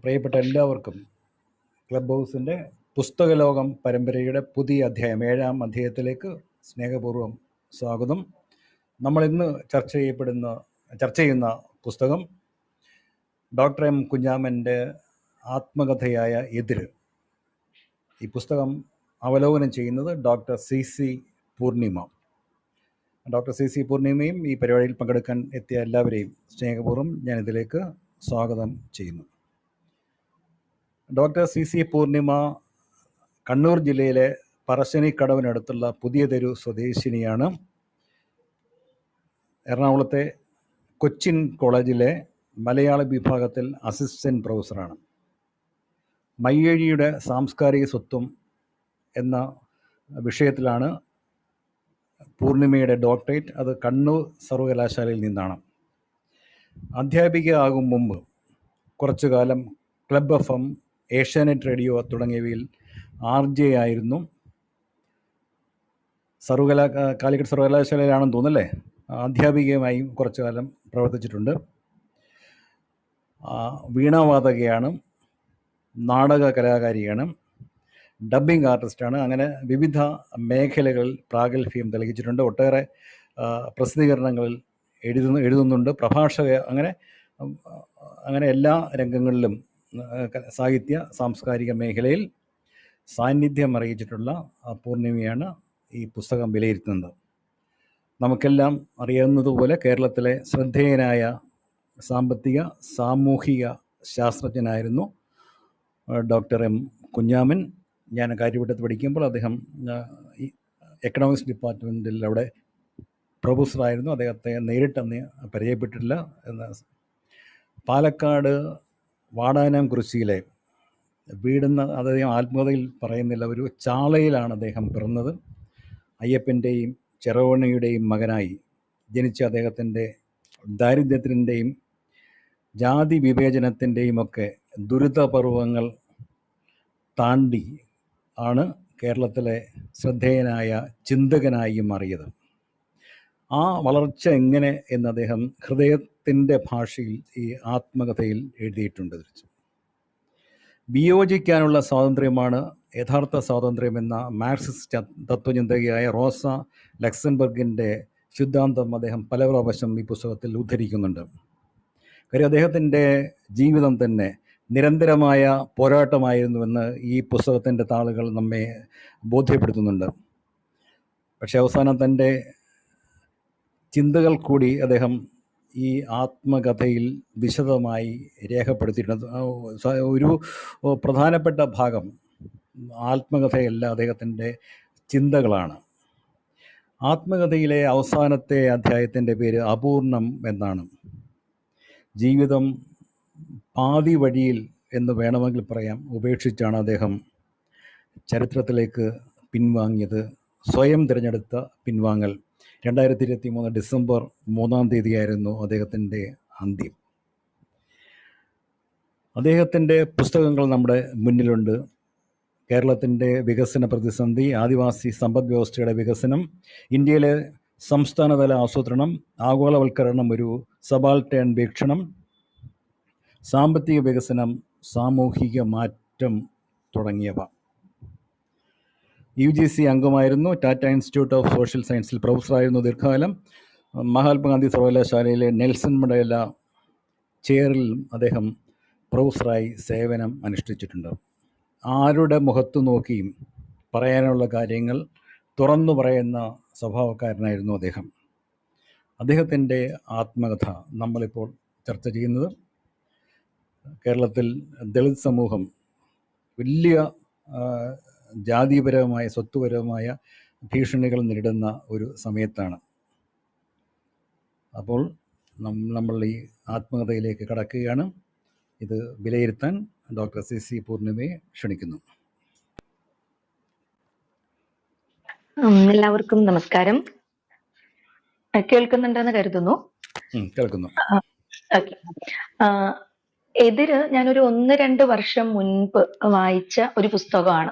പ്രിയപ്പെട്ട എല്ലാവർക്കും ക്ലബ് ഹൗസിൻ്റെ പുസ്തകലോകം പരമ്പരയുടെ പുതിയ അധ്യായം 7-ാം അധ്യായത്തിലേക്ക് സ്നേഹപൂർവ്വം സ്വാഗതം. നമ്മളിന്ന് ചർച്ച ചെയ്യുന്ന പുസ്തകം ഡോക്ടർ എം കുഞ്ഞാമൻ്റെ ആത്മകഥയായ എതിര്. ഈ പുസ്തകം അവലോകനം ചെയ്യുന്നത് doctor C Poornima. Doctor C പൂർണിമയും ഈ പരിപാടിയിൽ പങ്കെടുക്കാൻ എത്തിയ എല്ലാവരെയും സ്നേഹപൂർവ്വം ഞാനിതിലേക്ക് സ്വാഗതം ചെയ്യുന്നു. ഡോക്ടർ സി പൂർണിമ കണ്ണൂർ ജില്ലയിലെ പറശ്ശിനിക്കടവിനടുത്തുള്ള പുതിയ തെരു സ്വദേശിനിയാണ്. എറണാകുളത്തെ കൊച്ചിൻ കോളേജിലെ മലയാള വിഭാഗത്തിൽ അസിസ്റ്റൻറ്റ് പ്രൊഫസറാണ്. മയ്യഴിയുടെ സാംസ്കാരിക സ്വത്വം എന്ന വിഷയത്തിലാണ് പൂർണിമയുടെ ഡോക്ടറേറ്റ്. അത് കണ്ണൂർ സർവകലാശാലയിൽ നിന്നാണ്. അധ്യാപിക ആകും മുമ്പ് കുറച്ചു കാലം ക്ലബ് FM, ഏഷ്യാനെറ്റ് റേഡിയോ തുടങ്ങിയവയിൽ RJ ആയിരുന്നു. കാലിക്കറ്റ് സർവകലാശാലയിലാണെന്ന് തോന്നുന്നല്ലേ. അധ്യാപികയുമായും കുറച്ചു കാലം പ്രവർത്തിച്ചിട്ടുണ്ട്. വീണാവാദകയാണ്, നാടക കലാകാരിയാണ്, ഡബ്ബിംഗ് ആർട്ടിസ്റ്റാണ്. അങ്ങനെ വിവിധ മേഖലകളിൽ പ്രാഗൽഭ്യം തെളിയിച്ചിട്ടുണ്ട്. ഒട്ടേറെ പ്രസിദ്ധീകരണങ്ങളിൽ എഴുതുന്നുണ്ട്, പ്രഭാഷക, അങ്ങനെ എല്ലാ രംഗങ്ങളിലും സാഹിത്യ സാംസ്കാരിക മേഖലയിൽ സാന്നിധ്യം അറിയിച്ചിട്ടുള്ള പൂർണിമയാണ് ഈ പുസ്തകം വിലയിരുത്തുന്നത്. നമുക്കെല്ലാം അറിയാവുന്നതുപോലെ കേരളത്തിലെ ശ്രദ്ധേയനായ സാമ്പത്തിക സാമൂഹിക ശാസ്ത്രജ്ഞനായിരുന്നു ഡോക്ടർ എം കുഞ്ഞാമൻ. ഞാൻ കാര്യവട്ടത്ത് പഠിക്കുമ്പോൾ അദ്ദേഹം ഈ എക്കണോമിക്സ് ഡിപ്പാർട്ട്മെൻറ്റിൽ അവിടെ പ്രൊഫസറായിരുന്നു. അദ്ദേഹത്തെ നേരിട്ടന്ന് പരിചയപ്പെട്ടിട്ടില്ല. പാലക്കാട് വാടാനാംകുറിശ്ശിയിലെ വീടെന്ന അദ്ദേഹം ആത്മകഥയിൽ പറയുന്നില്ല, ഒരു ചാളയിലാണ് അദ്ദേഹം പിറന്നത്. അയ്യപ്പൻ്റെയും ചെറുവണ്ണയുടെയും മകനായി ജനിച്ച അദ്ദേഹത്തിൻ്റെ ദാരിദ്ര്യത്തിൻ്റെയും ജാതി വിവേചനത്തിൻ്റെയും ഒക്കെ ദുരിതപർവങ്ങൾ താണ്ടി ആണ് കേരളത്തിലെ ശ്രദ്ധേയനായ ചിന്തകനായി മാറിയത്. ആ വളർച്ച എങ്ങനെ എന്ന് അദ്ദേഹം ഹൃദയത്തിൻ്റെ ഭാഷയിൽ ഈ ആത്മകഥയിൽ എഴുതിയിട്ടുണ്ട്. വിയോജിക്കാനുള്ള സ്വാതന്ത്ര്യമാണ് യഥാർത്ഥ സ്വാതന്ത്ര്യമെന്ന മാർക്സിസ്റ്റ് തത്വചിന്തകയായ റോസ ലക്സംബർഗിൻ്റെ സിദ്ധാന്തം അദ്ദേഹം പല പ്രാവശ്യം ഈ പുസ്തകത്തിൽ ഉദ്ധരിക്കുന്നുണ്ട്. കാര്യം അദ്ദേഹത്തിൻ്റെ ജീവിതം തന്നെ നിരന്തരമായ പോരാട്ടമായിരുന്നുവെന്ന് ഈ പുസ്തകത്തിൻ്റെ താളുകൾ നമ്മെ ബോധ്യപ്പെടുത്തുന്നുണ്ട്. പക്ഷേ അവസാനം തൻ്റെ ചിന്തകൾ കൂടി അദ്ദേഹം ഈ ആത്മകഥയിൽ വിശദമായി രേഖപ്പെടുത്തിയിട്ടുണ്ട്. ഒരു പ്രധാനപ്പെട്ട ഭാഗം ആത്മകഥയല്ല, അദ്ദേഹത്തിൻ്റെ ചിന്തകളാണ്. ആത്മകഥയിലെ അവസാനത്തെ അധ്യായത്തിൻ്റെ പേര് അപൂർണം എന്നാണ്. ജീവിതം പാതി വഴിയിൽ എന്ന് വേണമെങ്കിൽ പറയാം ഉപേക്ഷിച്ചാണ് അദ്ദേഹം ചരിത്രത്തിലേക്ക് പിൻവാങ്ങിയത്. സ്വയം തിരഞ്ഞെടുത്ത പിൻവാങ്ങൽ. 2023 ഡിസംബർ 3-ാം തീയതിയായിരുന്നു അദ്ദേഹത്തിൻ്റെ അന്ത്യം. അദ്ദേഹത്തിൻ്റെ പുസ്തകങ്ങൾ നമ്മുടെ മുന്നിലുണ്ട്. കേരളത്തിൻ്റെ വികസന പ്രതിസന്ധി, ആദിവാസി സമ്പദ് വ്യവസ്ഥയുടെ വികസനം, ഇന്ത്യയിലെ സംസ്ഥാനതല ആസൂത്രണം, ആഗോളവൽക്കരണം ഒരു സബാൾട്ടേൺ വീക്ഷണം, സാമ്പത്തിക വികസനം, സാമൂഹിക മാറ്റം തുടങ്ങിയവ. UGC അംഗമായിരുന്നു. ടാറ്റ ഇൻസ്റ്റിറ്റ്യൂട്ട് ഓഫ് സോഷ്യൽ സയൻസിൽ പ്രൊഫസറായിരുന്നു ദീർഘകാലം. മഹാത്മാഗാന്ധി സർവകലാശാലയിലെ നെൽസൺ മണ്ടേല ചെയറിൽ അദ്ദേഹം പ്രൊഫസറായി സേവനം അനുഷ്ഠിച്ചിട്ടുണ്ട്. ആരുടെ മുഖത്തു നോക്കിയും പറയാനുള്ള കാര്യങ്ങൾ തുറന്നു പറയുന്ന സ്വഭാവക്കാരനായിരുന്നു അദ്ദേഹം. അദ്ദേഹത്തിൻ്റെ ആത്മകഥ നമ്മളിപ്പോൾ ചർച്ച ചെയ്യുന്നത്. കേരളത്തിൽ ദളിത് സമൂഹം വലിയ ജാതിപരമായ സ്വത്തുപരമായ ഭീഷണികൾ നേരിടുന്ന ഒരു സമയത്താണ്. അപ്പോൾ നമ്മൾ ഈ ആത്മകഥയിലേക്ക് കടക്കുകയാണ്. ഇത് വിലയിരുത്താൻ ഡോക്ടർ സി പൂർണിമയെ ക്ഷണിക്കുന്നു. എല്ലാവർക്കും നമസ്കാരം. കേൾക്കുന്നുണ്ടെന്ന് കരുതുന്നു. കേൾക്കുന്നു. ഓക്കെ. എതിര് ഞാനൊരു 1-2 വർഷം മുൻപ് വായിച്ച ഒരു പുസ്തകമാണ്.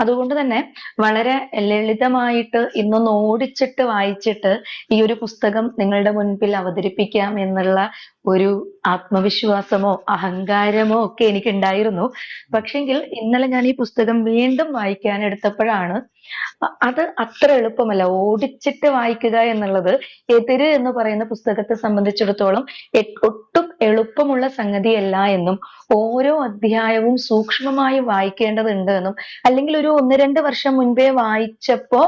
അതുകൊണ്ട് തന്നെ വളരെ ലളിതമായിട്ട് ഇന്നൊന്ന് ഓടിച്ചിട്ട് വായിച്ചിട്ട് ഈ ഒരു പുസ്തകം നിങ്ങളുടെ മുൻപിൽ അവതരിപ്പിക്കാം എന്നുള്ള ഒരു ആത്മവിശ്വാസമോ അഹങ്കാരമോ ഒക്കെ എനിക്കുണ്ടായിരുന്നു. പക്ഷെങ്കിൽ ഇന്നലെ ഞാൻ ഈ പുസ്തകം വീണ്ടും വായിക്കാൻ എടുത്തപ്പോഴാണ് അത് അത്ര എളുപ്പമല്ല. ഓടിച്ചിട്ട് വായിക്കുക എന്നുള്ളത് എതിര് എന്ന് പറയുന്ന പുസ്തകത്തെ സംബന്ധിച്ചിടത്തോളം ഒട്ടും എളുപ്പമുള്ള സംഗതിയല്ല എന്നും ഓരോ അധ്യായവും സൂക്ഷ്മമായി വായിക്കേണ്ടതുണ്ട് എന്നും അല്ലെങ്കിൽ ഒരു 1-2 വർഷം മുൻപേ വായിച്ചപ്പോ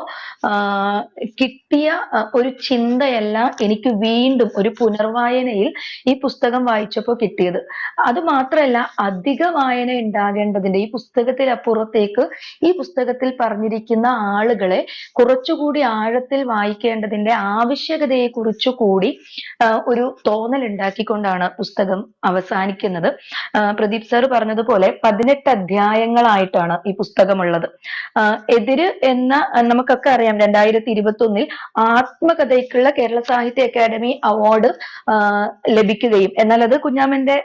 കിട്ടിയ ഒരു ചിന്തയല്ല എനിക്ക് വീണ്ടും ഒരു പുനർവായനയിൽ ഈ പുസ്തകം വായിച്ചപ്പോൾ കിട്ടിയത്. അത് മാത്രമല്ല അധിക വായന ഉണ്ടാകേണ്ടതിന്റെ ഈ പുസ്തകത്തിലപ്പുറത്തേക്ക് ഈ പുസ്തകത്തിൽ പറഞ്ഞിരിക്കുന്ന ആളുകളെ കുറച്ചുകൂടി ആഴത്തിൽ വായിക്കേണ്ടതിന്റെ ആവശ്യകതയെ കുറിച്ചു കൂടി ഒരു തോന്നൽ ഉണ്ടാക്കിക്കൊണ്ടാണ് പുസ്തകം അവസാനിക്കുന്നത്. പ്രദീപ് സാർ പറഞ്ഞതുപോലെ 18 അധ്യായങ്ങളായിട്ടാണ് ഈ പുസ്തകമുള്ളത്. എതിര് എന്ന നമുക്കൊക്കെ അറിയാം 2021 ആത്മകഥയ്ക്കുള്ള കേരള സാഹിത്യ അക്കാദമി അവാർഡ് ലഭിക്കുകയും എന്നാൽ അത് കുഞ്ഞാമന്റെ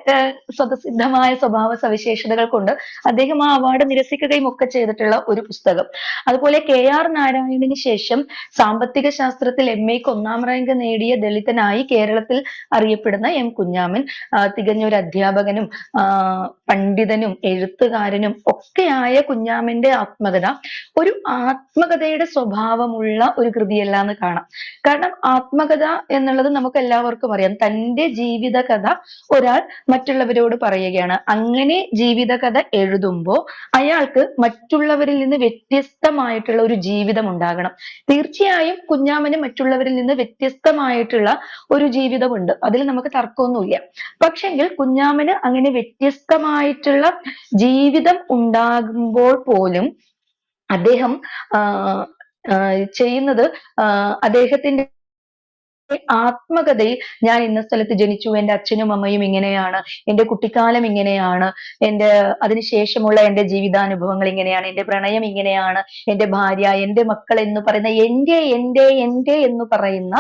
സ്വതസിദ്ധമായ സ്വഭാവ സവിശേഷതകൾ കൊണ്ട് അദ്ദേഹം ആ അവാർഡ് നിരസിക്കുകയും ഒക്കെ ചെയ്തിട്ടുള്ള ഒരു പുസ്തകം. അതുപോലെ KR നാരായണന് ശേഷം സാമ്പത്തിക ശാസ്ത്രത്തിൽ MAക്ക് 1ാം റാങ്ക് നേടിയ ദളിതനായി കേരളത്തിൽ അറിയപ്പെടുന്ന M കുഞ്ഞാമൻ തികഞ്ഞ ഒരു അധ്യാപകനും പണ്ഡിതനും എഴുത്തുകാരനും ഒക്കെയായ കുഞ്ഞാമന്റെ ആത്മകഥ ഒരു ആത്മകഥയുടെ സ്വഭാവമുള്ള ഒരു കൃതിയല്ല എന്ന് കാണാം. കാരണം ആത്മകഥ എന്നുള്ളത് നമുക്ക് എല്ലാവർക്കും അറിയാം. തന്റെ ജീവിത കഥ ഒരാൾ മറ്റുള്ളവരോട് പറയുകയാണ്. അങ്ങനെ ജീവിത കഥ എഴുതുമ്പോൾ അയാൾക്ക് മറ്റുള്ളവരിൽ നിന്ന് വ്യത്യസ്തമായിട്ടുള്ള ഒരു ജീവിതം ഉണ്ടാകണം. തീർച്ചയായും കുഞ്ഞാമന് മറ്റുള്ളവരിൽ നിന്ന് വ്യത്യസ്തമായിട്ടുള്ള ഒരു ജീവിതമുണ്ട്, അതിൽ നമുക്ക് തർക്കമൊന്നുമില്ല. പക്ഷെങ്കിൽ കുഞ്ഞാമന് അങ്ങനെ വ്യത്യസ്തമായിട്ടുള്ള ജീവിതം ഉണ്ടാകുമ്പോൾ പോലും അദ്ദേഹം ചെയ്യുന്നത് അദ്ദേഹത്തിന്റെ ആത്മകഥയിൽ ഞാൻ ഇന്ന സ്ഥലത്ത് ജനിച്ചു, എന്റെ അച്ഛനും അമ്മയും ഇങ്ങനെയാണ്, എന്റെ കുട്ടിക്കാലം ഇങ്ങനെയാണ്, അതിനുശേഷമുള്ള എന്റെ ജീവിതാനുഭവങ്ങൾ ഇങ്ങനെയാണ്, എന്റെ പ്രണയം ഇങ്ങനെയാണ്, എന്റെ ഭാര്യ, എന്റെ മക്കൾ എന്ന് പറയുന്ന എന്റെ എന്ന് പറയുന്ന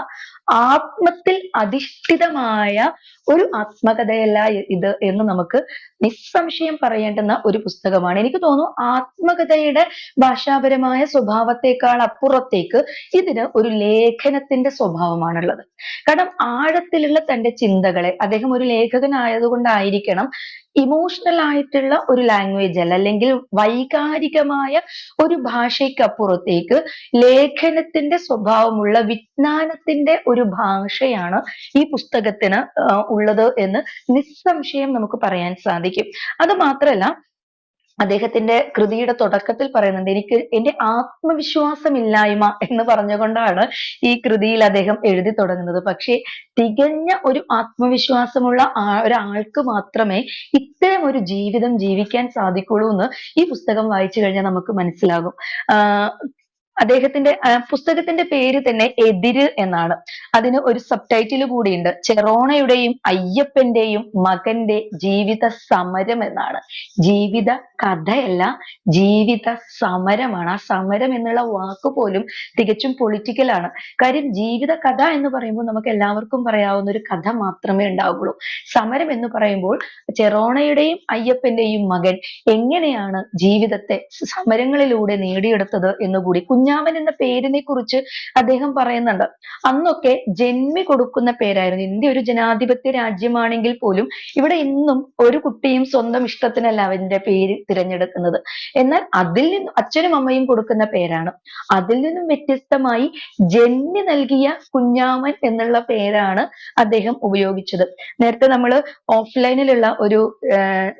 ആത്മത്തിൽ അധിഷ്ഠിതമായ ഒരു ആത്മകഥയല്ല ഇത് എന്ന് നമുക്ക് നിസ്സംശയം പറയേണ്ടുന്ന ഒരു പുസ്തകമാണ്. എനിക്ക് തോന്നുന്നു ആത്മകഥയുടെ ഭാഷാപരമായ സ്വഭാവത്തെക്കാൾ അപ്പുറത്തേക്ക് ഇതിന് ഒരു ലേഖനത്തിന്റെ സ്വഭാവമാണുള്ളത്. കാരണം ആഴത്തിലുള്ള തന്റെ ചിന്തകളെ, അദ്ദേഹം ഒരു ലേഖകനായതുകൊണ്ടായിരിക്കണം ഇമോഷണൽ ആയിട്ടുള്ള ഒരു ലാംഗ്വേജ് അല്ല, അല്ലെങ്കിൽ വൈകാരികമായ ഒരു ഭാഷയ്ക്കപ്പുറത്തേക്ക് ലേഖനത്തിന്റെ സ്വഭാവമുള്ള വിജ്ഞാനത്തിന്റെ ഒരു ഭാഷയാണ് ഈ പുസ്തകത്തിന് ഉള്ളത് എന്ന് നിസ്സംശയം നമുക്ക് പറയാൻ സാധിക്കും. അത് മാത്രമല്ല അദ്ദേഹത്തിന്റെ കൃതിയുടെ തുടക്കത്തിൽ പറയുന്നുണ്ട്, എനിക്ക് എന്റെ ആത്മവിശ്വാസമില്ലായ്മ എന്ന് പറഞ്ഞുകൊണ്ടാണ് ഈ കൃതിയിൽ അദ്ദേഹം എഴുതി തുടങ്ങുന്നത്. പക്ഷേ തികഞ്ഞ ഒരു ആത്മവിശ്വാസമുള്ള ഒരാൾക്ക് മാത്രമേ ഇത്തരം ഒരു ജീവിതം ജീവിക്കാൻ സാധിക്കുള്ളൂ എന്ന് ഈ പുസ്തകം വായിച്ചു കഴിഞ്ഞാൽ നമുക്ക് മനസ്സിലാകും. അദ്ദേഹത്തിന്റെ പുസ്തകത്തിന്റെ പേര് തന്നെ എതിര് എന്നാണ്. അതിന് ഒരു സബ് ടൈറ്റിൽ കൂടിയുണ്ട്, ചെറോണയുടെയും അയ്യപ്പന്റെയും മകന്റെ ജീവിത സമരം എന്നാണ്. ജീവിത കഥയല്ല, ജീവിത സമരമാണ്. ആ സമരം എന്നുള്ള വാക്ക് പോലും തികച്ചും പൊളിറ്റിക്കൽ ആണ്. കാര്യം ജീവിത കഥ എന്ന് പറയുമ്പോൾ നമുക്ക് എല്ലാവർക്കും പറയാവുന്ന ഒരു കഥ മാത്രമേ ഉണ്ടാവുള്ളൂ. സമരം എന്ന് പറയുമ്പോൾ ചെറോണയുടെയും അയ്യപ്പന്റെയും മകൻ എങ്ങനെയാണ് ജീവിതത്തെ സമരങ്ങളിലൂടെ നേടിയെടുത്തത് എന്നുകൂടി കുഞ്ഞാമൻ എന്ന പേരിനെ കുറിച്ച് അദ്ദേഹം പറയുന്നുണ്ട്. അന്നൊക്കെ ജന്മി കൊടുക്കുന്ന പേരായിരുന്നു. ഇന്ത്യ ഒരു ജനാധിപത്യ രാജ്യമാണെങ്കിൽ പോലും ഇവിടെ ഇന്നും ഒരു കുട്ടിയും സ്വന്തം ഇഷ്ടത്തിനല്ല അവന്റെ പേര് തിരഞ്ഞെടുക്കുന്നത്. എന്നാൽ അതിൽ നിന്നും അച്ഛനും അമ്മയും കൊടുക്കുന്ന പേരാണ്. അതിൽ നിന്നും വ്യത്യസ്തമായി ജന്മി നൽകിയ കുഞ്ഞാമൻ എന്നുള്ള പേരാണ് അദ്ദേഹം ഉപയോഗിച്ചത്. നേരത്തെ നമ്മൾ ഓഫ്ലൈനിലുള്ള ഒരു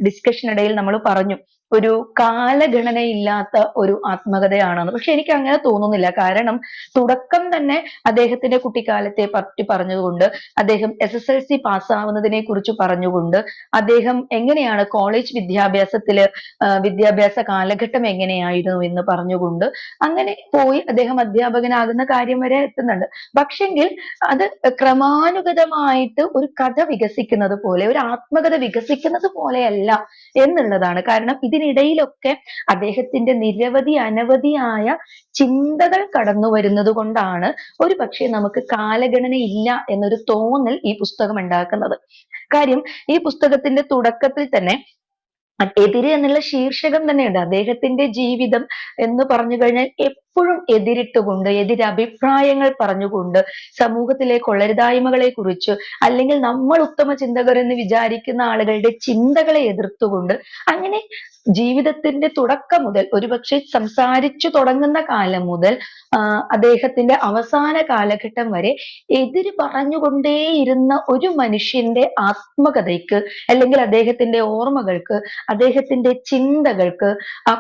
ഡിസ്കഷനിടയിൽ നമ്മൾ പറഞ്ഞു ഒരു കാലഗണനയില്ലാത്ത ഒരു ആത്മകഥയാണെന്ന്. പക്ഷെ എനിക്ക് അങ്ങനെ തോന്നുന്നില്ല. കാരണം തുടക്കം തന്നെ അദ്ദേഹത്തിന്റെ കുട്ടിക്കാലത്തെ പറ്റി പറഞ്ഞുകൊണ്ട്, അദ്ദേഹം SSLC പാസ്സാവുന്നതിനെ കുറിച്ച് പറഞ്ഞുകൊണ്ട്, അദ്ദേഹം എങ്ങനെയാണ് കോളേജ് വിദ്യാഭ്യാസ കാലഘട്ടം എങ്ങനെയായിരുന്നു എന്ന് പറഞ്ഞുകൊണ്ട് അങ്ങനെ പോയി അദ്ദേഹം അധ്യാപകനാകുന്ന കാര്യം വരെ എത്തുന്നുണ്ട്. പക്ഷെങ്കിൽ അത് ക്രമാനുഗതമായിട്ട് ഒരു കഥ വികസിക്കുന്നത് പോലെ, ഒരു ആത്മകഥ വികസിക്കുന്നത് പോലെയല്ല എന്നുള്ളതാണ്. കാരണം ഇത് ഇതിനിടയിലൊക്കെ അദ്ദേഹത്തിന്റെ നിരവധി അനവധിയായ ചിന്തകൾ കടന്നു വരുന്നത് കൊണ്ടാണ് ഒരു പക്ഷേ നമുക്ക് കാലഗണന ഇല്ല എന്നൊരു തോന്നൽ ഈ പുസ്തകം ഉണ്ടാക്കുന്നത്. കാര്യം ഈ പുസ്തകത്തിന്റെ തുടക്കത്തിൽ തന്നെ എതിര് എന്നുള്ള ശീർഷകം തന്നെയുണ്ട്. അദ്ദേഹത്തിന്റെ ജീവിതം എന്ന് പറഞ്ഞു കഴിഞ്ഞാൽ എപ്പോഴും എതിരിട്ടുകൊണ്ട്, എതിരഭിപ്രായങ്ങൾ പറഞ്ഞുകൊണ്ട്, സമൂഹത്തിലെ കൊള്ളരുതായ്മകളെ കുറിച്ച് അല്ലെങ്കിൽ നമ്മൾ ഉത്തമ ചിന്തകർ എന്ന് വിചാരിക്കുന്ന ആളുകളുടെ ചിന്തകളെ എതിർത്തുകൊണ്ട്, അങ്ങനെ ജീവിതത്തിന്റെ തുടക്കം മുതൽ ഒരുപക്ഷെ സംസാരിച്ചു തുടങ്ങുന്ന കാലം മുതൽ അദ്ദേഹത്തിന്റെ അവസാന കാലഘട്ടം വരെ എതിര് പറഞ്ഞുകൊണ്ടേയിരുന്ന ഒരു മനുഷ്യന്റെ ആത്മകഥയ്ക്ക് അല്ലെങ്കിൽ അദ്ദേഹത്തിന്റെ ഓർമ്മകൾക്ക്, അദ്ദേഹത്തിന്റെ ചിന്തകൾക്ക്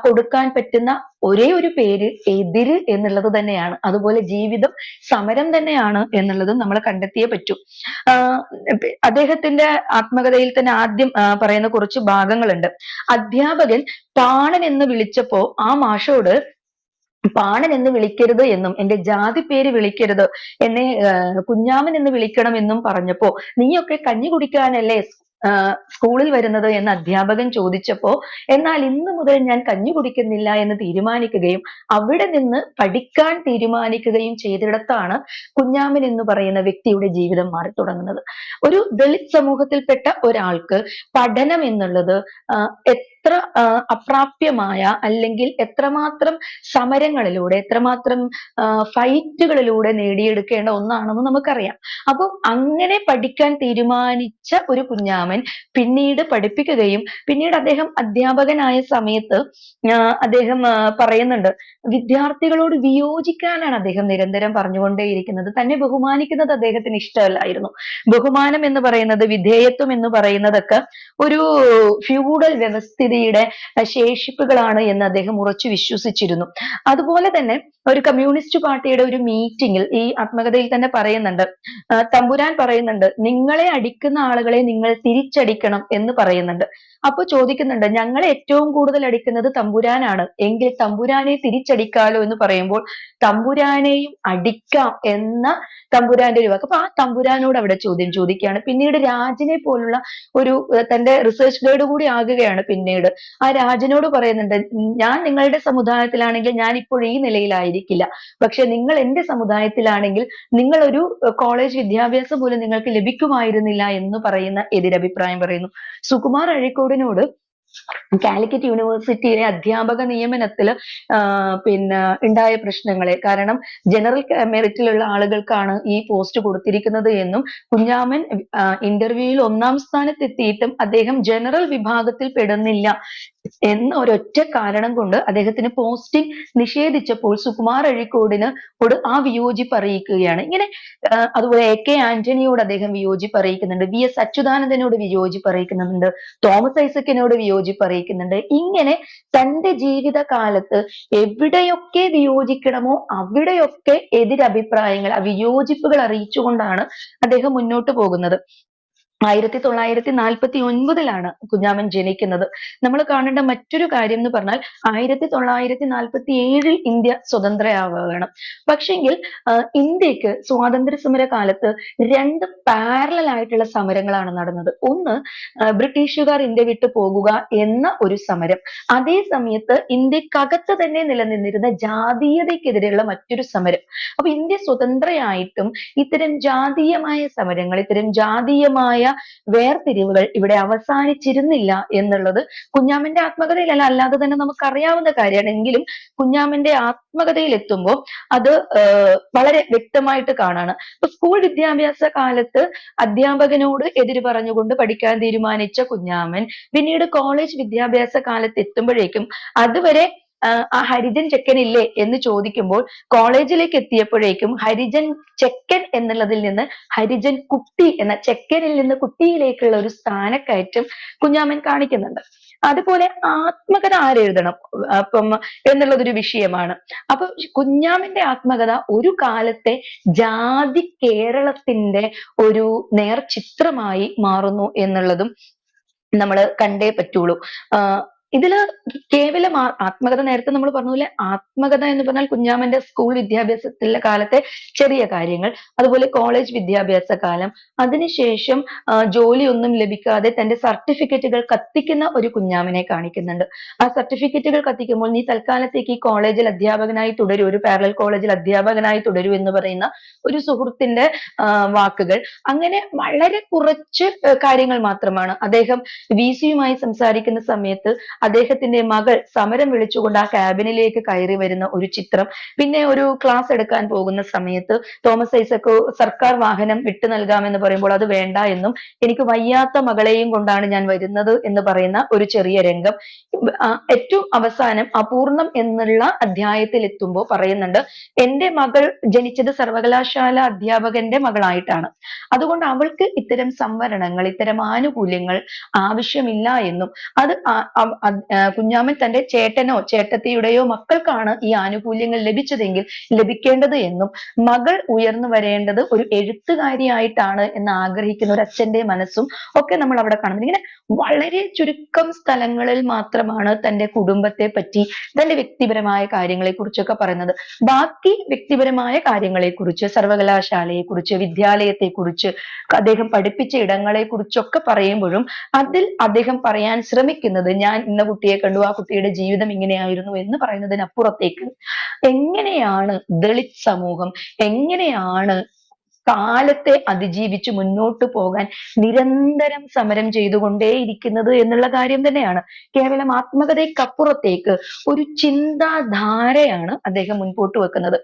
കൊടുക്കാൻ പറ്റുന്ന ഒരേ ഒരു പേര് എതിര് എന്നുള്ളത് തന്നെയാണ്. അതുപോലെ ജീവിതം സമരം തന്നെയാണ് എന്നുള്ളതും നമ്മൾ കണ്ടെത്തിയേ പറ്റൂ. അദ്ദേഹത്തിന്റെ ആത്മകഥയിൽ തന്നെ ആദ്യം പറയുന്ന കുറച്ച് ഭാഗങ്ങളുണ്ട്. അധ്യാപകൻ പാണൻ എന്ന് വിളിച്ചപ്പോ ആ മാഷോട് പാണൻ എന്ന് വിളിക്കരുത് എന്നും എന്റെ ജാതി പേര് വിളിക്കരുത്, എന്നെ കുഞ്ഞാമൻ എന്ന് വിളിക്കണം എന്നും പറഞ്ഞപ്പോ നീയൊക്കെ കഞ്ഞി കുടിക്കാനല്ലേ സ്കൂളിൽ വരുന്നത് എന്ന് അധ്യാപകൻ ചോദിച്ചപ്പോ, എന്നാൽ ഇന്നു മുതൽ ഞാൻ കഞ്ഞി കുടിക്കുന്നില്ല എന്ന് തീരുമാനിക്കുകയും അവിടെ നിന്ന് പഠിക്കാൻ തീരുമാനിക്കുകയും ചെയ്തിടത്താണ് കുഞ്ഞാമൻ എന്ന് പറയുന്ന വ്യക്തിയുടെ ജീവിതം മാറി തുടങ്ങുന്നത്. ഒരു ദളിത് സമൂഹത്തിൽപ്പെട്ട ഒരാൾക്ക് പഠനം എന്നുള്ളത് എത്ര അപ്രാപ്യമായ അല്ലെങ്കിൽ എത്രമാത്രം സമരങ്ങളിലൂടെ, എത്രമാത്രം ഫൈറ്റുകളിലൂടെ നേടിയെടുക്കേണ്ട ഒന്നാണെന്ന് നമുക്കറിയാം. അപ്പൊ അങ്ങനെ പഠിക്കാൻ തീരുമാനിച്ച ഒരു കുഞ്ഞാമൻ പിന്നീട് പഠിപ്പിക്കുകയും പിന്നീട് അദ്ദേഹം അധ്യാപകനായ സമയത്ത് അദ്ദേഹം പറയുന്നുണ്ട്, വിദ്യാർത്ഥികളോട് വിയോജിക്കാനാണ് അദ്ദേഹം നിരന്തരം പറഞ്ഞുകൊണ്ടേയിരിക്കുന്നത്. തന്നെ ബഹുമാനിക്കുന്നത് അദ്ദേഹത്തിന് ഇഷ്ടമല്ലായിരുന്നു. ബഹുമാനം എന്ന് പറയുന്നത്, വിധേയത്വം എന്ന് പറയുന്നതൊക്കെ ഒരു ഫ്യൂഡൽ വ്യവസ്ഥിതിയുടെ ശേഷിപ്പുകളാണ് എന്ന് അദ്ദേഹം ഉറച്ചു വിശ്വസിച്ചിരുന്നു. അതുപോലെ തന്നെ ഒരു കമ്മ്യൂണിസ്റ്റ് പാർട്ടിയുടെ ഒരു മീറ്റിംഗിൽ ഈ ആത്മകഥയിൽ തന്നെ പറയുന്നുണ്ട്, തമ്പുരാൻ പറയുന്നുണ്ട്, നിങ്ങളെ അടിക്കുന്ന ആളുകളെ നിങ്ങൾ തിരിച്ചടിക്കണം എന്ന് പറയുന്നുണ്ട്. അപ്പൊ ചോദിക്കുന്നുണ്ട്, ഞങ്ങളെ ഏറ്റവും കൂടുതൽ അടിക്കുന്നത് തമ്പുരാനാണ്, എങ്കിൽ തമ്പുരാനെ തിരിച്ചടിക്കാലോ എന്ന് പറയുമ്പോൾ തമ്പുരാനെയും അടിക്കാം എന്ന തമ്പുരാന്റെ ഒരു വാക്ക്. അപ്പൊ ആ തമ്പുരാനോട് അവിടെ ചോദ്യം ചോദിക്കുകയാണ്. പിന്നീട് രാജനെ പോലുള്ള ഒരു തന്റെ റിസർച്ച് ഗൈഡ് കൂടി ആകുകയാണ്. പിന്നീട് ആ രാജനോട് പറയുന്നുണ്ട്, ഞാൻ നിങ്ങളുടെ സമുദായത്തിലാണെങ്കിൽ ഞാൻ ഇപ്പോൾ ഈ നിലയിലായിരിക്കില്ല, പക്ഷെ നിങ്ങൾ എന്റെ സമുദായത്തിലാണെങ്കിൽ നിങ്ങൾ ഒരു കോളേജ് വിദ്യാഭ്യാസം പോലും നിങ്ങൾക്ക് ലഭിക്കുമായിരുന്നില്ല എന്ന് പറയുന്ന എതിരഭിപ്രായം പറയുന്നു. സുകുമാർ അഴീക്കോടിനോട് കാലിക്കറ്റ് യൂണിവേഴ്സിറ്റിയിലെ അധ്യാപക നിയമനത്തിൽ ഉണ്ടായ പ്രശ്നങ്ങളെ, കാരണം ജനറൽ മെറിറ്റിലുള്ള ആളുകൾക്കാണ് ഈ പോസ്റ്റ് കൊടുത്തിരിക്കുന്നത് എന്നും കുഞ്ഞാമൻ ഇന്റർവ്യൂവിൽ 1ാം സ്ഥാനത്തെത്തിയിട്ടും അദ്ദേഹം ജനറൽ വിഭാഗത്തിൽ പെടുന്നില്ല എന്ന ഒരൊറ്റ കാരണം കൊണ്ട് അദ്ദേഹത്തിന് പോസ്റ്റിംഗ് നിഷേധിച്ചപ്പോൾ സുകുമാർ അഴീക്കോടിനോട് ആ വിയോജിപ്പ് അറിയിക്കുകയാണ്. ഇങ്ങനെ അതുപോലെ AK ആന്റണിയോട് അദ്ദേഹം വിയോജിപ്പ് അറിയിക്കുന്നുണ്ട്, VS അച്യുതാനന്ദനോട് വിയോജിപ്പ് അറിയിക്കുന്നുണ്ട്, തോമസ് ഐസക്കിനോട് വിയോജിപ്പ് അറിയിക്കുന്നുണ്ട്. ഇങ്ങനെ തന്റെ ജീവിതകാലത്ത് എവിടെയൊക്കെ വിയോജിക്കണമോ അവിടെയൊക്കെ എതിരഭിപ്രായങ്ങൾ, വിയോജിപ്പുകൾ അറിയിച്ചുകൊണ്ടാണ് അദ്ദേഹം മുന്നോട്ട് പോകുന്നത്. 1949 കുഞ്ഞാമൻ ജനിക്കുന്നത്. നമ്മൾ കാണേണ്ട മറ്റൊരു കാര്യം എന്ന് പറഞ്ഞാൽ 1947 ഇന്ത്യ സ്വതന്ത്രയാവുകയാണ്. പക്ഷെങ്കിൽ ഇന്ത്യക്ക് സ്വാതന്ത്ര്യ സമര കാലത്ത് 2 പാരലൽ ആയിട്ടുള്ള സമരങ്ങളാണ് നടന്നത്. ഒന്ന്, ബ്രിട്ടീഷുകാർ ഇന്ത്യ വിട്ടു പോകുക എന്ന ഒരു സമരം. അതേ സമയത്ത് ഇന്ത്യക്കകത്ത് തന്നെ നിലനിന്നിരുന്ന ജാതീയതയ്ക്കെതിരെയുള്ള മറ്റൊരു സമരം. അപ്പൊ ഇന്ത്യ സ്വതന്ത്രയായിട്ടും ഇത്തരം ജാതീയമായ സമരങ്ങൾ, ഇത്തരം ജാതീയമായ വേർതിരിവുകൾ ഇവിടെ അവസാനിച്ചിരുന്നില്ല എന്നുള്ളത് കുഞ്ഞാമന്റെ ആത്മകഥയിലല്ല, അല്ലാതെ തന്നെ നമുക്കറിയാവുന്ന കാര്യമാണ്. എങ്കിലും കുഞ്ഞാമന്റെ ആത്മകഥയിൽ എത്തുമ്പോൾ അത് വളരെ വ്യക്തമായിട്ട് കാണാണ്. ഇപ്പൊ സ്കൂൾ വിദ്യാഭ്യാസ കാലത്ത് അധ്യാപകനോട് എതിര് പറഞ്ഞുകൊണ്ട് പഠിക്കാൻ തീരുമാനിച്ച കുഞ്ഞാമൻ പിന്നീട് കോളേജ് വിദ്യാഭ്യാസ കാലത്ത് എത്തുമ്പോഴേക്കും അതുവരെ ആ ഹരിജൻ ചെക്കൻ ഇല്ലേ എന്ന് ചോദിക്കുമ്പോൾ കോളേജിലേക്ക് എത്തിയപ്പോഴേക്കും ഹരിജൻ ചെക്കൻ എന്നുള്ളതിൽ നിന്ന് ഹരിജൻ കുട്ടി എന്ന, ചെക്കനിൽ നിന്ന് കുട്ടിയിലേക്കുള്ള ഒരു സ്ഥാനക്കയറ്റം കുഞ്ഞാമൻ കാണിക്കുന്നുണ്ട്. അതുപോലെ ആത്മകഥ ആരെഴുതണം അപ്പം എന്നുള്ളതൊരു വിഷയമാണ്. അപ്പൊ കുഞ്ഞാമന്റെ ആത്മകഥ ഒരു കാലത്തെ ജാതി കേരളത്തിന്റെ ഒരു നേർചിത്രമായി മാറുന്നു എന്നുള്ളതും നമ്മൾ കണ്ടേ പറ്റുള്ളൂ. ഇതില് കേവലം ആത്മകഥ, നേരത്തെ നമ്മൾ പറഞ്ഞ പോലെ ആത്മകഥ എന്ന് പറഞ്ഞാൽ കുഞ്ഞാമന്റെ സ്കൂൾ വിദ്യാഭ്യാസത്തിലെ കാലത്തെ ചെറിയ കാര്യങ്ങൾ, അതുപോലെ കോളേജ് വിദ്യാഭ്യാസ കാലം, അതിനുശേഷം ജോലിയൊന്നും ലഭിക്കാതെ തന്റെ സർട്ടിഫിക്കറ്റുകൾ കത്തിക്കുന്ന ഒരു കുഞ്ഞാമനെ കാണിക്കുന്നുണ്ട്. ആ സർട്ടിഫിക്കറ്റുകൾ കത്തിക്കുമ്പോൾ നീ തൽക്കാലത്തേക്ക് ഈ കോളേജിൽ അധ്യാപകനായി തുടരൂ, ഒരു പാരലൽ കോളേജിൽ അധ്യാപകനായി തുടരൂ എന്ന് പറയുന്ന ഒരു സുഹൃത്തിന്റെ വാക്കുകൾ. അങ്ങനെ വളരെ കുറച്ച് കാര്യങ്ങൾ മാത്രമാണ്. അദ്ദേഹം വിസിയുമായി സംസാരിക്കുന്ന സമയത്ത് അദ്ദേഹത്തിന്റെ മകൾ സമരം വിളിച്ചുകൊണ്ട് ആ ക്യാബിനിലേക്ക് കയറി വരുന്ന ഒരു ചിത്രം, പിന്നെ ഒരു ക്ലാസ് എടുക്കാൻ പോകുന്ന സമയത്ത് തോമസ് ഐസക് സർക്കാർ വാഹനം വിട്ടു നൽകാമെന്ന് പറയുമ്പോൾ അത് വേണ്ട എന്നും, എനിക്ക് വയ്യാത്ത മകളെയും കൊണ്ടാണ് ഞാൻ വരുന്നത് എന്ന് പറയുന്ന ഒരു ചെറിയ രംഗം. ഏറ്റവും അവസാനം അപൂർണം എന്നുള്ള അധ്യായത്തിൽ എത്തുമ്പോൾ പറയുന്നുണ്ട്, എന്റെ മകൾ ജനിച്ചത് സർവകലാശാല അധ്യാപകന്റെ മകളായിട്ടാണ്, അതുകൊണ്ട് അവൾക്ക് ഇത്തരം സംവരണങ്ങൾ, ഇത്തരം ആനുകൂല്യങ്ങൾ ആവശ്യമില്ല എന്നും, അത് കുഞ്ഞാമൻ തന്റെ ചേട്ടനോ ചേട്ടത്തിയുടെയോ മക്കൾക്കാണ് ഈ ആനുകൂല്യങ്ങൾ ലഭിച്ചതെങ്കിൽ ലഭിക്കേണ്ടത് എന്നും, മകൾ ഉയർന്നു വരേണ്ടത് ഒരു എഴുത്തുകാരിയായിട്ടാണ് എന്ന് ആഗ്രഹിക്കുന്ന ഒരു അച്ഛന്റെ മനസ്സും ഒക്കെ നമ്മൾ അവിടെ കാണുന്നത്. ഇങ്ങനെ വളരെ ചുരുക്കം സ്ഥലങ്ങളിൽ മാത്രമാണ് തന്റെ കുടുംബത്തെ പറ്റി, തന്റെ വ്യക്തിപരമായ കാര്യങ്ങളെ കുറിച്ചൊക്കെ പറയുന്നത്. ബാക്കി വ്യക്തിപരമായ കാര്യങ്ങളെ കുറിച്ച്, സർവകലാശാലയെ കുറിച്ച്, വിദ്യാലയത്തെ കുറിച്ച്, അദ്ദേഹം പഠിപ്പിച്ച ഇടങ്ങളെ കുറിച്ചൊക്കെ പറയുമ്പോഴും അതിൽ അദ്ദേഹം പറയാൻ ശ്രമിക്കുന്നത്, ഞാൻ ഇന്ന കുട്ടിയെ കണ്ടു, ആ കുട്ടിയുടെ ജീവിതം ഇങ്ങനെയായിരുന്നു എന്ന് പറയുന്നതിനപ്പുറത്തേക്ക് എങ്ങനെയാണ് ദളിത് സമൂഹം, എങ്ങനെയാണ് കാലത്തെ അതിജീവിച്ച് മുന്നോട്ട് പോകാൻ നിരന്തരം സമരം ചെയ്തുകൊണ്ടേയിരിക്കുന്നത് എന്നുള്ള കാര്യം തന്നെയാണ്. കേവലം ആത്മകഥയ്ക്കപ്പുറത്തേക്ക് ഒരു ചിന്താധാരയാണ് അദ്ദേഹം മുൻപോട്ട് വെക്കുന്നത്.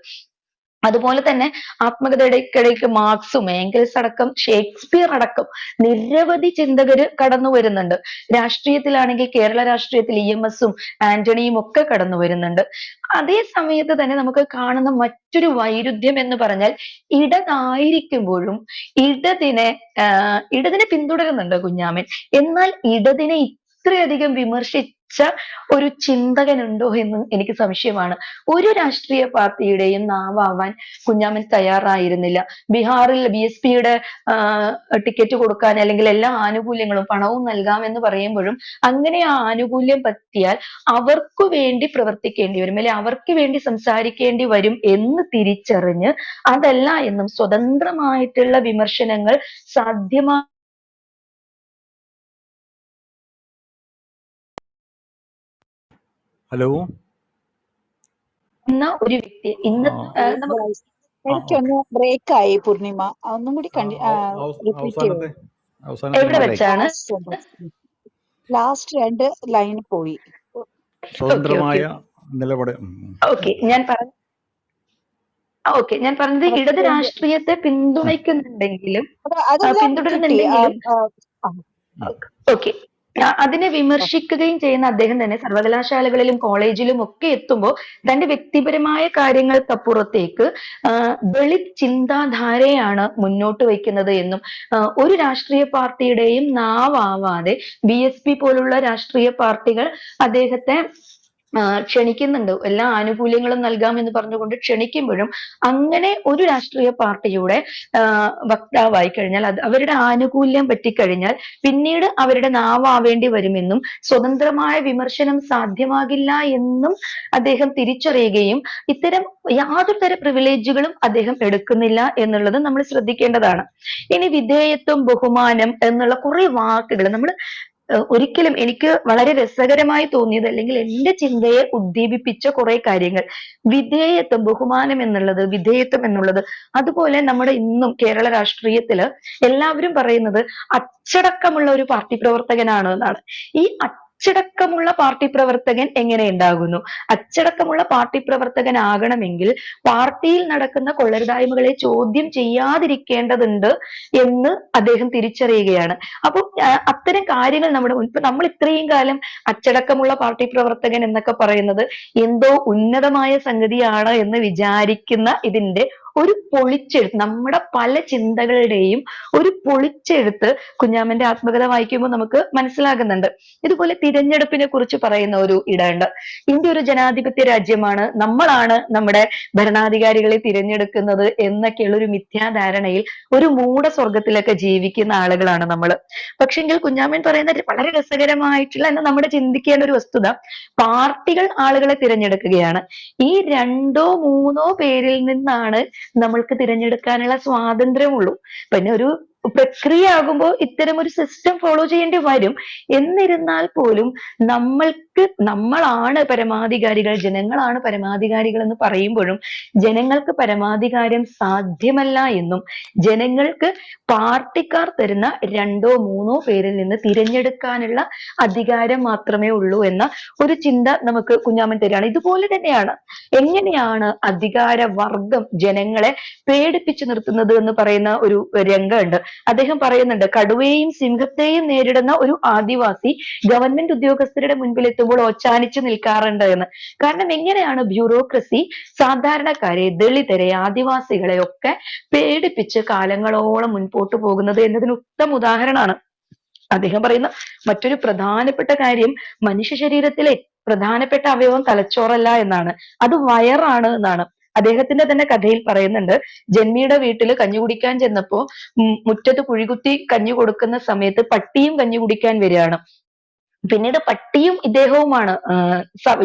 അതുപോലെ തന്നെ ആത്മകഥയ്ക്കിടയ്ക്ക് മാർക്സും ഏംഗൽസ് അടക്കം ഷേക്സ്പിയർ അടക്കം നിരവധി ചിന്തകര് കടന്നു വരുന്നുണ്ട്. രാഷ്ട്രീയത്തിലാണെങ്കിൽ കേരള രാഷ്ട്രീയത്തിൽ EMS ആന്റണിയും ഒക്കെ കടന്നു വരുന്നുണ്ട്. അതേ സമയത്ത് തന്നെ നമുക്ക് കാണുന്ന മറ്റൊരു വൈരുദ്ധ്യം എന്ന് പറഞ്ഞാൽ, ഇടതായിരിക്കുമ്പോഴും ഇടതിനെ പിന്തുടരുന്നുണ്ട് കുഞ്ഞാമൻ. എന്നാൽ ഇടതിനെ ഇത്രയധികം വിമർശിച്ച ഒരു ചിന്തകനുണ്ടോ എന്ന് എനിക്ക് സംശയമാണ്. ഒരു രാഷ്ട്രീയ പാർട്ടിയുടെയും നാവാവാൻ കുഞ്ഞാമൻ തയ്യാറായിരുന്നില്ല. ബീഹാറിൽ BSPയുടെ ടിക്കറ്റ് കൊടുക്കാൻ, അല്ലെങ്കിൽ എല്ലാ ആനുകൂല്യങ്ങളും പണവും നൽകാമെന്ന് പറയുമ്പോഴും അങ്ങനെ ആ ആനുകൂല്യം പറ്റിയാൽ അവർക്ക് വേണ്ടി പ്രവർത്തിക്കേണ്ടി വരും, അല്ലെ അവർക്ക് വേണ്ടി സംസാരിക്കേണ്ടി വരും എന്ന് തിരിച്ചറിഞ്ഞ് അതല്ല എന്നും സ്വതന്ത്രമായിട്ടുള്ള വിമർശനങ്ങൾ സാധ്യമാ ഹലോ, ഒരു വ്യക്തി ഇന്ന് നമുക്ക് എനിക്കൊന്ന് ബ്രേക്ക് ആയി പൂർണിമ, ഒന്നും കൂടി റിപ്പീറ്റ് ചെയ്തു. എവിടെ വെച്ചാണ്? ലാസ്റ്റ് 2 ലൈൻ പോയി. സ്വതന്ത്രമായ നിലപാട്. ഞാൻ പറഞ്ഞത് ഇടത് രാഷ്ട്രീയത്തെ പിന്തുണയ്ക്കുന്നുണ്ടെങ്കിലും പിന്തുടരുന്നുണ്ടെങ്കിലും അതിനെ വിമർശിക്കുകയും ചെയ്യുന്ന അദ്ദേഹം തന്നെ സർവകലാശാലകളിലും കോളേജിലും ഒക്കെ എത്തുമ്പോൾ തന്റെ വ്യക്തിപരമായ കാര്യങ്ങൾക്കപ്പുറത്തേക്ക് ദളിത് ചിന്താധാരയാണ് മുന്നോട്ട് വയ്ക്കുന്നത് എന്നും, ഒരു രാഷ്ട്രീയ പാർട്ടിയുടെയും നാവാവാതെ BSP പോലുള്ള രാഷ്ട്രീയ പാർട്ടികൾ അദ്ദേഹത്തെ ക്ഷണിക്കുന്നുണ്ട്, എല്ലാ ആനുകൂല്യങ്ങളും നൽകാമെന്ന് പറഞ്ഞുകൊണ്ട് ക്ഷണിക്കുമ്പോഴും അങ്ങനെ ഒരു രാഷ്ട്രീയ പാർട്ടിയുടെ വക്താവായി കഴിഞ്ഞാൽ, അത് അവരുടെ ആനുകൂല്യം പറ്റിക്കഴിഞ്ഞാൽ പിന്നീട് അവരുടെ നാവാവേണ്ടി വരുമെന്നും, സ്വതന്ത്രമായ വിമർശനം സാധ്യമാകില്ല എന്നും അദ്ദേഹം തിരിച്ചറിയുകയും ഇത്തരം യാതൊരു തര പ്രിവിലേജുകളും അദ്ദേഹം എടുക്കുന്നില്ല എന്നുള്ളത് നമ്മൾ ശ്രദ്ധിക്കേണ്ടതാണ്. ഇനി വിധേയത്വം, ബഹുമാനം എന്നുള്ള കുറെ വാക്കുകൾ നമ്മൾ ഒരിക്കലും എനിക്ക് വളരെ രസകരമായി തോന്നിയത്, അല്ലെങ്കിൽ എന്റെ ചിന്തയെ ഉദ്ദീപിപ്പിച്ച കുറെ കാര്യങ്ങൾ, വിധേയത്വം, ബഹുമാനം എന്നുള്ളത്, വിധേയത്വം എന്നുള്ളത്, അതുപോലെ നമ്മുടെ ഇന്നും കേരള രാഷ്ട്രീയത്തില് എല്ലാവരും പറയുന്നത് അച്ചടക്കമുള്ള ഒരു പാർട്ടി പ്രവർത്തകനാണ് എന്നാണ്. ഈ അച്ചടക്കമുള്ള പാർട്ടി പ്രവർത്തകൻ എങ്ങനെ ഉണ്ടാകുന്നു? അച്ചടക്കമുള്ള പാർട്ടി പ്രവർത്തകനാകണമെങ്കിൽ പാർട്ടിയിൽ നടക്കുന്ന കൊള്ളരുതായ്മകളെ ചോദ്യം ചെയ്യാതിരിക്കേണ്ടതുണ്ട് എന്ന് അദ്ദേഹം തിരിച്ചറിയുകയാണ്. അപ്പൊ അത്തരം കാര്യങ്ങൾ നമ്മൾ ഇത്രയും കാലം അച്ചടക്കമുള്ള പാർട്ടി പ്രവർത്തകൻ എന്നൊക്കെ പറയുന്നത് എന്തോ ഉന്നതമായ സംഗതിയാണ് എന്ന് വിചാരിക്കുന്ന ഇതിന്റെ ഒരു പൊളിച്ചെഴുത്ത്, നമ്മുടെ പല ചിന്തകളുടെയും ഒരു പൊളിച്ചെഴുത്ത് കുഞ്ഞാമ്മന്റെ ആത്മകഥ വായിക്കുമ്പോൾ നമുക്ക് മനസ്സിലാകുന്നുണ്ട്. ഇതുപോലെ തിരഞ്ഞെടുപ്പിനെ കുറിച്ച് പറയുന്ന ഒരു ഇടമുണ്ട്. ഇന്ത്യ ഒരു ജനാധിപത്യ രാജ്യമാണ്, നമ്മളാണ് നമ്മുടെ ഭരണാധികാരികളെ തിരഞ്ഞെടുക്കുന്നത് എന്നൊക്കെയുള്ള ഒരു മിഥ്യാധാരണയിൽ ഒരു മൂഢസ്വർഗത്തിലൊക്കെ ജീവിക്കുന്ന ആളുകളാണ് നമ്മൾ. പക്ഷെങ്കിൽ കുഞ്ഞാമ്മൻ പറയുന്ന വളരെ രസകരമായിട്ടുള്ള, എന്നാൽ നമ്മുടെ ചിന്തിക്കേണ്ട ഒരു വസ്തുത, പാർട്ടികൾ ആളുകളെ തിരഞ്ഞെടുക്കുകയാണ്. ഈ രണ്ടോ മൂന്നോ പേരിൽ നിന്നാണ് നമ്മൾക്ക് തിരഞ്ഞെടുക്കാനുള്ള സ്വാതന്ത്ര്യമുള്ളൂ. പിന്നെ ഒരു പ്രക്രിയ ആകുമ്പോൾ ഇത്തരം ഒരു സിസ്റ്റം ഫോളോ ചെയ്യേണ്ടി വരും. എന്നിരുന്നാൽ പോലും നമ്മളാണ് പരമാധികാരികൾ, ജനങ്ങളാണ് പരമാധികാരികൾ എന്ന് പറയുമ്പോഴും ജനങ്ങൾക്ക് പരമാധികാരം സാധ്യമല്ല എന്നും ജനങ്ങൾക്ക് പാർട്ടിക്കാർ തരുന്ന രണ്ടോ മൂന്നോ പേരിൽ നിന്ന് തിരഞ്ഞെടുക്കാനുള്ള അധികാരം മാത്രമേ ഉള്ളൂ എന്ന ഒരു ചിന്ത നമുക്ക് കുഞ്ഞാമ്മൻ തരികയാണ്. ഇതുപോലെ തന്നെയാണ് എങ്ങനെയാണ് അധികാര വർഗം ജനങ്ങളെ പേടിപ്പിച്ചു നിർത്തുന്നത് എന്ന് പറയുന്ന ഒരു രംഗമുണ്ട്. അദ്ദേഹം പറയുന്നുണ്ട്, കടുവയെയും സിംഹത്തെയും നേരിടുന്ന ഒരു ആദിവാസി ഗവൺമെന്റ് ഉദ്യോഗസ്ഥരുടെ മുൻപിൽ എത്തുമ്പോൾ ഓച്ചാനിച്ചു നിൽക്കാറുണ്ട് എന്ന്. കാരണം എങ്ങനെയാണ് ബ്യൂറോക്രസി സാധാരണക്കാരെ, ദളിതരെ, ആദിവാസികളെ ഒക്കെ പേടിപ്പിച്ച് കാലങ്ങളോളം മുൻപോട്ട് പോകുന്നത് എന്നതിന് ഉത്തമ ഉദാഹരണമാണ്. അദ്ദേഹം പറയുന്ന മറ്റൊരു പ്രധാനപ്പെട്ട കാര്യം, മനുഷ്യ ശരീരത്തിലെ പ്രധാനപ്പെട്ട അവയവം തലച്ചോറല്ല എന്നാണ്, അത് വയറാണ് എന്നാണ്. അദ്ദേഹത്തിന്റെ തന്നെ കഥയിൽ പറയുന്നുണ്ട്, ജന്മിയുടെ വീട്ടിൽ കഞ്ഞി കുടിക്കാൻ ചെന്നപ്പോ മുറ്റത്ത് കുഴികുത്തി കഞ്ഞി കൊടുക്കുന്ന സമയത്ത് പട്ടിയും കഞ്ഞി കുടിക്കാൻ വരികയാണ്. പിന്നീട് പട്ടിയും ഇദ്ദേഹവുമാണ്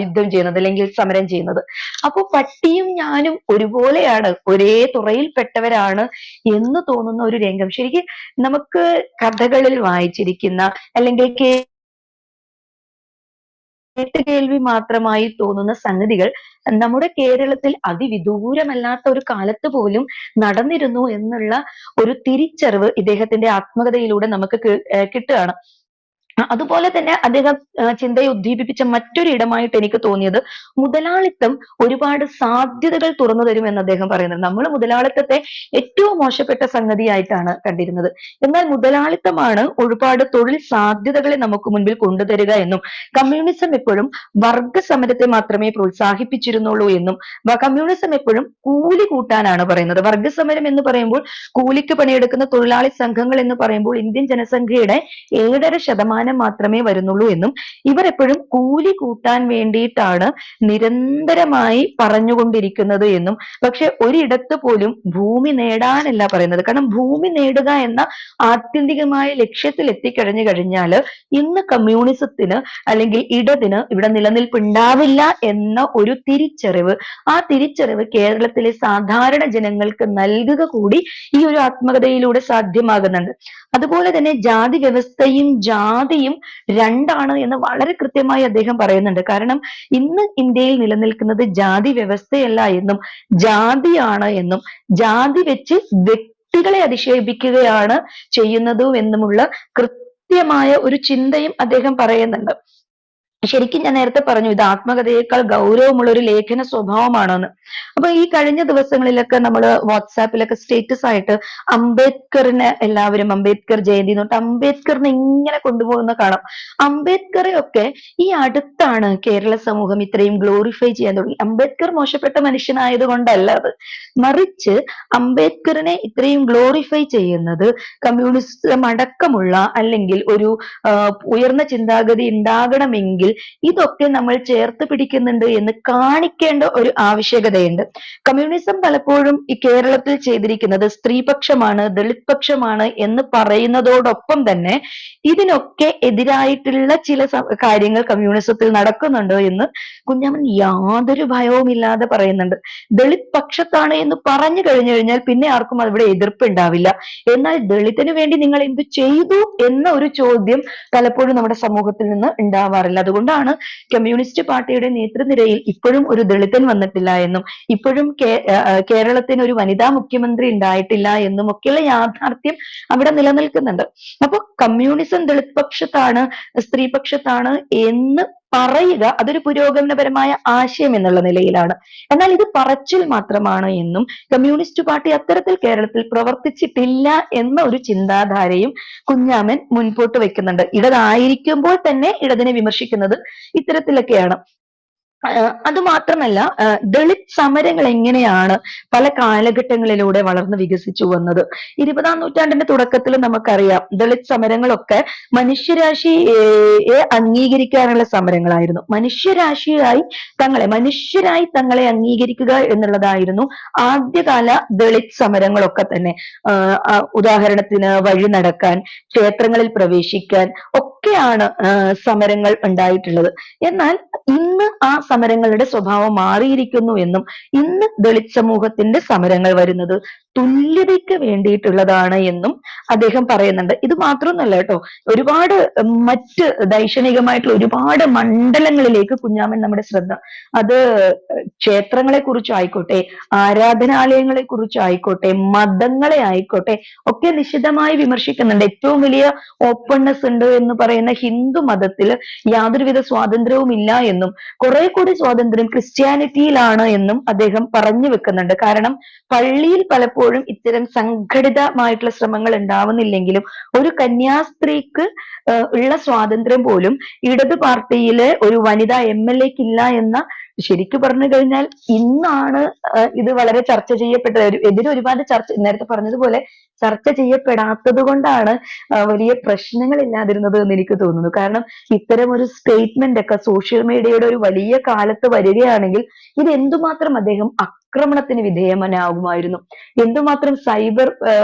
യുദ്ധം ചെയ്യുന്നത് അല്ലെങ്കിൽ സമരം ചെയ്യുന്നത്. അപ്പൊ പട്ടിയും ഞാനും ഒരുപോലെയാണ്, ഒരേ തുറയിൽപ്പെട്ടവരാണ് എന്ന് തോന്നുന്ന ഒരു രംഗം ശരിക്കും നമുക്ക് കഥകളിൽ വായിച്ചിരിക്കുന്ന അല്ലെങ്കിൽ കേൾവി മാത്രമായി തോന്നുന്ന സംഗതികൾ നമ്മുടെ കേരളത്തിൽ അതിവിദൂരമല്ലാത്ത ഒരു കാലത്ത് പോലും നടന്നിരുന്നു എന്നുള്ള ഒരു തിരിച്ചറിവ് ഇദ്ദേഹത്തിന്റെ ആത്മകഥയിലൂടെ നമുക്ക് കിട്ടുകയാണ്. അതുപോലെ തന്നെ അദ്ദേഹം ചിന്തയെ ഉദ്ദീപിപ്പിച്ച മറ്റൊരു ഇടമായിട്ട് എനിക്ക് തോന്നിയത്, മുതലാളിത്തം ഒരുപാട് സാധ്യതകൾ തുറന്നു തരുമെന്ന് അദ്ദേഹം പറയുന്നത്. നമ്മൾ മുതലാളിത്തത്തെ ഏറ്റവും മോശപ്പെട്ട സംഗതിയായിട്ടാണ് കണ്ടിരുന്നത്. എന്നാൽ മുതലാളിത്തമാണ് ഒരുപാട് തൊഴിൽ സാധ്യതകളെ നമുക്ക് മുൻപിൽ കൊണ്ടുതരിക എന്നും കമ്മ്യൂണിസം എപ്പോഴും വർഗ സമരത്തെ മാത്രമേ പ്രോത്സാഹിപ്പിച്ചിരുന്നുള്ളൂ എന്നും കമ്മ്യൂണിസം എപ്പോഴും കൂലി കൂട്ടാനാണ് പറയുന്നത്. വർഗസമരം എന്ന് പറയുമ്പോൾ, കൂലിക്ക് പണിയെടുക്കുന്ന തൊഴിലാളി സംഘങ്ങൾ എന്ന് പറയുമ്പോൾ ഇന്ത്യൻ ജനസംഖ്യയുടെ 7.5% മാത്രമേ വരുന്നുള്ളൂ എന്നും ഇവർ എപ്പോഴും കൂലി കൂട്ടാൻ വേണ്ടിയിട്ടാണ് നിരന്തരമായി പറഞ്ഞുകൊണ്ടിരിക്കുന്നത് എന്നും, പക്ഷെ ഒരിടത്ത് പോലും ഭൂമി നേടാനല്ല പറയുന്നത്. കാരണം ഭൂമി നേടുക എന്ന ആത്യന്തികമായ ലക്ഷ്യത്തിൽ എത്തിക്കഴിഞ്ഞു കഴിഞ്ഞാൽ ഇന്ന് കമ്മ്യൂണിസത്തിന് അല്ലെങ്കിൽ ഇടതിന് ഇവിടെ നിലനിൽപ്പുണ്ടാവില്ല എന്ന ഒരു തിരിച്ചറിവ്, ആ തിരിച്ചറിവ് കേരളത്തിലെ സാധാരണ ജനങ്ങൾക്ക് നൽകുക കൂടി ഈ ഒരു ആത്മകഥയിലൂടെ സാധ്യമാകുന്നുണ്ട്. അതുപോലെ തന്നെ ജാതി വ്യവസ്ഥയും ജാതിയും രണ്ടാണ് എന്ന് വളരെ കൃത്യമായി അദ്ദേഹം പറയുന്നുണ്ട്. കാരണം ഇന്ന് ഇന്ത്യയിൽ നിലനിൽക്കുന്നത് ജാതി വ്യവസ്ഥയല്ല എന്നും ജാതിയാണ് എന്നും ജാതി വെച്ച് വ്യക്തികളെ അധിക്ഷേപിക്കുകയാണ് ചെയ്യുന്നത് എന്നുമുള്ള കൃത്യമായ ഒരു ചിന്തയും അദ്ദേഹം പറയുന്നുണ്ട്. ശരിക്കും ഞാൻ നേരത്തെ പറഞ്ഞു, ഇത് ആത്മകഥയേക്കാൾ ഗൗരവമുള്ള ഒരു ലേഖന സ്വഭാവമാണെന്ന്. അപ്പൊ ഈ കഴിഞ്ഞ ദിവസങ്ങളിലൊക്കെ നമ്മൾ വാട്സാപ്പിലൊക്കെ സ്റ്റേറ്റസ് ആയിട്ട് അംബേദ്കറിനെ എല്ലാവരും അംബേദ്കർ ജയന്തി എന്ന് പറഞ്ഞിട്ട് അംബേദ്കറിനെ ഇങ്ങനെ കൊണ്ടുപോകുന്ന കാണാം. അംബേദ്കറെ ഒക്കെ ഈ അടുത്താണ് കേരള സമൂഹം ഇത്രയും ഗ്ലോറിഫൈ ചെയ്യാൻ തുടങ്ങി. അംബേദ്കർ മോശപ്പെട്ട മനുഷ്യനായത് കൊണ്ടല്ല അത്, മറിച്ച് അംബേദ്കറിനെ ഇത്രയും ഗ്ലോറിഫൈ ചെയ്യുന്നത് കമ്മ്യൂണിസം അടക്കമുള്ള അല്ലെങ്കിൽ ഒരു ഉയർന്ന ചിന്താഗതി ഉണ്ടാകണമെങ്കിൽ ഇതൊക്കെ നമ്മൾ ചേർത്ത് പിടിക്കുന്നുണ്ട് എന്ന് കാണിക്കേണ്ട ഒരു ആവശ്യകതയുണ്ട്. കമ്മ്യൂണിസം പലപ്പോഴും ഈ കേരളത്തിൽ ചെയ്തിരിക്കുന്നത് സ്ത്രീപക്ഷമാണ്, ദളിത് പക്ഷമാണ് എന്ന് പറയുന്നതോടൊപ്പം തന്നെ ഇതിനൊക്കെ എതിരായിട്ടുള്ള ചില കാര്യങ്ങൾ കമ്മ്യൂണിസത്തിൽ നടക്കുന്നുണ്ട് എന്ന് കുഞ്ഞമ്മൻ യാതൊരു ഭയവുമില്ലാതെ പറയുന്നുണ്ട്. ദളിത് പക്ഷത്താണ് എന്ന് പറഞ്ഞു കഴിഞ്ഞു കഴിഞ്ഞാൽ പിന്നെ ആർക്കും അവിടെ എതിർപ്പുണ്ടാവില്ല. എന്നാൽ ദളിതിന് വേണ്ടി നിങ്ങൾ എന്ത് ചെയ്തു എന്ന ഒരു ചോദ്യം പലപ്പോഴും നമ്മുടെ സമൂഹത്തിൽ നിന്ന് ഉണ്ടാവാറില്ല. അതുകൊണ്ടാണ് കമ്മ്യൂണിസ്റ്റ് പാർട്ടിയുടെ നേതൃനിരയിൽ ഇപ്പോഴും ഒരു ദളിതൻ വന്നിട്ടില്ല എന്നും ഇപ്പോഴും കേരളത്തിന് ഒരു വനിതാ മുഖ്യമന്ത്രി ഉണ്ടായിട്ടില്ല എന്നും ഒക്കെയുള്ള യാഥാർത്ഥ്യം അവിടെ നിലനിൽക്കുന്നുണ്ട്. അപ്പൊ കമ്മ്യൂണിസം ദളിത് പക്ഷത്താണ്, സ്ത്രീപക്ഷത്താണ് എന്ന് പറയുക അതൊരു പുരോഗമനപരമായ ആശയം എന്നുള്ള നിലയിലാണ്. എന്നാൽ ഇത് പറച്ചിൽ മാത്രമാണ് എന്നും കമ്മ്യൂണിസ്റ്റ് പാർട്ടി അത്തരത്തിൽ കേരളത്തിൽ പ്രവർത്തിച്ചിട്ടില്ല എന്ന ഒരു ചിന്താധാരയും കുഞ്ഞാമൻ മുൻപോട്ട് വെക്കുന്നുണ്ട്. ഇടതായിരിക്കുമ്പോൾ തന്നെ ഇടതിനെ വിമർശിക്കുന്നത് ഇത്തരത്തിലൊക്കെയാണ്. അത് മാത്രമല്ല ദളിത് സമരങ്ങൾ എങ്ങനെയാണ് പല കാലഘട്ടങ്ങളിലൂടെ വളർന്ന് വികസിച്ചു വന്നത്. 20-ാം നൂറ്റാണ്ടിന്റെ തുടക്കത്തിൽ നമുക്കറിയാം ദളിത് സമരങ്ങളൊക്കെ മനുഷ്യരാശിയെ അംഗീകരിക്കാനുള്ള സമരങ്ങളായിരുന്നു. മനുഷ്യരായി തങ്ങളെ അംഗീകരിക്കുക എന്നുള്ളതായിരുന്നു ആദ്യകാല ദളിത് സമരങ്ങളൊക്കെ തന്നെ. ഉദാഹരണത്തിന് വഴി നടക്കാൻ, ക്ഷേത്രങ്ങളിൽ പ്രവേശിക്കാൻ ഒക്കെയാണ് സമരങ്ങൾ ഉണ്ടായിട്ടുള്ളത്. എന്നാൽ ഇന്ന് ആ സമരങ്ങളുടെ സ്വഭാവം മാറിയിരിക്കുന്നു എന്നും ഇന്ന് ദളിത് സമൂഹത്തിന്റെ സമരങ്ങൾ വരുന്നത് തുല്യതയ്ക്ക് വേണ്ടിയിട്ടുള്ളതാണ് എന്നും അദ്ദേഹം പറയുന്നുണ്ട്. ഇത് മാത്രമൊന്നുമല്ല കേട്ടോ, ഒരുപാട് മറ്റ് ദൈക്ഷണികമായിട്ടുള്ള ഒരുപാട് മണ്ഡലങ്ങളിലേക്ക് കുഞ്ഞാമൻ നമ്മുടെ ശ്രദ്ധ, അത് ക്ഷേത്രങ്ങളെ കുറിച്ചായിക്കോട്ടെ, ആരാധനാലയങ്ങളെ കുറിച്ചായിക്കോട്ടെ, മതങ്ങളെ ആയിക്കോട്ടെ ഒക്കെ നിശിതമായി വിമർശിക്കുന്നുണ്ട്. ഏറ്റവും വലിയ ഓപ്പൺനെസ് ഉണ്ട് എന്ന് പറയുന്ന ഹിന്ദു മതത്തിൽ യാതൊരുവിധ സ്വാതന്ത്ര്യവും ഇല്ല എന്നും കുറെ കൂടി സ്വാതന്ത്ര്യം ക്രിസ്ത്യാനിറ്റിയിലാണ് എന്നും അദ്ദേഹം പറഞ്ഞു വെക്കുന്നുണ്ട്. കാരണം പള്ളിയിൽ പലപ്പോഴും ഇത്തരം സംഘടിതമായിട്ടുള്ള ശ്രമങ്ങൾ ഉണ്ടാവുന്നില്ലെങ്കിലും ഒരു കന്യാസ്ത്രീക്ക് ഉള്ള സ്വാതന്ത്ര്യം പോലും ഇടതു പാർട്ടിയിലെ ഒരു വനിതാ MLA-ക്ക് ഇല്ല എന്ന, ശരിക്കു പറഞ്ഞു കഴിഞ്ഞാൽ ഇന്നാണ് ഇത് വളരെ ചർച്ച ചെയ്യപ്പെട്ടത്. ഒരുപാട് നേരത്തെ പറഞ്ഞതുപോലെ ചർച്ച ചെയ്യപ്പെടാത്തത് കൊണ്ടാണ് വലിയ പ്രശ്നങ്ങൾ ഇല്ലാതിരുന്നത് എന്ന് എനിക്ക് തോന്നുന്നു. കാരണം ഇത്തരം ഒരു സ്റ്റേറ്റ്മെന്റ് ഒക്കെ സോഷ്യൽ മീഡിയയുടെ ഒരു വലിയ കാലത്ത് വരികയാണെങ്കിൽ ഇത് എന്തുമാത്രം അദ്ദേഹം ആക്രമണത്തിന് വിധേയനാകുമായിരുന്നു, എന്തുമാത്രം സൈബർ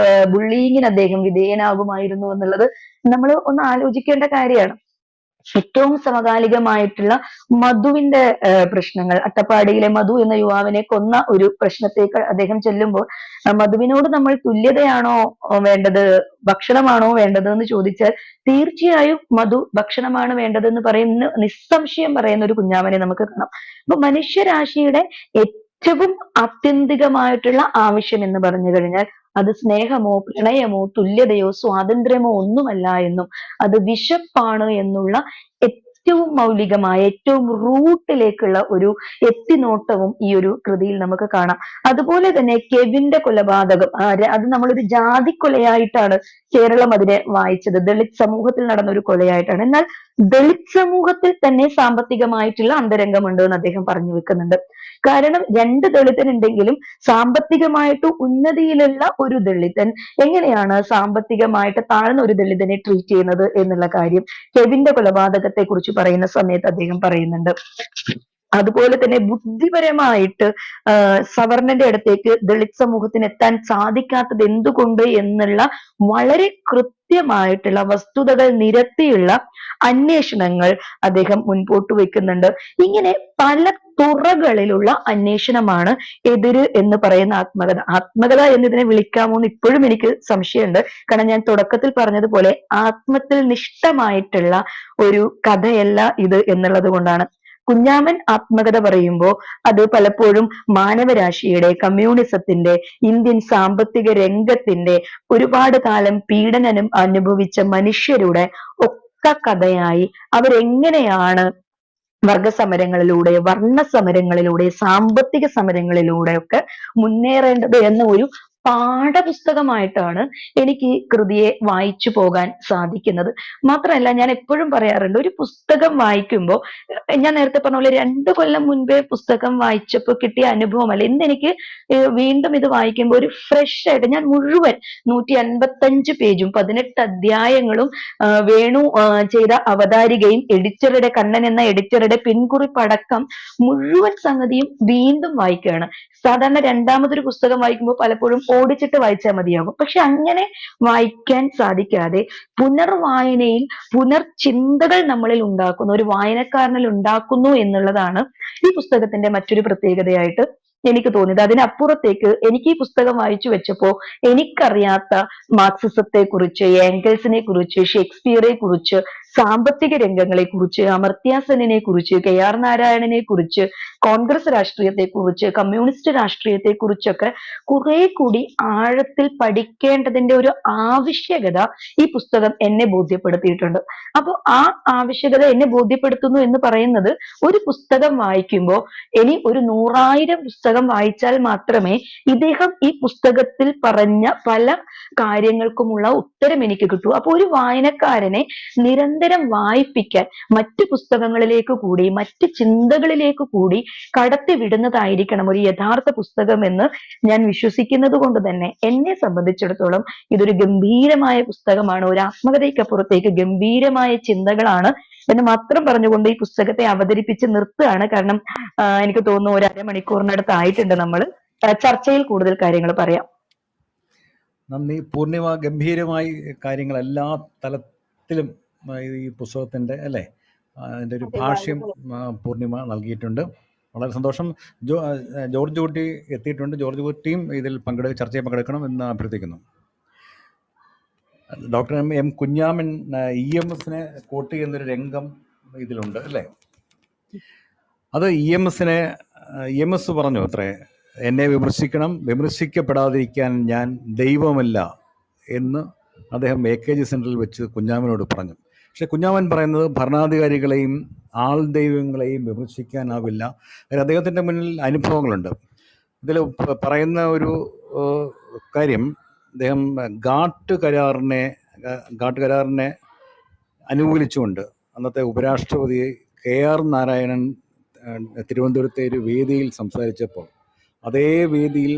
ബുള്ളിയിങ്ങിന് അദ്ദേഹം വിധേയനാകുമായിരുന്നു എന്നുള്ളത് നമ്മൾ ഒന്ന് ആലോചിക്കേണ്ട കാര്യമാണ്. ഏറ്റവും സമകാലികമായിട്ടുള്ള മധുവിന്റെ പ്രശ്നങ്ങൾ, അട്ടപ്പാടിയിലെ മധു എന്ന യുവാവിനെ കൊന്ന ഒരു പ്രശ്നത്തേക്ക് അദ്ദേഹം ചെല്ലുമ്പോൾ മധുവിനോട് നമ്മൾ തുല്യതയാണോ വേണ്ടത്, ഭക്ഷണമാണോ വേണ്ടത് എന്ന് ചോദിച്ചാൽ തീർച്ചയായും മധു ഭക്ഷണമാണ് വേണ്ടതെന്ന് പറയുന്ന, നിസ്സംശയം പറയുന്ന ഒരു കുഞ്ഞാമനെ നമുക്ക് കാണാം. അപ്പൊ മനുഷ്യരാശിയുടെ ഏറ്റവും ആത്യന്തികമായിട്ടുള്ള ആവശ്യം എന്ന് പറഞ്ഞു കഴിഞ്ഞാൽ അത് സ്നേഹമോ പ്രണയമോ തുല്യതയോ സ്വാതന്ത്ര്യമോ ഒന്നുമല്ല എന്നും അത് വിശപ്പാണ് എന്നുള്ള ഏറ്റവും മൗലികമായ ഏറ്റവും റൂട്ടിലേക്കുള്ള ഒരു എത്തിനോട്ടവും ഈ ഒരു കൃതിയിൽ നമുക്ക് കാണാം. അതുപോലെ തന്നെ കെവിന്റെ കൊലപാതകം, അത് നമ്മളൊരു ജാതി കൊലയായിട്ടാണ് കേരളം അതിനെ വായിച്ചത്, ദളിത് സമൂഹത്തിൽ നടന്ന ഒരു കൊലയായിട്ടാണ്. എന്നാൽ ദളിത് സമൂഹത്തിൽ തന്നെ സാമ്പത്തികമായിട്ടുള്ള അന്തരംഗമുണ്ട് എന്ന് അദ്ദേഹം പറഞ്ഞു വെക്കുന്നുണ്ട്. കാരണം രണ്ട് ദളിതൻ ഉണ്ടെങ്കിലും സാമ്പത്തികമായിട്ട് ഉന്നതിയിലുള്ള ഒരു ദളിതൻ എങ്ങനെയാണ് സാമ്പത്തികമായിട്ട് താഴ്ന്ന ഒരു ദളിതനെ ട്രീറ്റ് ചെയ്യുന്നത് എന്നുള്ള കാര്യം കെവിന്റെ കൊലപാതകത്തെ കുറിച്ച് പറയുന്ന സമയത്ത് അദ്ദേഹം പറയുന്നുണ്ട്. അതുപോലെ തന്നെ ബുദ്ധിപരമായിട്ട് സവർണന്റെ അടുത്തേക്ക് ദളിത് സമൂഹത്തിന് എത്താൻ സാധിക്കാത്തത് എന്തുകൊണ്ട് എന്നുള്ള വളരെ കൃത്യമായിട്ടുള്ള വസ്തുതകൾ നിരത്തിയുള്ള അന്വേഷണങ്ങൾ അദ്ദേഹം മുൻപോട്ട് വെക്കുന്നുണ്ട്. ഇങ്ങനെ പല തുറകളിലുള്ള അന്വേഷണമാണ് എതിര് എന്ന് പറയുന്ന ആത്മകഥ എന്നതിനെ വിളിക്കാമോ എന്ന് ഇപ്പോഴും എനിക്ക് സംശയമുണ്ട്. കാരണം ഞാൻ തുടക്കത്തിൽ പറഞ്ഞതുപോലെ ആത്മത്തിൽ നിഷ്ഠമായിട്ടുള്ള ഒരു കഥയല്ല ഇത് എന്നുള്ളത് കൊണ്ടാണ്. കുഞ്ഞാമൻ ആത്മകഥ പറയുമ്പോൾ അത് പലപ്പോഴും മാനവരാശിയുടെ, കമ്മ്യൂണിസത്തിന്റെ, ഇന്ത്യൻ സാമ്പത്തിക രംഗത്തിന്റെ ഒരുപാട് കാലം പീഡനം അനുഭവിച്ച മനുഷ്യരുടെ ഒക്കെ കഥയായി അവരെങ്ങനെയാണ് വർഗസമരങ്ങളിലൂടെ, വർണ്ണ സമരങ്ങളിലൂടെ, സാമ്പത്തിക സമരങ്ങളിലൂടെ ഒക്കെ മുന്നേറേണ്ടത് എന്ന ഒരു പാഠപുസ്തകമായിട്ടാണ് എനിക്ക് ഈ കൃതിയെ വായിച്ചു പോകാൻ സാധിക്കുന്നത്. മാത്രമല്ല ഞാൻ എപ്പോഴും പറയാറുണ്ട്, ഒരു പുസ്തകം വായിക്കുമ്പോൾ, ഞാൻ നേരത്തെ പറഞ്ഞ പോലെ 2 കൊല്ലം മുൻപേ പുസ്തകം വായിച്ചപ്പോൾ കിട്ടിയ അനുഭവമല്ല ഇന്നെനിക്ക് വീണ്ടും ഇത് വായിക്കുമ്പോൾ ഒരു ഫ്രഷ് ആയിട്ട് ഞാൻ മുഴുവൻ 155 പേജും 18 അധ്യായങ്ങളും വേണു ചെയ്ത അവതാരികയും എഡിറ്ററുടെ, കണ്ണൻ എന്ന എഡിറ്ററുടെ പിൻകുറിപ്പടക്കം മുഴുവൻ സംഗതിയും വീണ്ടും വായിക്കുകയാണ്. സാധാരണ രണ്ടാമതൊരു പുസ്തകം വായിക്കുമ്പോൾ പലപ്പോഴും ഓടിച്ചിട്ട് വായിച്ചാൽ മതിയാകും. പക്ഷെ അങ്ങനെ വായിക്കാൻ സാധിക്കാതെ പുനർവായനയിൽ പുനർചിന്തകൾ നമ്മളിൽ ഉണ്ടാക്കുന്നു, ഒരു വായനക്കാരനിൽ ഉണ്ടാക്കുന്നു എന്നുള്ളതാണ് ഈ പുസ്തകത്തിന്റെ മറ്റൊരു പ്രത്യേകതയായിട്ട് എനിക്ക് തോന്നിയത്. അതിനപ്പുറത്തേക്ക് എനിക്ക് ഈ പുസ്തകം വായിച്ചു വെച്ചപ്പോ എനിക്കറിയാത്ത മാർക്സിസത്തെ കുറിച്ച്, ഏംഗൽസിനെ കുറിച്ച്, ഷേക്സ്പിയറെ കുറിച്ച്, സാമ്പത്തിക രംഗങ്ങളെ കുറിച്ച്, അമർത്യാസെനെ കുറിച്ച്, KR നാരായണനെ കുറിച്ച്, കോൺഗ്രസ് രാഷ്ട്രീയത്തെ കുറിച്ച്, കമ്മ്യൂണിസ്റ്റ് രാഷ്ട്രീയത്തെ കുറിച്ചൊക്കെ കുറെ കൂടി ആഴത്തിൽ പഠിക്കേണ്ടതിന്റെ ഒരു ആവശ്യകത ഈ പുസ്തകം എന്നെ ബോധ്യപ്പെടുത്തിയിട്ടുണ്ട്. അപ്പോൾ ആ ആവശ്യകത എന്നെ ബോധ്യപ്പെടുത്തുന്നു എന്ന് പറയുന്നത്, ഒരു പുസ്തകം വായിക്കുമ്പോൾ ഇനി ഒരു 100,000 പുസ്തകം വായിച്ചാൽ മാത്രമേ ഇദ്ദേഹം ഈ പുസ്തകത്തിൽ പറഞ്ഞ പല കാര്യങ്ങൾക്കുമുള്ള ഉത്തരം എനിക്ക് കിട്ടൂ. അപ്പോൾ ഒരു വായനക്കാരനെ നിരന്തരം നിരന്തരം വായിപ്പിക്കാൻ മറ്റു പുസ്തകങ്ങളിലേക്ക് കൂടി മറ്റ് ചിന്തകളിലേക്ക് കൂടി കടത്തി വിടുന്നതായിരിക്കണം ഒരു യഥാർത്ഥ പുസ്തകം എന്ന് ഞാൻ വിശ്വസിക്കുന്നത് കൊണ്ട് തന്നെ എന്നെ സംബന്ധിച്ചിടത്തോളം ഇതൊരു ഗംഭീരമായ പുസ്തകമാണ്. ഒരു ആത്മകഥയ്ക്കപ്പുറത്തേക്ക് ഗംഭീരമായ ചിന്തകളാണ് എന്ന് മാത്രം പറഞ്ഞുകൊണ്ട് ഈ പുസ്തകത്തെ അവതരിപ്പിച്ച് നിർത്തുകയാണ്. കാരണം എനിക്ക് തോന്നുന്നു ഒരു അരമണിക്കൂറിനടുത്ത് ആയിട്ടുണ്ട്. നമ്മൾ ചർച്ചയിൽ കൂടുതൽ കാര്യങ്ങൾ പറയാം. നന്ദി പൂർണിമ. ഗംഭീരമായി കാര്യങ്ങൾ എല്ലാ തലത്തിലും ഈ പുസ്തകത്തിൻ്റെ അല്ലേ അതിൻ്റെ ഒരു ഭാഷ്യം പൂർണിമ നൽകിയിട്ടുണ്ട്. വളരെ സന്തോഷം. ജോർജ് കുട്ടി എത്തിയിട്ടുണ്ട്. ജോർജ് കുട്ടിയും ഇതിൽ ചർച്ചയിൽ പങ്കെടുക്കണം എന്ന് അഭ്യർത്ഥിക്കുന്നു. ഡോക്ടർ എം കുഞ്ഞാമൻ EMSനെ കോട്ട് ചെയ്യുന്നൊരു രംഗം ഇതിലുണ്ട് അല്ലേ? അത് EMS പറഞ്ഞു അത്രേ, എന്നെ വിമർശിക്കണം, വിമർശിക്കപ്പെടാതിരിക്കാൻ ഞാൻ ദൈവമല്ല എന്ന് അദ്ദേഹം AKG സെൻറ്ററിൽ വെച്ച് കുഞ്ഞാമനോട് പറഞ്ഞു. പക്ഷെ കുഞ്ഞാമൻ പറയുന്നത് ഭരണാധികാരികളെയും ആൾ ദൈവങ്ങളെയും വിമർശിക്കാനാവില്ല. അതിൽ അദ്ദേഹത്തിൻ്റെ മുന്നിൽ അനുഭവങ്ങളുണ്ട്. ഇതിൽ പറയുന്ന ഒരു കാര്യം, അദ്ദേഹം ഘാട്ട് കരാറിനെ അനുകൂലിച്ചുകൊണ്ട് അന്നത്തെ ഉപരാഷ്ട്രപതി KR നാരായണൻ തിരുവനന്തപുരത്തെ ഒരു വേദിയിൽ സംസാരിച്ചപ്പോൾ അതേ വേദിയിൽ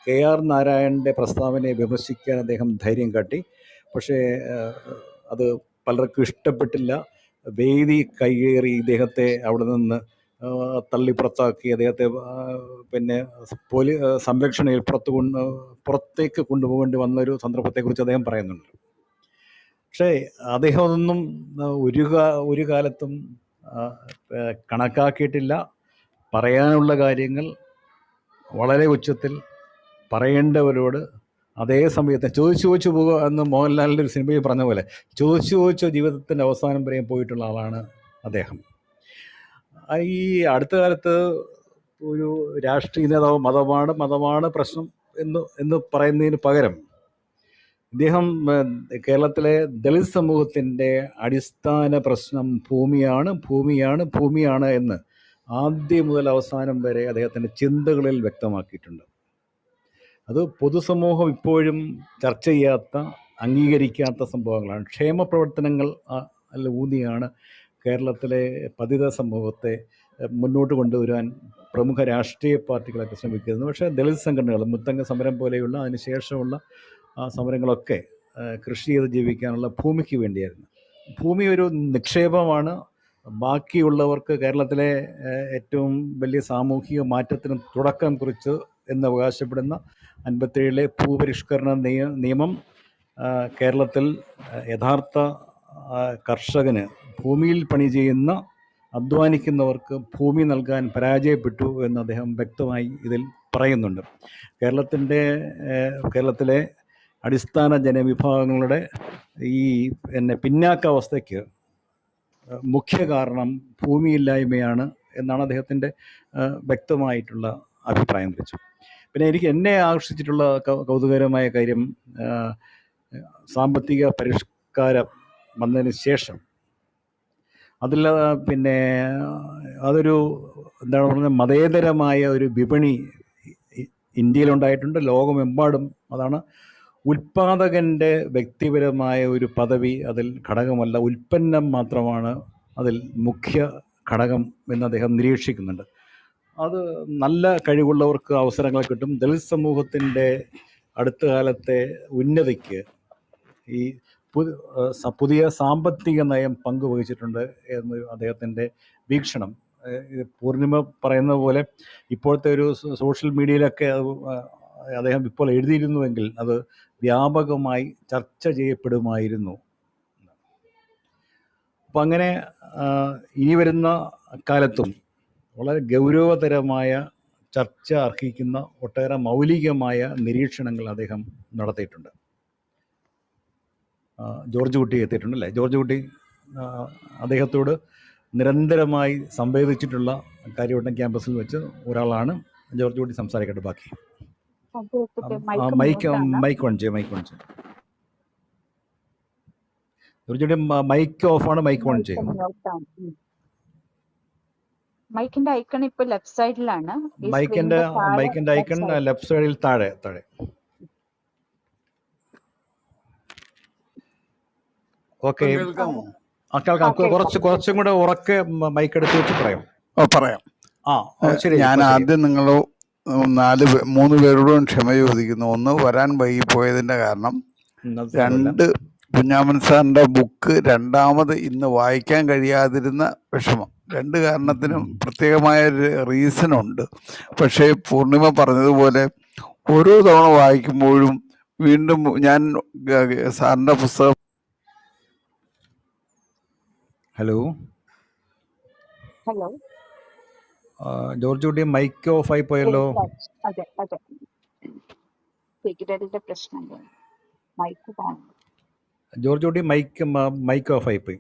KR നാരായണൻ്റെ പ്രസ്താവനയെ വിമർശിക്കാൻ അദ്ദേഹം ധൈര്യം കാട്ടി. പക്ഷേ അത് പലർക്കും ഇഷ്ടപ്പെട്ടില്ല. വേദി കയ്യേറി ഇദ്ദേഹത്തെ അവിടെ നിന്ന് തള്ളി പുറത്താക്കി. അദ്ദേഹത്തെ പിന്നെ സംരക്ഷണയിൽ പുറത്തേക്ക് കൊണ്ടുപോകേണ്ടി വന്നൊരു സന്ദർഭത്തെക്കുറിച്ച് അദ്ദേഹം പറയുന്നുണ്ട്. പക്ഷേ അദ്ദേഹം അതൊന്നും ഒരു കാലത്തും കണക്കാക്കിയിട്ടില്ല. പറയാനുള്ള കാര്യങ്ങൾ വളരെ ഉച്ചത്തിൽ പറയേണ്ടവരോട് അതേ സമയത്ത് ചോദിച്ചു പോകുക എന്ന് മോഹൻലാലിൻ്റെ ഒരു സിനിമയിൽ പറഞ്ഞ പോലെ ചോദിച്ചു ജീവിതത്തിൻ്റെ അവസാനം വരെയും പോയിട്ടുള്ള ആളാണ് അദ്ദേഹം. ഈ അടുത്ത കാലത്ത് ഒരു രാഷ്ട്രീയ നേതാവ് മതമാണ് പ്രശ്നം എന്ന് പറയുന്നതിന് പകരം ഇദ്ദേഹം കേരളത്തിലെ ദളിത് സമൂഹത്തിൻ്റെ അടിസ്ഥാന പ്രശ്നം ഭൂമിയാണ് എന്ന് ആദ്യം മുതൽ അവസാനം വരെ അദ്ദേഹത്തിൻ്റെ ചിന്തകളിൽ വ്യക്തമാക്കിയിട്ടുണ്ട്. അത് പൊതുസമൂഹം ഇപ്പോഴും ചർച്ച ചെയ്യാത്ത, അംഗീകരിക്കാത്ത സംഭവങ്ങളാണ്. ക്ഷേമ പ്രവർത്തനങ്ങൾ ഊന്നിയാണ് കേരളത്തിലെ പതിത സമൂഹത്തെ മുന്നോട്ട് കൊണ്ടുവരാൻ പ്രമുഖ രാഷ്ട്രീയ പാർട്ടികളൊക്കെ ശ്രമിക്കുന്നത്. പക്ഷേ ദളിത് സംഘടനകൾ, മുത്തങ്ങ സമരം പോലെയുള്ള അതിനുശേഷമുള്ള സമരങ്ങളൊക്കെ കൃഷി ചെയ്ത് ജീവിക്കാനുള്ള ഭൂമിക്ക് വേണ്ടിയായിരുന്നു. ഭൂമി ഒരു നിക്ഷേപമാണ്. ബാക്കിയുള്ളവർക്ക് കേരളത്തിലെ ഏറ്റവും വലിയ സാമൂഹിക മാറ്റത്തിന് തുടക്കം കുറിച്ച് എന്ന് അവകാശപ്പെടുന്ന 57 ഭൂപരിഷ്കരണ നിയമം കേരളത്തിൽ യഥാർത്ഥ കർഷകന്, ഭൂമിയിൽ പണി ചെയ്യുന്ന അധ്വാനിക്കുന്നവർക്ക് ഭൂമി നൽകാൻ പരാജയപ്പെട്ടു എന്ന് അദ്ദേഹം വ്യക്തമായി ഇതിൽ പറയുന്നുണ്ട്. കേരളത്തിലെ അടിസ്ഥാന ജനവിഭാഗങ്ങളുടെ ഈ പിന്നാക്കാവസ്ഥയ്ക്ക് മുഖ്യ കാരണം ഭൂമിയില്ലായ്മയാണ് എന്നാണ് അദ്ദേഹത്തിൻ്റെ വ്യക്തമായിട്ടുള്ള അഭിപ്രായം വെച്ചു. പിന്നെ എന്നെ ആകർഷിച്ചിട്ടുള്ള കൗതുകകരമായ കാര്യം, സാമ്പത്തിക പരിഷ്കാരം വന്നതിന് ശേഷം അതൊരു എന്താണ് പറയുന്നത്, മതേതരമായ ഒരു വിപണി ഇന്ത്യയിലുണ്ടായിട്ടുണ്ട്, ലോകമെമ്പാടും. അതാണ് ഉൽപ്പാദകൻ്റെ വ്യക്തിപരമായ ഒരു പദവി അതിൽ ഘടകമല്ല, ഉൽപ്പന്നം മാത്രമാണ് അതിൽ മുഖ്യ ഘടകം എന്ന് അദ്ദേഹം നിരീക്ഷിക്കുന്നുണ്ട്. അത് നല്ല കഴിവുള്ളവർക്ക് അവസരങ്ങൾ കിട്ടും. ദളിത് സമൂഹത്തിൻ്റെ അടുത്ത കാലത്തെ ഉന്നതിക്ക് ഈ പുതിയ സാമ്പത്തിക നയം പങ്കുവഹിച്ചിട്ടുണ്ട് എന്ന് അദ്ദേഹത്തിൻ്റെ വീക്ഷണം. പൂർണിമ പറയുന്ന പോലെ ഇപ്പോഴത്തെ ഒരു സോഷ്യൽ മീഡിയയിലൊക്കെ അദ്ദേഹം ഇപ്പോൾ എഴുതിയിരുന്നുവെങ്കിൽ അത് വ്യാപകമായി ചർച്ച ചെയ്യപ്പെടുമായിരുന്നു. അപ്പം അങ്ങനെ ഇനി വരുന്ന കാലത്തും വളരെ ഗൗരവതരമായ ചർച്ച അർഹിക്കുന്ന ഒട്ടേറെ മൗലികമായ നിരീക്ഷണങ്ങൾ അദ്ദേഹം നടത്തിയിട്ടുണ്ട്. ജോർജ് കുട്ടി എത്തിയിട്ടുണ്ട് അല്ലേ? ജോർജ് കുട്ടി അദ്ദേഹത്തോട് നിരന്തരമായി സംവേദിച്ചിട്ടുള്ള കാര്യവട്ടം ക്യാമ്പസിൽ വെച്ച് ഒരാളാണ്. ജോർജ് കുട്ടി സംസാരിക്കട്ടെ. ബാക്കി മൈക്ക് ഓൺ ചെയ്യും. ജോർജ് കുട്ടി മൈക്ക് ഓഫാണ്. മൈക്ക് ഓൺ ചെയ്യും. മൈക്കിന്റെ ഐക്കൺ ഇപ്പൊ ലെഫ്റ്റ് സൈഡിലാണ്. മൈക്കിന്റെ ഐക്കൺ ലെഫ്റ്റ് സൈഡിൽ താഴെ. ഓക്കെ. കേൾക്കാം. കേൾക്കാം. കുറച്ചും കൂടെ ഉറക്കെ മൈക്ക് എടുത്ത് വെച്ച് പറയാം. പറയാം. ശരി. ഞാൻ ആദ്യം നിങ്ങൾ 3 പേരോടും ക്ഷമ ചോദിക്കുന്നു. ഒന്ന്, വരാൻ വൈകിപ്പോയതിൻ്റെ കാരണം. 2, കുഞ്ഞാമൻ സാറിൻ്റെ ബുക്ക് രണ്ടാമത് ഇന്ന് വായിക്കാൻ കഴിയാതിരുന്ന വിഷമം. 2 കാരണത്തിനും പ്രത്യേകമായ റീസൺ ഉണ്ട്. പക്ഷേ പൂർണിമ പറഞ്ഞതുപോലെ ഓരോ തവണ വായിക്കുമ്പോഴും വീണ്ടും ഞാൻ സാറിൻ്റെ പുസ്തകം. ഹലോ ഹലോ, ജോർജ് കുട്ടി, മൈക്ക് ഓഫ് ആയി പോയല്ലോ. അതെ സിഗരറ്റിന്റെ പ്രശ്നം മൈക്ക് കാണും. ജോർജ് കുട്ടി, മൈക്ക് ഓഫ് ആയി പോയി.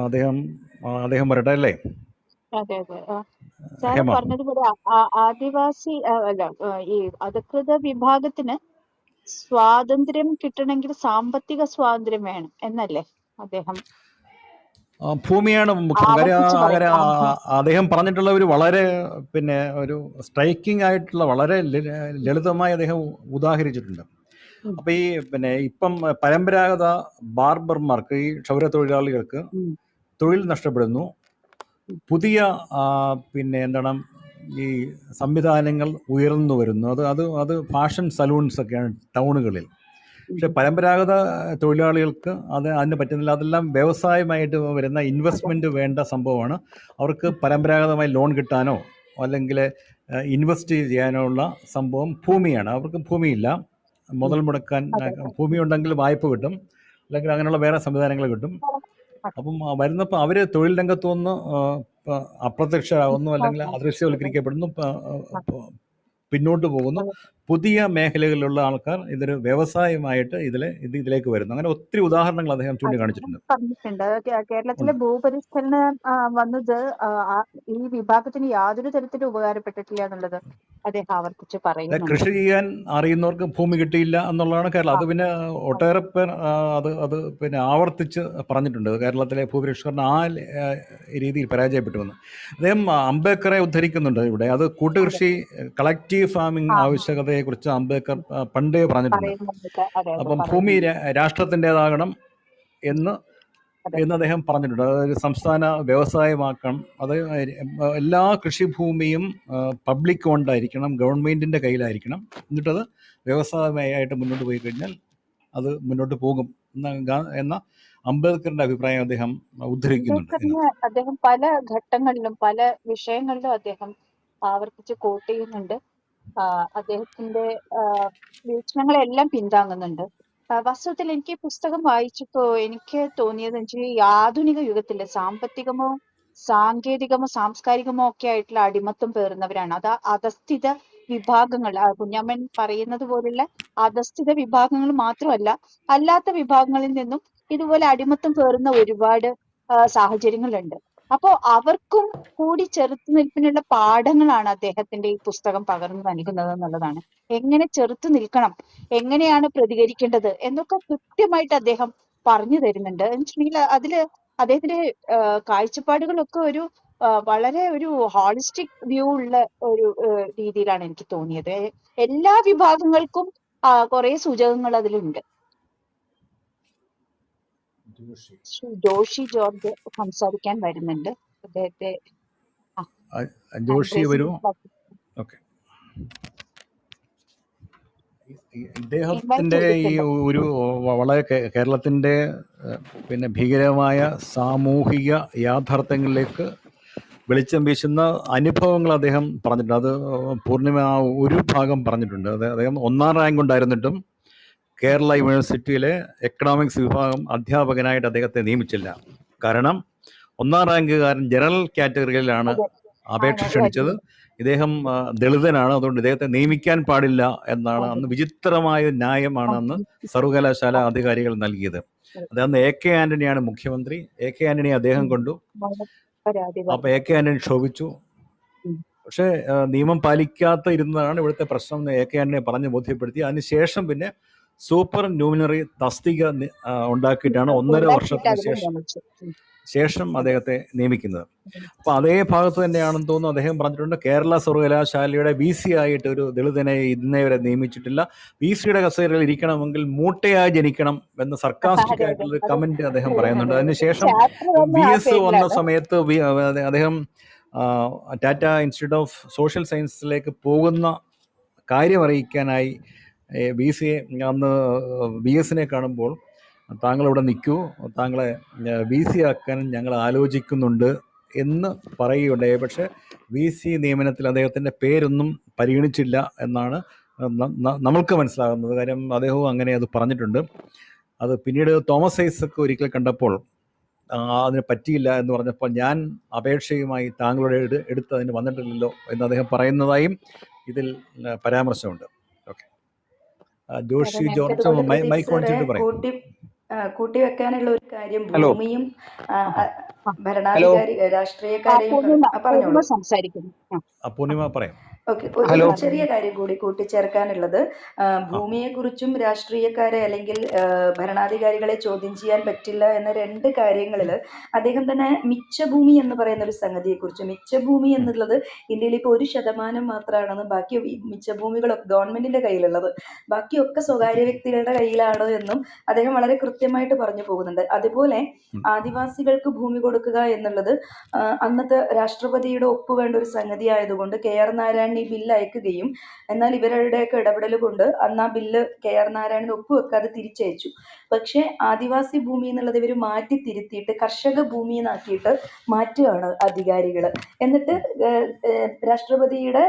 അദ്ദേഹം വരട്ടെ അല്ലേ? അതെ സാറ് പറഞ്ഞതുപോലെ ആദിവാസി ഈ അധികൃത വിഭാഗത്തിന് സ്വാതന്ത്ര്യം കിട്ടണമെങ്കിൽ സാമ്പത്തിക സ്വാതന്ത്ര്യം വേണം എന്നല്ലേ അദ്ദേഹം? ഭൂമിയാണ് മുഖ്യം. കാര്യം അദ്ദേഹം പറഞ്ഞിട്ടുള്ള ഒരു വളരെ ഒരു സ്ട്രൈക്കിംഗ് ആയിട്ടുള്ള വളരെ ലളിതമായി അദ്ദേഹം ഉദാഹരിച്ചിട്ടുണ്ട്. അപ്പൊ ഈ ഇപ്പം പരമ്പരാഗത ബാർബർമാർക്ക്, ഈ ക്ഷൗരത്തൊഴിലാളികൾക്ക് തൊഴിൽ നഷ്ടപ്പെടുന്നു. പുതിയ ഈ സംവിധാനങ്ങൾ ഉയർന്നു വരുന്നു. അത് ഫാഷൻ സലൂൺസ് ഒക്കെയാണ് ടൗണുകളിൽ. പക്ഷെ പരമ്പരാഗത തൊഴിലാളികൾക്ക് അതിന് പറ്റുന്നില്ല. അതെല്ലാം വ്യവസായമായിട്ട് വരുന്ന ഇൻവെസ്റ്റ്മെന്റ് വേണ്ട സംഭവമാണ്. അവർക്ക് പരമ്പരാഗതമായി ലോൺ കിട്ടാനോ അല്ലെങ്കിൽ ഇൻവെസ്റ്റ് ചെയ്യാനോ ഉള്ള സംഭവം ഭൂമിയാണ്. അവർക്ക് ഭൂമിയില്ല. മുതൽ മുടക്കാൻ ഭൂമി ഉണ്ടെങ്കിൽ വായ്പ കിട്ടും, അല്ലെങ്കിൽ അങ്ങനെയുള്ള വേറെ സംവിധാനങ്ങൾ കിട്ടും. അപ്പം വരുന്നപ്പോൾ അവർ തൊഴിൽ രംഗത്തുനിന്ന് അപ്രത്യക്ഷരാകുന്നു, അല്ലെങ്കിൽ അദൃശ്യവൽക്കരിക്കപ്പെടുന്നു, പിന്നോട്ട് പോകുന്നു. പുതിയ മേഖലകളിലുള്ള ആൾക്കാർ ഇതൊരു വ്യവസായമായിട്ട് ഇതിലേക്ക് വരുന്നു. അങ്ങനെ ഒത്തിരി ഉദാഹരണങ്ങൾ അദ്ദേഹം ചൂണ്ടിക്കാണിച്ചിട്ടുണ്ട്. കേരളത്തിലെ ഭൂപരിഷ്കരണം വന്നത് ഈ വിഭാഗത്തിന് യാതൊരു തരത്തിലും ഉപകാരപ്പെട്ടിട്ടില്ല എന്നുള്ളത് അദ്ദേഹം ആവർത്തിച്ച് പറയുന്നു. കൃഷി ചെയ്യാൻ അറിയുന്നവർക്ക് ഭൂമി കിട്ടിയില്ല എന്നുള്ളതാണ് കേരളം. അത് പിന്നെ ഒട്ടേറെ പേർ അത് ആവർത്തിച്ച് പറഞ്ഞിട്ടുണ്ട്. കേരളത്തിലെ ഭൂപരിഷ്കരണം ആ രീതിയിൽ പരാജയപ്പെട്ടുവെന്ന് അദ്ദേഹം അംബേദ്കറെ ഉദ്ധരിക്കുന്നുണ്ട് ഇവിടെ. അത് കൂട്ടുകൃഷി, കളക്റ്റീവ് ഫാമിംഗ് ആവശ്യകതയെക്കുറിച്ച് അംബേദ്കർ പണ്ടേ പറഞ്ഞിട്ടുണ്ട്. അപ്പം ഭൂമി രാഷ്ട്രത്തിൻ്റെതാകണം എന്ന് അദ്ദേഹം പറഞ്ഞിട്ടുണ്ട്. അതൊരു സംസ്ഥാന വ്യവസായമാക്കണം. അത് എല്ലാ കൃഷിഭൂമിയും പബ്ലിക് ഓൺഡായിരിക്കണം, ഗവൺമെൻറ്റിൻ്റെ കയ്യിലായിരിക്കണം. എന്നിട്ടത് വ്യവസായമായിട്ട് മുന്നോട്ട് പോയി കഴിഞ്ഞാൽ അത് മുന്നോട്ട് പോകും എന്ന അംബേദ്കറിന്റെ അഭിപ്രായം അദ്ദേഹം ഉദ്ധരിക്കുന്നുണ്ട്. അദ്ദേഹം പല ഘട്ടങ്ങളിലും പല വിഷയങ്ങളിലും അദ്ദേഹം ആവർത്തിച്ച് കോട്ട് ചെയ്യുന്നുണ്ട്. അദ്ദേഹത്തിന്റെ വീക്ഷണങ്ങളെല്ലാം പിന്താങ്ങുന്നുണ്ട്. വാസ്തവത്തിൽ എനിക്ക് ഈ പുസ്തകം വായിച്ചപ്പോ എനിക്ക് തോന്നിയത് ഈ ആധുനിക യുഗത്തിലെ സാമ്പത്തികമോ സാങ്കേതികമോ സാംസ്കാരികമോ ഒക്കെ ആയിട്ടുള്ള അടിമത്തം പേറുന്നവരാണ്. അത് അധസ്ഥിത വിഭാഗങ്ങൾ, കുഞ്ഞമ്മൻ പറയുന്നത് പോലുള്ള അധസ്ഥിത വിഭാഗങ്ങൾ മാത്രമല്ല, അല്ലാത്ത വിഭാഗങ്ങളിൽ നിന്നും ഇതുപോലെ അടിമത്തം പേറുന്ന ഒരുപാട് സാഹചര്യങ്ങളുണ്ട്. അപ്പോ അവർക്കും കൂടി ചെറുത്തുനിൽപ്പിനുള്ള പാഠങ്ങളാണ് അദ്ദേഹത്തിന്റെ ഈ പുസ്തകം പകർന്നു നൽകുന്നത് എന്നുള്ളതാണ്. എങ്ങനെ ചെറുത്തു നിൽക്കണം, എങ്ങനെയാണ് പ്രതികരിക്കേണ്ടത് എന്നൊക്കെ കൃത്യമായിട്ട് അദ്ദേഹം പറഞ്ഞു തരുന്നുണ്ട്. എന്നുവെച്ചിട്ടുണ്ടെങ്കിൽ അതില് അദ്ദേഹത്തിന്റെ കാഴ്ചപ്പാടുകളൊക്കെ ഒരു വളരെ ഒരു ഹോളിസ്റ്റിക് വ്യൂ ഉള്ള ഒരു രീതിയിലാണ് എനിക്ക് തോന്നിയത്. എല്ലാ വിഭാഗങ്ങൾക്കും കുറെ സൂചകങ്ങൾ അതിലുണ്ട്. ജോഷി ജോർജ് സംസാരിക്കാൻ വരുന്നുണ്ട്. അദ്ദേഹത്തെ ജോഷി വരൂ. ഓക്കെ, ഇദ്ദേഹത്തിന്റെ ഈ ഒരു വളരെ കേരളത്തിന്റെ ഭീകരമായ സാമൂഹിക യാഥാർത്ഥ്യങ്ങളിലേക്ക് വെളിച്ചം വീശുന്ന അനുഭവങ്ങൾ അദ്ദേഹം പറഞ്ഞിട്ടുണ്ട്. അത് പൂർണിമ ഒരു ഭാഗം പറഞ്ഞിട്ടുണ്ട്. അദ്ദേഹം 1ാം റാങ്ക് ഉണ്ടായിരുന്നിട്ടും കേരള യൂണിവേഴ്സിറ്റിയിലെ എക്കണോമിക്സ് വിഭാഗം അധ്യാപകനായിട്ട് അദ്ദേഹത്തെ നിയമിച്ചില്ല. കാരണം 1ാം റാങ്കുകാരൻ ജനറൽ കാറ്റഗറിയിലാണ് അപേക്ഷ ക്ഷണിച്ചത്. ഇദ്ദേഹം ദളിതനാണ്, അതുകൊണ്ട് ഇദ്ദേഹത്തെ നിയമിക്കാൻ പാടില്ല എന്നാണ് അന്ന് വിചിത്രമായ ന്യായമാണ് അന്ന് സർവകലാശാല അധികാരികൾ നൽകിയത്. അന്ന് AK ആന്റണിയാണ് മുഖ്യമന്ത്രി. AK ആന്റണി അദ്ദേഹം കൊണ്ടു. അപ്പൊ AK ആന്റണി ക്ഷോഭിച്ചു. പക്ഷെ നിയമം പാലിക്കാത്ത ഇരുന്നതാണ് ഇവിടുത്തെ പ്രശ്നം എന്ന് AK ആന്റണിയെ പറഞ്ഞ് ബോധ്യപ്പെടുത്തി. അതിനുശേഷം പിന്നെ സൂപ്പർ ന്യൂമിനറി തസ്തിക ഉണ്ടാക്കിയിട്ടാണ് 1.5 ഉണ്ടാക്കിയിട്ട് വർഷത്തിന് അതിനെ ശേഷം നിയമിച്ചു. ശേഷം അതെ. അദ്ദേഹത്തെ നിയമിക്കുന്നത്. അപ്പോൾ അതേ ഭാഗത്ത് തന്നെയാണെന്ന് തോന്നുന്നു അദ്ദേഹം പറഞ്ഞിട്ടുണ്ട്, കേരള സർവകലാശാലയുടെ VC ആയിട്ട് ഒരു ദളിതനെ ഇന്നേ വരെ നിയമിച്ചിട്ടില്ല, VCയുടെ കസേരയിൽ ഇരിക്കണമെങ്കിൽ മൂട്ടയായി ജനിക്കണം എന്ന അതെ സർക്കാസ്റ്റിക് അതെ ആയിട്ടുള്ള ഒരു അത് കമന്റ് അദ്ദേഹം അതെ പറയുന്നുണ്ട്. അതെ. അതിനുശേഷം ചാപ്റ്റർ തന്നെ ആ VS വന്ന പേരിലാണ്. സമയത്ത് അദ്ദേഹം ടാറ്റ ഇൻസ്റ്റിറ്റ്യൂട്ട് ഓഫ് സോഷ്യൽ സയൻസിലേക്ക് പോകുന്ന കാര്യം അറിയിക്കാനായി VC അന്ന് VSനെ കാണുമ്പോൾ, താങ്കൾ ഇവിടെ നിൽക്കൂ, താങ്കളെ VC ആക്കാൻ ഞങ്ങൾ ആലോചിക്കുന്നുണ്ട് എന്ന് പറയുകയുണ്ടായി. പക്ഷേ VC നിയമനത്തിൽ അദ്ദേഹത്തിൻ്റെ പേരൊന്നും പരിഗണിച്ചില്ല എന്നാണ് നമ്മൾക്ക് മനസ്സിലാകുന്നത്. കാര്യം അദ്ദേഹവും അങ്ങനെ അത് പറഞ്ഞിട്ടുണ്ട്. അത് പിന്നീട് തോമസ് ഐസക്ക് ഒരിക്കൽ കണ്ടപ്പോൾ അതിന് പറ്റിയില്ല എന്ന് പറഞ്ഞപ്പോൾ, ഞാൻ അപേക്ഷയുമായി താങ്കളുടെ എടുത്ത് അതിന് വന്നിട്ടില്ലല്ലോ എന്ന് അദ്ദേഹം പറയുന്നതായും ഇതിൽ പരാമർശമുണ്ട്. ഓക്കെ, ജോഷി കാരണം ജോർജ് എനിക്കതുകൊണ്ട് പ്രദീപ് മൈക്ക് ഓൺ സാറെ ചെയ്തിട്ട് പറയും. കൂട്ടി വെക്കാനുള്ള ഒരു കാര്യം, ഹലോ ഭൂമിയും ആ, ഭരണാധികാരി രാഷ്ട്രീയക്കാരെയും പൂർണിമ പറഞ്ഞോളൂ. സംസാരിക്കുന്നു. പൂർണിമ പറയാം. ഓക്കെ, ഹലോ ഒരു ചെറിയ കാര്യം കൂടി കൂട്ടിച്ചേർക്കാനുള്ളത്, ഭൂമിയെക്കുറിച്ചും രാഷ്ട്രീയക്കാരെ അല്ലെങ്കിൽ ഭരണാധികാരികളെ ചോദ്യം ചെയ്യാൻ പറ്റില്ല എന്ന 2 കാര്യങ്ങളിൽ അദ്ദേഹം തന്നെ മിച്ചഭൂമി എന്ന് പറയുന്ന ഒരു സംഗതിയെക്കുറിച്ച്, മിച്ചഭൂമി എന്നുള്ളത് ഇന്ത്യയിൽ ഇപ്പോൾ 1% മാത്രമാണെന്ന്, ബാക്കി മിച്ചഭൂമികളൊക്കെ ഗവൺമെന്റിന്റെ കയ്യിലുള്ളത്, ബാക്കിയൊക്കെ സ്വകാര്യ വ്യക്തികളുടെ കയ്യിലാണ് എന്നും അദ്ദേഹം വളരെ കൃത്യമായിട്ട് പറഞ്ഞു പോകുന്നുണ്ട്. അതുപോലെ ആദിവാസികൾക്ക് ഭൂമി കൊടുക്കുക എന്നുള്ളത് അന്നത്തെ രാഷ്ട്രപതിയുടെ ഒപ്പ് വേണ്ട ഒരു സംഗതി ആയതുകൊണ്ട് KR നാരായണൻ ഈ ബില്ല് അയക്കുകയും, എന്നാൽ ഇവരുടെയൊക്കെ ഇടപെടൽ കൊണ്ട് അന്ന് ആ ബില്ല് KR നാരായണൻ ഒപ്പുവെക്കാതെ തിരിച്ചയച്ചു. പക്ഷേ ആദിവാസി ഭൂമി എന്നുള്ളത് ഇവർ മാറ്റി തിരുത്തിയിട്ട് കർഷക ഭൂമി എന്നാക്കിയിട്ട് മാറ്റുകയാണ് അധികാരികൾ. എന്നിട്ട് രാഷ്ട്രപതിയുടെ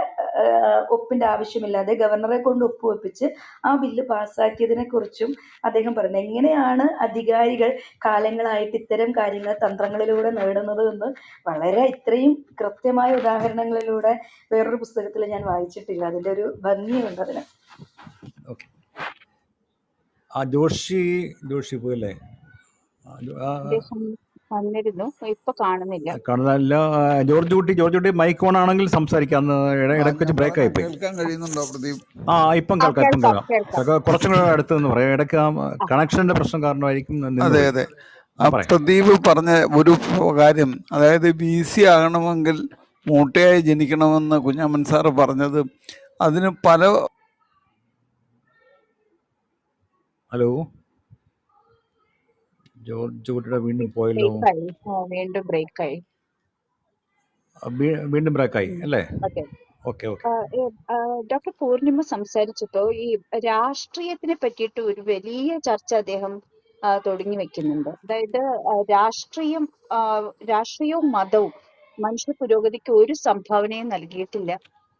ഒപ്പിന്റെ ആവശ്യമില്ലാതെ ഗവർണറെ കൊണ്ട് ഒപ്പുവെപ്പിച്ച് ആ ബില്ല് പാസ്സാക്കിയതിനെ കുറിച്ചും അദ്ദേഹം പറഞ്ഞു. എങ്ങനെയാണ് അധികാരികൾ കാലങ്ങളായിട്ട് ഇത്തരം കാര്യങ്ങൾ തന്ത്രങ്ങളിലൂടെ നേടുന്നത് എന്ന് വളരെ ഇത്രയും കൃത്യമായ ഉദാഹരണങ്ങളിലൂടെ വേറൊരു പുസ്തകത്തിൽ ഞാൻ വായിച്ചിട്ടില്ല. അതിന്റെ ഒരു ഭംഗിയുണ്ട് അതിന്. ഓക്കെ, ജോഷി പോയല്ലേ? അദ്ദേഹം വന്നിരുന്നു, ഇപ്പൊ കാണുന്നില്ല. കാണുന്നില്ല. ജോർജ് കുട്ടി മൈക്ക് ഓൺ ആണെങ്കിൽ സംസാരിക്കാം. ഇടയ്ക്ക് വെച്ച് ബ്രേക്ക് ആയിപ്പോയി. കേൾക്കാൻ കഴിയുന്നുണ്ടോ പ്രദീപ്? ഇപ്പം കേൾക്കാം. കേൾക്കാം. കുറച്ചും കൂടെ അടുത്തെന്ന് പറയാം. ഇടയ്ക്ക് കണക്ഷന്റെ പ്രശ്നം കാരണമായിരിക്കും. അതെ അതെ. പ്രദീപ് പറഞ്ഞ ഒരു കാര്യം, അതായത് VC ആകണമെങ്കിൽ മൂട്ടയായി ജനിക്കണമെന്ന് കുഞ്ഞമ്മൻ സാറ് പറഞ്ഞത്, അതിന് പല. ഹലോ, ജോർജ് കുട്ടിയുടെ വീണ്ടും പോയല്ലോ. വീണ്ടും ബ്രേക്കായി. വീണ്ടും ബ്രേക്കായി അല്ലേ? അതെ. ഓക്കെ. ഡോക്ടർ പൂർണിമ സംസാരിച്ചപ്പോ ഈ രാഷ്ട്രീയത്തിനെ പറ്റിയിട്ട് ഒരു വലിയ ചർച്ച അദ്ദേഹം തുടങ്ങി വെക്കുന്നുണ്ട്. അതായത് രാഷ്ട്രീയവും മതവും മനുഷ്യ പുരോഗതിക്ക് ഒരു സംഭാവനയും നൽകിയിട്ടില്ല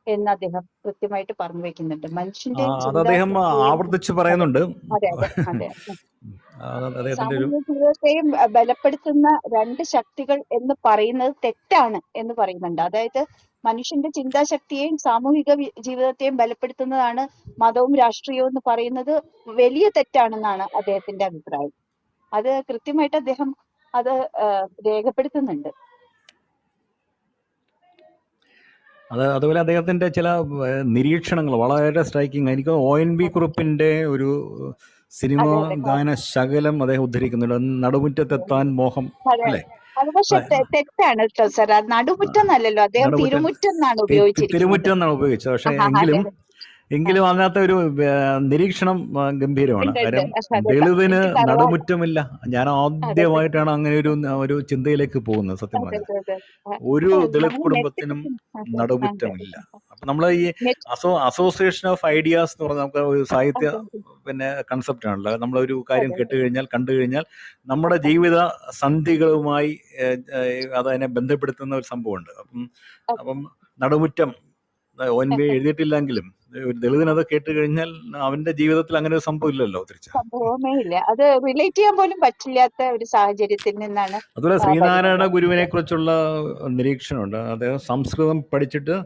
എന്ന് അദ്ദേഹം കൃത്യമായിട്ട് പറഞ്ഞു വെക്കുന്നുണ്ട്. മനുഷ്യന്റെ അദ്ദേഹം ആവർത്തിച്ച് പറയുന്നുണ്ട്. സാമൂഹിക ജീവിതത്തെയും ബലപ്പെടുത്തുന്ന 2 ശക്തികൾ എന്ന് പറയുന്നത് തെറ്റാണ് എന്ന് പറയുന്നുണ്ട്. അതായത് മനുഷ്യന്റെ ചിന്താശക്തിയെയും സാമൂഹിക ജീവിതത്തെയും ബലപ്പെടുത്തുന്നതാണ് മതവും രാഷ്ട്രീയവും എന്ന് പറയുന്നത് വലിയ തെറ്റാണെന്നാണ് അദ്ദേഹത്തിന്റെ അഭിപ്രായം. അത് കൃത്യമായിട്ട് അദ്ദേഹം അത് രേഖപ്പെടുത്തുന്നുണ്ട്. അതുപോലെ അദ്ദേഹത്തിന്റെ ചില നിരീക്ഷണങ്ങൾ വളരെ സ്ട്രൈക്കിംഗ്. എനിക്ക് ONV കുറുപ്പിന്റെ ഒരു സിനിമ ഗാന ശകലം അദ്ദേഹം ഉദ്ധരിക്കുന്നുണ്ട്. നടുമുറ്റത്തെത്താൻ മോഹം അല്ലേ? അത് പക്ഷെ തെറ്റാണ് കേട്ടോ സാർ. നടുമുറ്റം എന്നല്ലല്ലോ, അദ്ദേഹം തിരുമുറ്റം എന്നാണ് ഉപയോഗിച്ചത്. പക്ഷെ എങ്കിലും അതിനകത്ത് ഒരു നിരീക്ഷണം ഗംഭീരമാണ്. കാര്യം ദളിതന് നടുമുറ്റമില്ല. ഞാൻ ആദ്യമായിട്ടാണ് അങ്ങനെ ഒരു ചിന്തയിലേക്ക് പോകുന്നത്. സത്യം പറഞ്ഞാൽ ഒരു ദളിത് കുടുംബത്തിനും നടുമുറ്റമില്ല. അപ്പൊ നമ്മൾ ഈ അസോസിയേഷൻ ഓഫ് ഐഡിയാസ് എന്ന് പറഞ്ഞാൽ നമുക്ക് ഒരു സാഹിത്യ കൺസെപ്റ്റ് ആണല്ലോ. നമ്മളൊരു കാര്യം കണ്ടു കഴിഞ്ഞാൽ നമ്മുടെ ജീവിത സന്ധികളുമായി അതിനെ ബന്ധപ്പെടുത്തുന്ന ഒരു സംഭവമുണ്ട്. അപ്പം നടുമുറ്റം ONV എഴുതിയിട്ടില്ലെങ്കിലും ഒരു ദളിതനത് കേട്ട് കഴിഞ്ഞാൽ അവന്റെ ജീവിതത്തിൽ അങ്ങനെ ഒരു സംഭവം ഇല്ലല്ലോ. സംഭവമേ ഇല്ല. അത് റിലേറ്റ് ചെയ്യാൻ പോലും പറ്റില്ലാത്ത ഒരു സാഹചര്യത്തിൽ നിന്നാണ്. അതുപോലെ ശ്രീനാരായണ ഗുരുവിനെ കുറിച്ചുള്ള നിരീക്ഷണമുണ്ട്. അദ്ദേഹം സംസ്കൃതം പഠിച്ചിട്ട്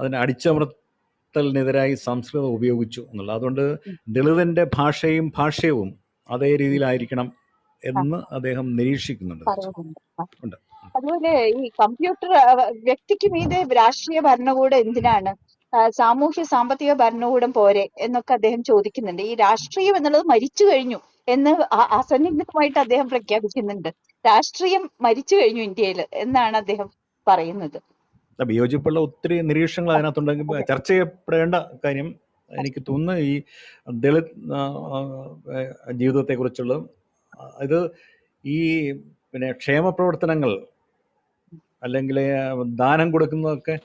അതിനെ അടിച്ചമർത്തലിനെതിരായി സംസ്കൃതം ഉപയോഗിച്ചു എന്നുള്ളത്. അതുകൊണ്ട് ദളിതന്റെ ഭാഷ്യവും അതേ രീതിയിലായിരിക്കണം എന്ന് അദ്ദേഹം നിരീക്ഷിക്കുന്നുണ്ട്. അതുപോലെ ഈ കമ്പ്യൂട്ടർ വ്യക്തിക്ക് മീതെ രാഷ്ട്രീയ ഭരണകൂടം എന്തിനാണ്? സാമൂഹ്യ സാമ്പത്തിക ഭരണകൂടം പോരെ എന്നൊക്കെ അദ്ദേഹം ചോദിക്കുന്നുണ്ട്. ഈ രാഷ്ട്രീയം എന്നുള്ളത് മരിച്ചു കഴിഞ്ഞു എന്ന് അസന്നിഗ്ധമായിട്ട് അദ്ദേഹം പ്രഖ്യാപിക്കുന്നുണ്ട്. രാഷ്ട്രീയം മരിച്ചു കഴിഞ്ഞു ഇന്ത്യയിൽ എന്നാണ് അദ്ദേഹം പറയുന്നത്. വിയോജിപ്പുള്ള ഒത്തിരി നിരീക്ഷണങ്ങൾ അതിനകത്തുണ്ടെങ്കിൽ അതെ. ചർച്ച ചെയ്യപ്പെടേണ്ട കാര്യം എനിക്ക് തോന്നുന്നു ഈ ദളിത് ജീവിതത്തെക്കുറിച്ചുള്ള ഇത് ഈ പിന്നെ ക്ഷേമ പ്രവർത്തനങ്ങൾ അല്ലെങ്കിൽ ദാനം കൊടുക്കുന്നതൊക്കെ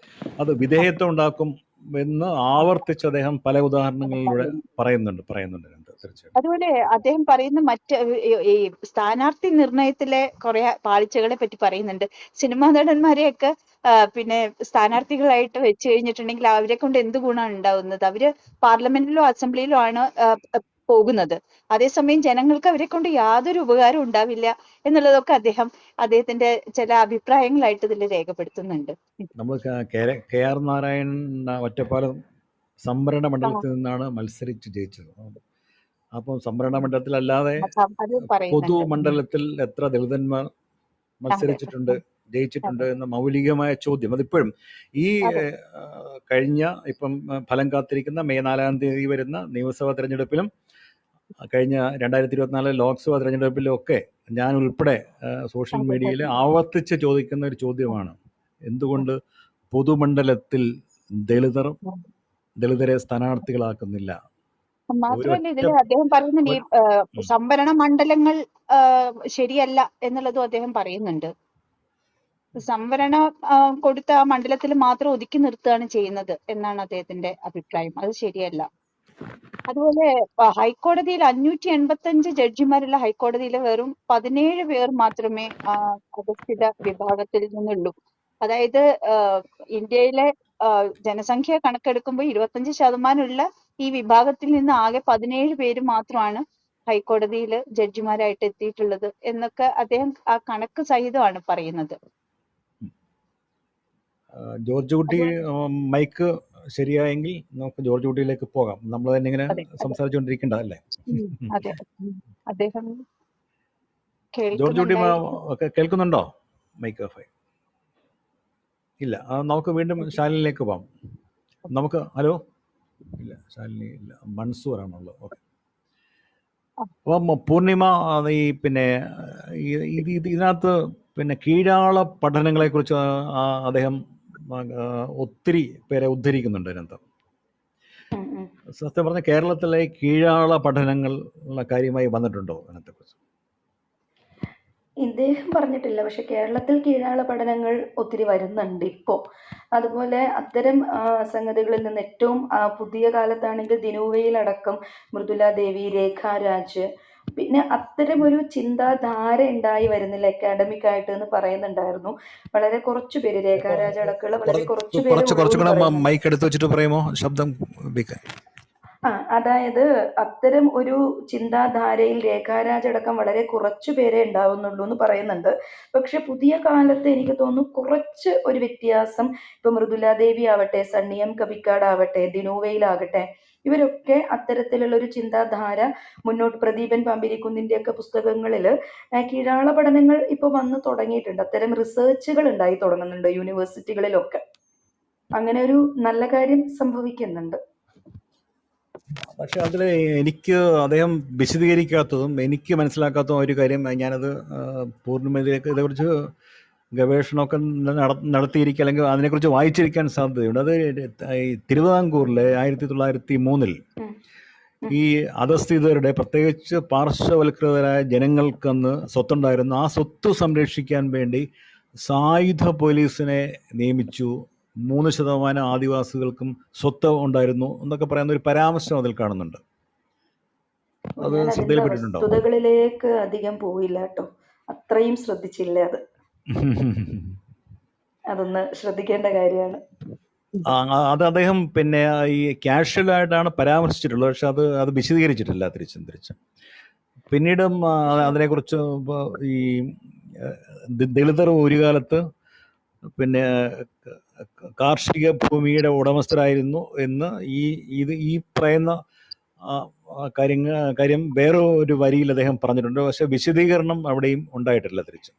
അത് വിധേയത്വം ഉണ്ടാക്കും എന്ന് ആവർത്തിച്ച് അദ്ദേഹം പല ഉദാഹരണങ്ങളിലൂടെ പറയുന്നുണ്ട് തീർച്ചയായിട്ടും. അതുപോലെ അദ്ദേഹം പറയുന്ന മറ്റ് ഈ സ്ഥാനാർത്ഥി നിർണയത്തിലെ കുറെ പാളിച്ചകളെ പറ്റി പറയുന്നുണ്ട്. സിനിമാ നടന്മാരെയൊക്കെ പിന്നെ സ്ഥാനാർത്ഥികളായിട്ട് വെച്ച് കഴിഞ്ഞിട്ടുണ്ടെങ്കിൽ അവരെ കൊണ്ട് എന്ത് ഗുണമാണ് ഉണ്ടാവുന്നത്? അവര് പാർലമെന്റിലോ അസംബ്ലിയിലോ ആണ് പോകുന്നത്. അതേസമയം ജനങ്ങൾക്ക് അവരെ കൊണ്ട് യാതൊരു ഉപകാരവും ഉണ്ടാവില്ല എന്നുള്ളതൊക്കെ അദ്ദേഹത്തിന്റെ ചില അഭിപ്രായങ്ങളായിട്ട് ഇതിൽ രേഖപ്പെടുത്തുന്നുണ്ട്. നമ്മൾ കെ ആർ നാരായണൻ ഒറ്റപ്പാലം സംവരണ മണ്ഡലത്തിൽ നിന്നാണ് മത്സരിച്ച് ജയിച്ചത്. അപ്പം സംവരണ മണ്ഡലത്തിലല്ലാതെ അത് പറയുന്നുണ്ട്. പൊതുമണ്ഡലത്തിൽ എത്ര ദളിതന്മാർ മത്സരിച്ചിട്ടുണ്ട്, ജയിച്ചിട്ടുണ്ട് എന്ന മൗലികമായ ചോദ്യം അതിപ്പോഴും ഈ കഴിഞ്ഞ ഇപ്പം ഫലം കാത്തിരിക്കുന്ന മെയ് 4-ാം തീയതി വരുന്ന നിയമസഭാ തെരഞ്ഞെടുപ്പിലും കഴിഞ്ഞ 2024 ലോക്സഭാ തെരഞ്ഞെടുപ്പിലും ഒക്കെ ഞാൻ ഉൾപ്പെടെ സോഷ്യൽ മീഡിയയിൽ ആവർത്തിച്ച് ചോദിക്കുന്ന ഒരു ചോദ്യമാണ്: എന്തുകൊണ്ട് പൊതുമണ്ഡലത്തിൽ ദളിതരെ സ്ഥാനാർത്ഥികളാക്കുന്നില്ല? മാത്രമല്ല ഇതിൽ അദ്ദേഹം പറയുന്നുണ്ട് ഈ സംവരണ മണ്ഡലങ്ങൾ ശരിയല്ല എന്നുള്ളതും അദ്ദേഹം പറയുന്നുണ്ട്. സംവരണ കൊടുത്ത ആ മണ്ഡലത്തിൽ മാത്രം ഒതുക്കി നിർത്തുകയാണ് ചെയ്യുന്നത് എന്നാണ് അദ്ദേഹത്തിന്റെ അഭിപ്രായം. അത് ശരിയല്ല. അതുപോലെ ഹൈക്കോടതിയിൽ 585 ജഡ്ജിമാരുള്ള ഹൈക്കോടതിയിൽ വെറും 17 പേർ മാത്രമേ അധസ്ഥിത വിഭാഗത്തിൽ നിന്നുള്ളൂ. അതായത് ഇന്ത്യയിലെ ജനസംഖ്യ കണക്കെടുക്കുമ്പോൾ 25% ഉള്ള ഈ വിഭാഗത്തിൽ നിന്ന് ആകെ 17 പേര് മാത്രമാണ് ഹൈക്കോടതിയിൽ ജഡ്ജിമാരായിട്ട് എത്തിയിട്ടുള്ളത് എന്നൊക്കെ അദ്ദേഹം ആ കണക്ക് സഹിതമാണ് പറയുന്നത്. ജോർജ് കുട്ടി മൈക്ക് ശരിയായെങ്കിൽ നമുക്ക് ജോർജ് കുട്ടിയിലേക്ക് പോകാം. നമ്മൾ തന്നെ ഇങ്ങനെ സംസാരിച്ചുകൊണ്ടിരിക്കേണ്ടതല്ലേ? അതെ, അദ്ദേഹം ജോർജ് കുട്ടി കേൾക്കുന്നുണ്ടോ? മൈക്ക് ഓഫ് ഇല്ല. നമുക്ക് വീണ്ടും ശാലിനിലേക്ക് പോകാം. നമുക്ക് ഹലോ ഇല്ല, ശാലിനി ഇല്ല, മൻസൂർ ആണുള്ളത്. ഓക്കെ. അപ്പം പൂർണിമ, ഈ പിന്നെ ഇതിനകത്ത് പിന്നെ കീഴാള പഠനങ്ങളെക്കുറിച്ച് അദ്ദേഹം ഒത്തിരി പേരെ ഉദ്ധരിക്കുന്നുണ്ട് അതിനകത്ത്. സത്യം പറഞ്ഞ കേരളത്തിലെ കീഴാള പഠനങ്ങൾ കാര്യമായി വന്നിട്ടുണ്ടോ അതിനകത്തെക്കുറിച്ച്? ഇദ്ദേഹം പറഞ്ഞിട്ടില്ല, പക്ഷെ കേരളത്തിൽ കീഴാള പഠനങ്ങൾ ഒത്തിരി വരുന്നുണ്ട് ഇപ്പോൾ. അതുപോലെ അത്തരം സംഗതികളിൽ നിന്ന് ഏറ്റവും പുതിയ കാലത്താണെങ്കിൽ ദിനുവയിലടക്കം മൃദുല ദേവി, രേഖ രാജ്, പിന്നെ അത്തരം ഒരു ചിന്താധാര ഉണ്ടായി വരുന്നില്ല അക്കാഡമിക് ആയിട്ട് എന്ന് പറയുന്നുണ്ടായിരുന്നു. വളരെ കുറച്ചു പേര്, രേഖ രാജ് അടക്കമുള്ള വളരെ കുറച്ചു പേര്. മൈക്ക് എടുത്ത് വെച്ചിട്ട് പറയുമോ? ശബ്ദം അതായത് അത്തരം ഒരു ചിന്താധാരയിൽ രേഖാരാജ് അടക്കം വളരെ കുറച്ചു പേരെ ഉണ്ടാവുന്നുള്ളൂ എന്ന് പറയുന്നുണ്ട്. പക്ഷെ പുതിയ കാലത്ത് എനിക്ക് തോന്നുന്നു കുറച്ച് ഒരു വ്യത്യാസം, ഇപ്പൊ മൃദുല ദേവി ആവട്ടെ, സണ്ണിയം കവിക്കാട് ആവട്ടെ, ദിനുവയിലാകട്ടെ, ഇവരൊക്കെ അത്തരത്തിലുള്ള ഒരു ചിന്താധാര മുന്നോട്ട്, പ്രദീപൻ പാമ്പിരിക്കുന്നിന്റെ ഒക്കെ പുസ്തകങ്ങളിൽ കീഴാള പഠനങ്ങൾ ഇപ്പൊ വന്നു തുടങ്ങിയിട്ടുണ്ട്. അത്തരം റിസർച്ചുകൾ ഉണ്ടായി തുടങ്ങുന്നുണ്ട് യൂണിവേഴ്സിറ്റികളിലൊക്കെ. അങ്ങനെ ഒരു നല്ല കാര്യം സംഭവിക്കുന്നുണ്ട്. പക്ഷെ അതിൽ എനിക്ക് അദ്ദേഹം വിശദീകരിക്കാത്തതും എനിക്ക് മനസ്സിലാക്കാത്തതും ഒരു കാര്യം, ഞാനത് പൂർണ്ണിമയിലേക്ക് ഇതേക്കുറിച്ച് ഗവേഷണമൊക്കെ നടത്തിയിരിക്കുക അല്ലെങ്കിൽ അതിനെക്കുറിച്ച് വായിച്ചിരിക്കാൻ സാധ്യതയുണ്ട്. അത് ഈ തിരുവിതാംകൂറിലെ 1903 ഈ അധസ്ഥിതരുടെ, പ്രത്യേകിച്ച് പാർശ്വവൽകൃതരായ ജനങ്ങൾക്കന്ന് സ്വത്തുണ്ടായിരുന്നു. ആ സ്വത്ത് സംരക്ഷിക്കാൻ വേണ്ടി സായുധ പോലീസിനെ നിയമിച്ചു. 3% ആദിവാസികൾക്കും സ്വത്ത് ഉണ്ടായിരുന്നു എന്നൊക്കെ പറയുന്ന ഒരു പരാമർശം അതിൽ കാണുന്നുണ്ട്. അത് ശ്രദ്ധയിൽപ്പെട്ടിട്ടുണ്ടോ? വസ്തുതകളിലേക്ക് അധികം പോയില്ല കേട്ടോ, അത്രയും ശ്രദ്ധിച്ചില്ല. അതൊന്ന് ശ്രദ്ധിക്കേണ്ട കാര്യമാണ്. അത് അദ്ദേഹം പിന്നെ ഈ കാഷ്വലായിട്ടാണ് പരാമർശിച്ചിട്ടുള്ളത്, പക്ഷെ അത് വിശദീകരിച്ചിട്ടില്ല തിരിച്ചും. പിന്നീടും അതിനെക്കുറിച്ച് ഈ ദളിതർ ഒരു കാലത്ത് പിന്നെ കാർഷിക ഭൂമിയുടെ ഉടമസ്ഥരായിരുന്നു എന്ന് ഈ പറയുന്ന കാര്യം വേറെ ഒരു വരിയിൽ അദ്ദേഹം പറഞ്ഞിട്ടുണ്ട്. പക്ഷെ വിശദീകരണം അവിടെയും ഉണ്ടായിട്ടില്ല തിരിച്ച്.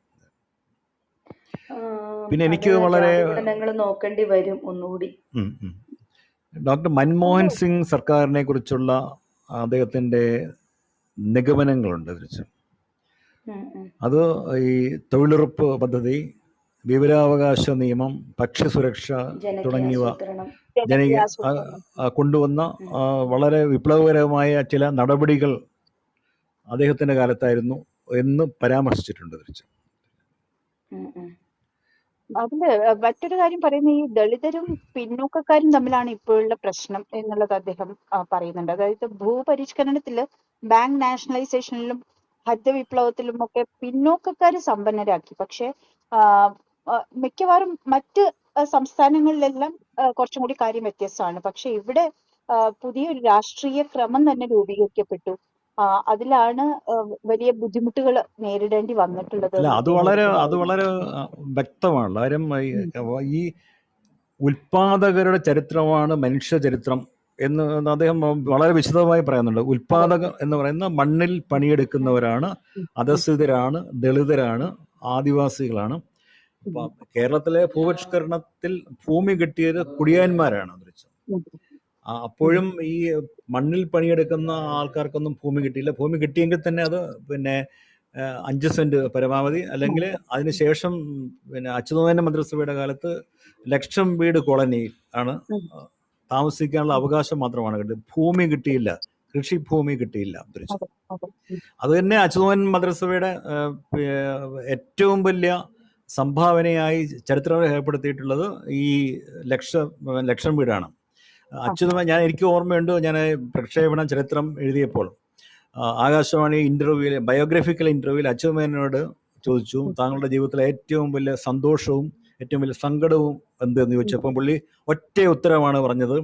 പിന്നെ എനിക്ക് വളരെ നോക്കേണ്ടി വരും ഒന്നുകൂടി. ഡോക്ടർ മൻമോഹൻ സിംഗ് സർക്കാരിനെ കുറിച്ചുള്ള അദ്ദേഹത്തിൻ്റെ നിഗമനങ്ങളുണ്ട് തിരിച്ച്. അത് ഈ തൊഴിലുറപ്പ് പദ്ധതി, വിവരാവകാശ നിയമം, ഭക്ഷ്യസുരക്ഷ തുടങ്ങിയവ ജനകീയ കൊണ്ടുവന്ന വളരെ വിപ്ലവകരമായ ചില നടപടികൾ അദ്ദേഹത്തിൻ്റെ കാലത്തായിരുന്നു എന്ന് പരാമർശിച്ചിട്ടുണ്ട് തിരിച്ച്. അതില് മറ്റൊരു കാര്യം പറയുന്നത് ഈ ദളിതരും പിന്നോക്കക്കാരും തമ്മിലാണ് ഇപ്പോഴുള്ള പ്രശ്നം എന്നുള്ളത് അദ്ദേഹം പറയുന്നുണ്ട്. അതായത് ഭൂപരിഷ്കരണത്തില് ബാങ്ക് നാഷണലൈസേഷനിലും ഹരിത വിപ്ലവത്തിലും ഒക്കെ പിന്നോക്കക്കാര് സമ്പന്നരാക്കി. പക്ഷെ മിക്കവാറും മറ്റ് സംസ്ഥാനങ്ങളിലെല്ലാം കുറച്ചും കൂടി കാര്യം വ്യത്യസ്തമാണ്. പക്ഷെ ഇവിടെ പുതിയൊരു രാഷ്ട്രീയ ക്രമം തന്നെ രൂപീകരിക്കപ്പെട്ടു. അതിലാണ് വലിയ ബുദ്ധിമുട്ടുകൾ നേരിടേണ്ടി വന്നിട്ടുള്ളത്. അല്ല, അത് വളരെ വ്യക്തമാണ്. കാര്യം ഈ ഉൽപാദകരുടെ ചരിത്രമാണ് മനുഷ്യ ചരിത്രം എന്ന് അദ്ദേഹം വളരെ വിശദമായി പറയുന്നുണ്ട്. ഉൽപാദകർ എന്ന് പറയുന്ന മണ്ണിൽ പണിയെടുക്കുന്നവരാണ്, അധസ്ഥിതരാണ്, ദളിതരാണ്, ആദിവാസികളാണ്. കേരളത്തിലെ ഭൂപരിഷ്കരണത്തിൽ ഭൂമി കിട്ടിയത് കുടിയാന്മാരാണ്. അപ്പോഴും ഈ മണ്ണിൽ പണിയെടുക്കുന്ന ആൾക്കാർക്കൊന്നും ഭൂമി കിട്ടിയില്ല. ഭൂമി കിട്ടിയെങ്കിൽ തന്നെ അത് 5 സെന്റ് പരമാവധി, അല്ലെങ്കിൽ അതിനുശേഷം അച്യുതാനന്ദ മന്ത്രിസഭയുടെ കാലത്ത് 1,00,000 വീട് കോളനിയിൽ ആണ് താമസിക്കാനുള്ള അവകാശം മാത്രമാണ് കിട്ടിയത്. ഭൂമി കിട്ടിയില്ല, കൃഷിഭൂമി കിട്ടിയില്ല. അത് തന്നെ അച്യുതാനന്ദ മന്ത്രിസഭയുടെ ഏറ്റവും വലിയ സംഭാവനയായി ചരിത്രം രേഖപ്പെടുത്തിയിട്ടുള്ളത് ഈ 1,00,000 വീടാണ്. എനിക്ക് ഓർമ്മയുണ്ട്, ഞാൻ പ്രക്ഷേപണ ചരിത്രം എഴുതിയപ്പോൾ ആകാശവാണി ഇന്റർവ്യൂവിൽ, ബയോഗ്രഫിക്കൽ ഇന്റർവ്യൂവിൽ അച്യുതമേനോട് ചോദിച്ചു, താങ്കളുടെ ജീവിതത്തിലെ ഏറ്റവും വലിയ സന്തോഷവും ഏറ്റവും വലിയ സങ്കടവും എന്തെന്ന് ചോദിച്ചപ്പോൾ പുള്ളി ഒറ്റ ഉത്തരമാണ് പറഞ്ഞത്.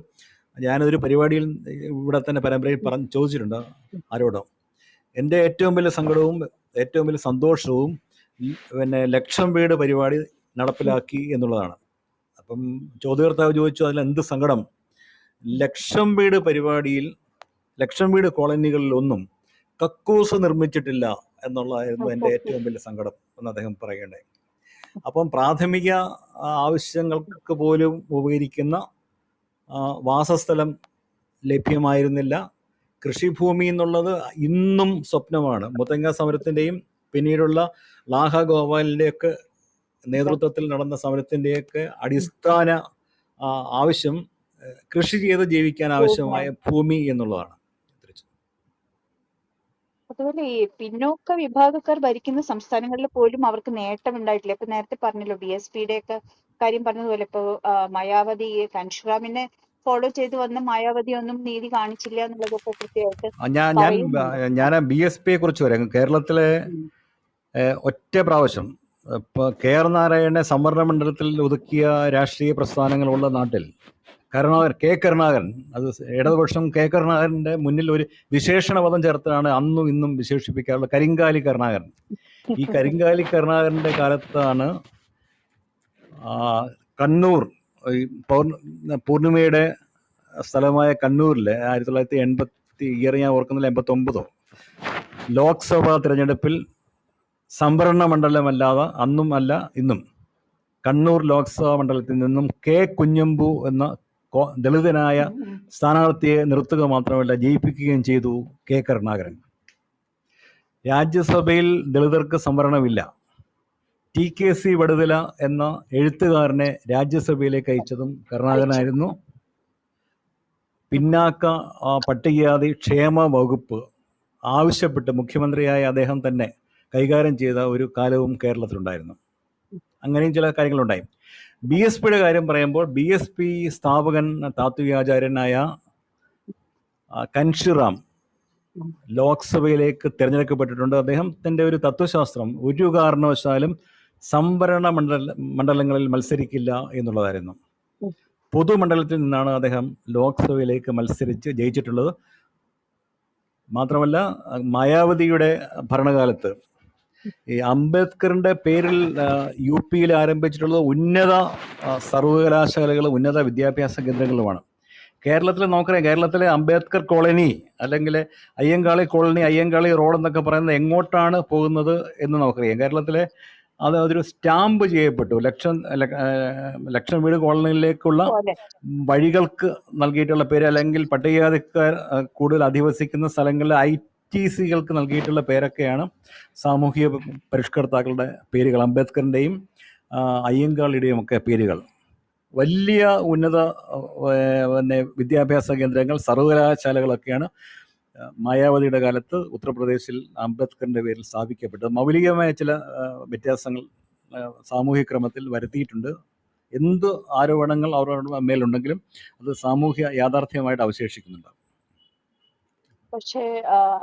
ഞാനൊരു പരിപാടിയിൽ ഇവിടെ തന്നെ പരമ്പരയിൽ ചോദിച്ചിട്ടുണ്ട് ആരോടോ, എൻ്റെ ഏറ്റവും വലിയ സങ്കടവും ഏറ്റവും വലിയ സന്തോഷവും 1,00,000 വീട് പരിപാടി നടപ്പിലാക്കി എന്നുള്ളതാണ്. അപ്പം ചോദ്യകർത്താവ് ചോദിച്ചു, അതിൽ എന്ത് സങ്കടം? 1,00,000 വീട് പരിപാടിയിൽ 1,00,000 വീട് കോളനികളിലൊന്നും കക്കൂസ് നിർമ്മിച്ചിട്ടില്ല എന്നുള്ളതായിരുന്നു എൻ്റെ ഏറ്റവും വലിയ സങ്കടം എന്ന് അദ്ദേഹം പറയുകയുണ്ടായി. അപ്പം പ്രാഥമിക ആവശ്യങ്ങൾക്ക് പോലും ഉപകരിക്കുന്ന വാസസ്ഥലം ലഭ്യമായിരുന്നില്ല. കൃഷിഭൂമി എന്നുള്ളത് ഇന്നും സ്വപ്നമാണ്. മുത്തങ്ങ സമരത്തിൻ്റെയും പിന്നീടുള്ള ലാഹ ഗോപാലിൻ്റെയൊക്കെ നേതൃത്വത്തിൽ നടന്ന സമരത്തിൻ്റെയൊക്കെ അടിസ്ഥാന ആവശ്യം കൃഷി ചെയ്ത് ജീവിക്കാൻ ആവശ്യമായ ഭൂമി എന്നുള്ളതാണ്. അതുപോലെ ഈ പിന്നോക്ക വിഭാഗക്കാർ ഭരിക്കുന്ന സംസ്ഥാനങ്ങളിൽ പോലും അവർക്ക് നേട്ടം ഉണ്ടായിട്ടില്ല. ഇപ്പൊ നേരത്തെ പറഞ്ഞല്ലോ, BSPയുടെ ഒക്കെ കാര്യം പറഞ്ഞതുപോലെ, ഇപ്പൊ മായാവതി കൻഷുറാമിനെ ഫോളോ ചെയ്ത് വന്ന മായാവതി ഒന്നും നീതി കാണിച്ചില്ല എന്നുള്ളതൊക്കെ കൃത്യമായിട്ട് ഞാൻ BSPയെ കുറിച്ച് പറയാം. കേരളത്തിലെ ഒറ്റ പ്രാവശ്യം ഇപ്പൊ KR നാരായണനെ സംവരണ മണ്ഡലത്തിൽ ഒതുക്കിയ രാഷ്ട്രീയ പ്രസ്ഥാനങ്ങളുള്ള നാട്ടിൽ കെ കരുണാകരൻ, അത് ഇടതുപക്ഷം കെ കരുണാകരന്റെ മുന്നിൽ ഒരു വിശേഷണ പദം ചേർത്താണ് അന്നും ഇന്നും വിശേഷിപ്പിക്കാറുള്ള കരിങ്കാലി കരുണാകരൻ. ഈ കരിങ്കാലി കരുണാകരന്റെ കാലത്താണ് കണ്ണൂർ, പൂർണിമയുടെ സ്ഥലമായ കണ്ണൂരിൽ 1980 ഇയർ ഞാൻ ഓർക്കുന്നില്ല, 89 ലോക്സഭാ തിരഞ്ഞെടുപ്പിൽ സംവരണ മണ്ഡലമല്ലാതെ അന്നും അല്ല ഇന്നും കണ്ണൂർ ലോക്സഭാ മണ്ഡലത്തിൽ നിന്നും കെ കുഞ്ഞമ്പു എന്ന ദളിതനായ സ്ഥാനാർത്ഥിയെ നിർത്തുക മാത്രമല്ല ജയിപ്പിക്കുകയും ചെയ്തു കെ കരുണാകരൻ. രാജ്യസഭയിൽ ദളിതർക്ക് സംവരണമില്ല. TKC വടുതല എന്ന എഴുത്തുകാരനെ രാജ്യസഭയിലേക്ക് അയച്ചതും കരുണാകരനായിരുന്നു. പിന്നാക്ക പട്ടികജാതി ക്ഷേമ വകുപ്പ് ആവശ്യപ്പെട്ട് മുഖ്യമന്ത്രിയായ അദ്ദേഹം തന്നെ കൈകാര്യം ചെയ്ത ഒരു കാലവും കേരളത്തിലുണ്ടായിരുന്നു. അങ്ങനെയും ചില കാര്യങ്ങളുണ്ടായി. BSPയുടെ കാര്യം പറയുമ്പോൾ BSP സ്ഥാപകൻ താത്വികാചാര്യനായ കൻഷിറാം ലോക്സഭയിലേക്ക് തിരഞ്ഞെടുക്കപ്പെട്ടിട്ടുണ്ട്. അദ്ദേഹത്തിൻ്റെ ഒരു തത്വശാസ്ത്രം ഒരു കാരണവശാലും സംവരണ മണ്ഡലങ്ങളിൽ മത്സരിക്കില്ല എന്നുള്ളതായിരുന്നു. പൊതുമണ്ഡലത്തിൽ നിന്നാണ് അദ്ദേഹം ലോക്സഭയിലേക്ക് മത്സരിച്ച് ജയിച്ചിട്ടുള്ളത്. മാത്രമല്ല മായാവതിയുടെ ഭരണകാലത്ത് ഈ അംബേദ്കറിന്റെ പേരിൽ UP ആരംഭിച്ചിട്ടുള്ളത് ഉന്നത സർവകലാശാലകളും ഉന്നത വിദ്യാഭ്യാസ കേന്ദ്രങ്ങളുമാണ്. കേരളത്തിൽ നോക്കറിയാം, കേരളത്തിലെ അംബേദ്കർ കോളനി അല്ലെങ്കിൽ അയ്യങ്കാളി കോളനി, അയ്യങ്കാളി റോഡ് എന്നൊക്കെ പറയുന്നത് എങ്ങോട്ടാണ് പോകുന്നത് എന്ന് നമുക്കറിയാം. കേരളത്തിലെ അതൊരു സ്റ്റാമ്പ് ചെയ്യപ്പെട്ടു. ലക്ഷം വീട് കോളനിയിലേക്കുള്ള പോലെ വഴികൾക്ക് നൽകിയിട്ടുള്ള പേര്, അല്ലെങ്കിൽ പട്ടികജാതിക്കാർ കൂടുതൽ അധിവസിക്കുന്ന സ്ഥലങ്ങളിലെ ITCകൾക്ക് നൽകിയിട്ടുള്ള പേരൊക്കെയാണ് സാമൂഹിക പരിഷ്കർത്താക്കളുടെ പേരുകൾ. അംബേദ്കറിൻ്റെയും അയ്യങ്കാളിയുടെയും ഒക്കെ പേരുകൾ. വലിയ ഉന്നത പിന്നെ വിദ്യാഭ്യാസ കേന്ദ്രങ്ങൾ, സർവകലാശാലകളൊക്കെയാണ് മായാവതിയുടെ കാലത്ത് ഉത്തർപ്രദേശിൽ അംബേദ്കറിൻ്റെ പേരിൽ സ്ഥാപിക്കപ്പെട്ടത്. മൗലികമായ ചില വ്യത്യാസങ്ങൾ സാമൂഹ്യ ക്രമത്തിൽ വരുത്തിയിട്ടുണ്ട്. എന്ത് ആരോപണങ്ങൾ അവരുടെ മേലുണ്ടെങ്കിലും അത് സാമൂഹ്യ യാഥാർത്ഥ്യമായിട്ട് അവശേഷിക്കുന്നുണ്ട്. പക്ഷേ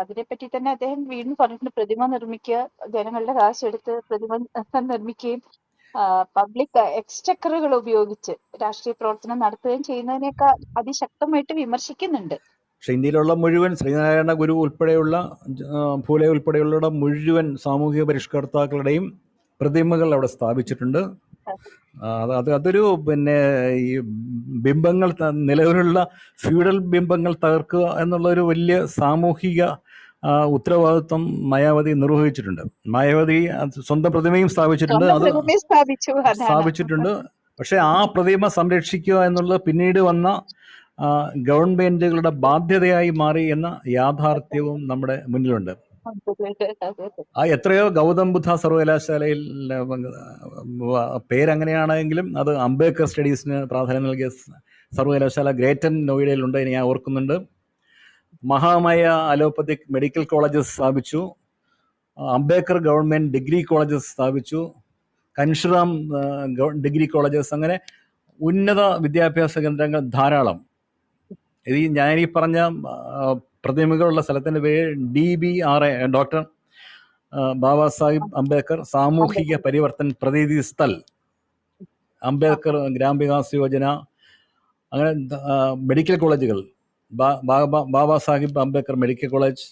അതിനെപ്പറ്റി തന്നെ അദ്ദേഹം വീണ്ടും പറഞ്ഞിട്ടുണ്ട്, പ്രതിമ നിർമ്മിക്കുക, ജനങ്ങളുടെ കാശെടുത്ത് പ്രതിമ നിർമ്മിക്കുകയും പബ്ലിക് എക്സ്ചക്കറുകൾ ഉപയോഗിച്ച് രാഷ്ട്രീയ പ്രവർത്തനം നടത്തുകയും ചെയ്യുന്നതിനേക്കാൾ അതിശക്തമായിട്ട് വിമർശിക്കുന്നുണ്ട്. പക്ഷെ ഇന്ത്യയിലുള്ള മുഴുവൻ ശ്രീനാരായണ ഗുരു ഉൾപ്പെടെയുള്ള ഫൂലെ ഉൾപ്പെടെയുള്ള മുഴുവൻ സാമൂഹിക പരിഷ്കർത്താക്കളുടെയും പ്രതിമകൾ അവിടെ സ്ഥാപിച്ചിട്ടുണ്ട്. അതൊരു പിന്നെ ഈ ബിംബങ്ങൾ, നിലവിലുള്ള ഫ്യൂഡൽ ബിംബങ്ങൾ തകർക്കുക എന്നുള്ള ഒരു വലിയ സാമൂഹിക ഉത്തരവാദിത്വം മായാവതി നിർവഹിച്ചിട്ടുണ്ട്. മായാവതി സ്വന്തം പ്രതിമയും സ്ഥാപിച്ചിട്ടുണ്ട്, അത് സ്ഥാപിച്ചിട്ടുണ്ട്. പക്ഷെ ആ പ്രതിമ സംരക്ഷിക്കുക എന്നുള്ളത് പിന്നീട് വന്ന ഗവൺമെന്റുകളുടെ ബാധ്യതയായി മാറി എന്ന യാഥാർത്ഥ്യവും നമ്മുടെ മുന്നിലുണ്ട്. എത്രയോ ഗൗതം ബുദ്ധ സർവകലാശാലയിൽ പേരങ്ങനെയാണെങ്കിലും അത് അംബേദ്കർ സ്റ്റഡീസിന് പ്രാധാന്യം നൽകിയ സർവകലാശാല ഗ്രേറ്റർ നോയിഡയിലുണ്ട്, ഞാൻ ഓർക്കുന്നുണ്ട്. മഹാമായ അലോപ്പത്തിക് മെഡിക്കൽ കോളേജസ് സ്ഥാപിച്ചു, അംബേദ്കർ ഗവൺമെൻറ് ഡിഗ്രി കോളേജസ് സ്ഥാപിച്ചു, കൻഷുറാം ഡിഗ്രി കോളേജസ്, അങ്ങനെ ഉന്നത വിദ്യാഭ്യാസ കേന്ദ്രങ്ങൾ ധാരാളം. ഞാനീ പറഞ്ഞ പ്രതിമകളുള്ള സ്ഥലത്തിൻ്റെ പേര് DBRA, ഡോക്ടർ ബാബാ സാഹിബ് അംബേദ്കർ സാമൂഹിക പരിവർത്തൻ പ്രതീതി സ്ഥൽ, അംബേദ്കർ ഗ്രാമവികാസ് യോജന, അങ്ങനെ മെഡിക്കൽ കോളേജുകൾ, ബാബാ സാഹിബ് അംബേദ്കർ മെഡിക്കൽ കോളേജ്.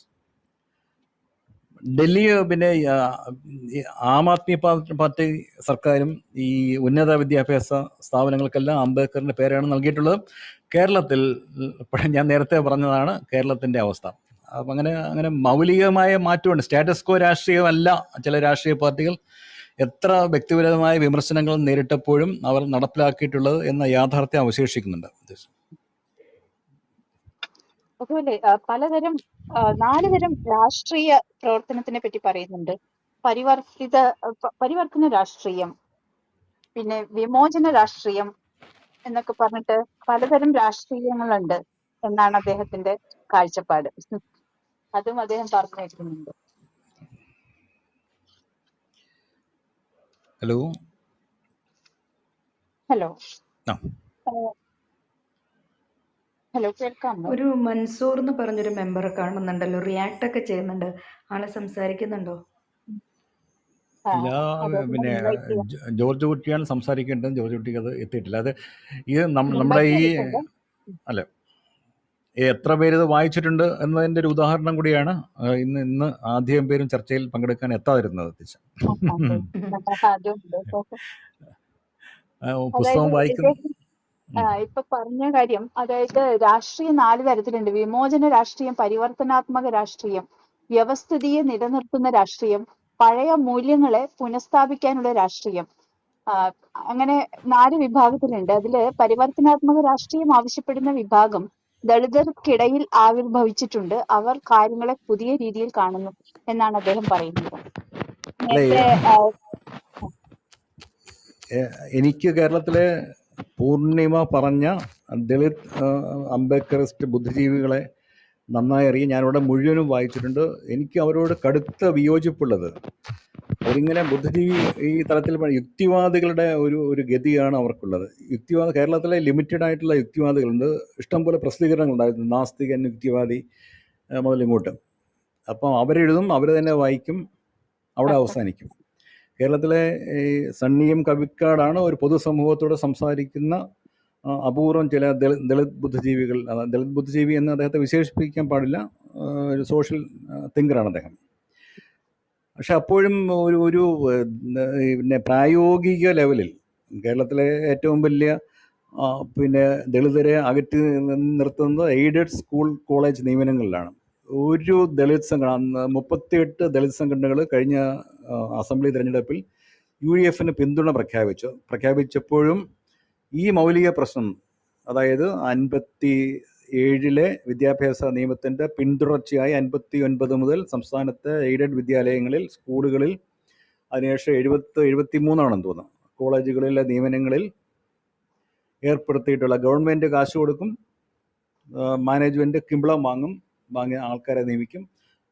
ഡൽഹി പിന്നെ ആം ആദ്മി പാർട്ടി സർക്കാരും ഈ ഉന്നത വിദ്യാഭ്യാസ സ്ഥാപനങ്ങൾക്കെല്ലാം അംബേദ്കറിൻ്റെ പേരാണ് നൽകിയിട്ടുള്ളത്. കേരളത്തിൽ ഞാൻ നേരത്തെ പറഞ്ഞതാണ് കേരളത്തിൻ്റെ അവസ്ഥ. അപ്പം അങ്ങനെ മൗലികമായ മാറ്റമുണ്ട്. സ്റ്റാറ്റസ് കോ രാഷ്ട്രീയമല്ല ചില രാഷ്ട്രീയ പാർട്ടികൾ എത്ര വ്യക്തിപരമായ വിമർശനങ്ങൾ നേരിട്ടപ്പോഴും അവർ നടപ്പിലാക്കിയിട്ടുള്ളത് എന്ന യാഥാർത്ഥ്യം അവശേഷിക്കുന്നുണ്ട്. അതുപോലെ പലതരം 4 തരം രാഷ്ട്രീയ പ്രവർത്തനത്തിനെ പറ്റി പറയുന്നുണ്ട്. പരിവർത്തന രാഷ്ട്രീയം, പിന്നെ വിമോചന രാഷ്ട്രീയം എന്നൊക്കെ പറഞ്ഞിട്ട് പലതരം രാഷ്ട്രീയങ്ങളുണ്ട് എന്നാണ് അദ്ദേഹത്തിന്റെ കാഴ്ചപ്പാട്. അതും അദ്ദേഹം പറഞ്ഞു വെക്കുന്നുണ്ട്. ഹലോ ഹലോ കേൾക്കാമോ? ഒരു മൻസൂർ എന്ന് പറഞ്ഞൊരു മെമ്പറെ കാണുന്നുണ്ടല്ലോ, റിയാക്ട് ഒക്കെ ചെയ്യുന്നുണ്ട്, ആള് സംസാരിക്കുന്നുണ്ടോ? പിന്നെ ജോർജ് കുട്ടിയാണ് സംസാരിക്കേണ്ടത്. ജോർജ് കുട്ടിക്ക് അത് എത്തിയിട്ടില്ല. അത് ഇത് നമ്മുടെ ഈ അല്ല എത്ര പേര് ഇത് വായിച്ചിട്ടുണ്ട് എന്നതിൻ്റെ ഒരു ഉദാഹരണം കൂടിയാണ് ഇന്ന് ആദ്യം പേരും ചർച്ചയിൽ പങ്കെടുക്കാൻ എത്താതിരുന്നത്. പുസ്തകം വായിക്കുന്നു. ഇപ്പൊ പറഞ്ഞ കാര്യം, അതായത് രാഷ്ട്രീയം 4 തരത്തിലുണ്ട്. വിമോചന രാഷ്ട്രീയം, പരിവർത്തനാത്മക രാഷ്ട്രീയം, വ്യവസ്ഥിതിയെ നിലനിർത്തുന്ന രാഷ്ട്രീയം, പഴയ മൂല്യങ്ങളെ പുനഃസ്ഥാപിക്കാനുള്ള രാഷ്ട്രീയം. അങ്ങനെ 4 വിഭാഗത്തിലുണ്ട്. അതില് പരിവർത്തനാത്മക രാഷ്ട്രീയം ആവശ്യപ്പെടുന്ന വിഭാഗം ദളിതർക്കിടയിൽ ആവിർഭവിച്ചിട്ടുണ്ട്. അവർ കാര്യങ്ങളെ പുതിയ രീതിയിൽ കാണുന്നു എന്നാണ് അദ്ദേഹം പറയുന്നത്. എനിക്ക് കേരളത്തിലെ പൂർണിമ പറഞ്ഞ ദളിത് അംബേദ്കറിസ്റ്റ് ബുദ്ധിജീവികളെ നന്നായി അറിയും. ഞാനിവിടെ മുഴുവനും വായിച്ചിട്ടുണ്ട്. എനിക്ക് അവരോട് കടുത്ത വിയോജിപ്പുള്ളത്, അവരിങ്ങനെ ബുദ്ധിജീവി ഈ തലത്തിൽ യുക്തിവാദികളുടെ ഒരു ഗതിയാണ് അവർക്കുള്ളത്. കേരളത്തിലെ ലിമിറ്റഡ് ആയിട്ടുള്ള യുക്തിവാദികളുണ്ട്. ഇഷ്ടംപോലെ പ്രസിദ്ധീകരണങ്ങളുണ്ടായിരുന്നു, നാസ്തികൻ, യുക്തിവാദി മുതലിങ്ങോട്ട്. അപ്പം അവരെഴുതും, അവർ തന്നെ വായിക്കും, അവിടെ അവസാനിക്കും. കേരളത്തിലെ ഈ സണ്ണിയും കവിക്കാടാണ് ഒരു പൊതുസമൂഹത്തോട് സംസാരിക്കുന്ന അപൂർവം ചില ദളിത് ബുദ്ധിജീവികൾ. ദളിത് ബുദ്ധിജീവി എന്ന് അദ്ദേഹത്തെ വിശേഷിപ്പിക്കാൻ പാടില്ല, ഒരു സോഷ്യൽ തിങ്കറാണ് അദ്ദേഹം. പക്ഷെ അപ്പോഴും ഒരു പിന്നെ പ്രായോഗിക ലെവലിൽ കേരളത്തിലെ ഏറ്റവും വലിയ പിന്നെ ദളിതരെ അകറ്റി നിർത്തുന്നത് എയ്ഡഡ് സ്കൂൾ കോളേജ് നിയമനങ്ങളിലാണ്. ഒരു ദളിത് സംഘടന 38 ദളിത് സംഘടനകൾ കഴിഞ്ഞ അസംബ്ലി തിരഞ്ഞെടുപ്പിൽ UDF പിന്തുണ പ്രഖ്യാപിച്ചപ്പോഴും ഈ മൗലിക പ്രശ്നം, അതായത് 57 വിദ്യാഭ്യാസ നിയമത്തിൻ്റെ പിന്തുടർച്ചയായി 59 മുതൽ സംസ്ഥാനത്തെ എയ്ഡഡ് വിദ്യാലയങ്ങളിൽ, സ്കൂളുകളിൽ, അതിനുശേഷം 73 തോന്നുന്നു കോളേജുകളിലെ നിയമനങ്ങളിൽ ഏർപ്പെടുത്തിയിട്ടുള്ള ഗവൺമെൻറ് കാശ് കൊടുക്കും, മാനേജ്മെൻറ്റ് കിമ്പളം വാങ്ങിയ ആൾക്കാരെ നിയമിക്കും,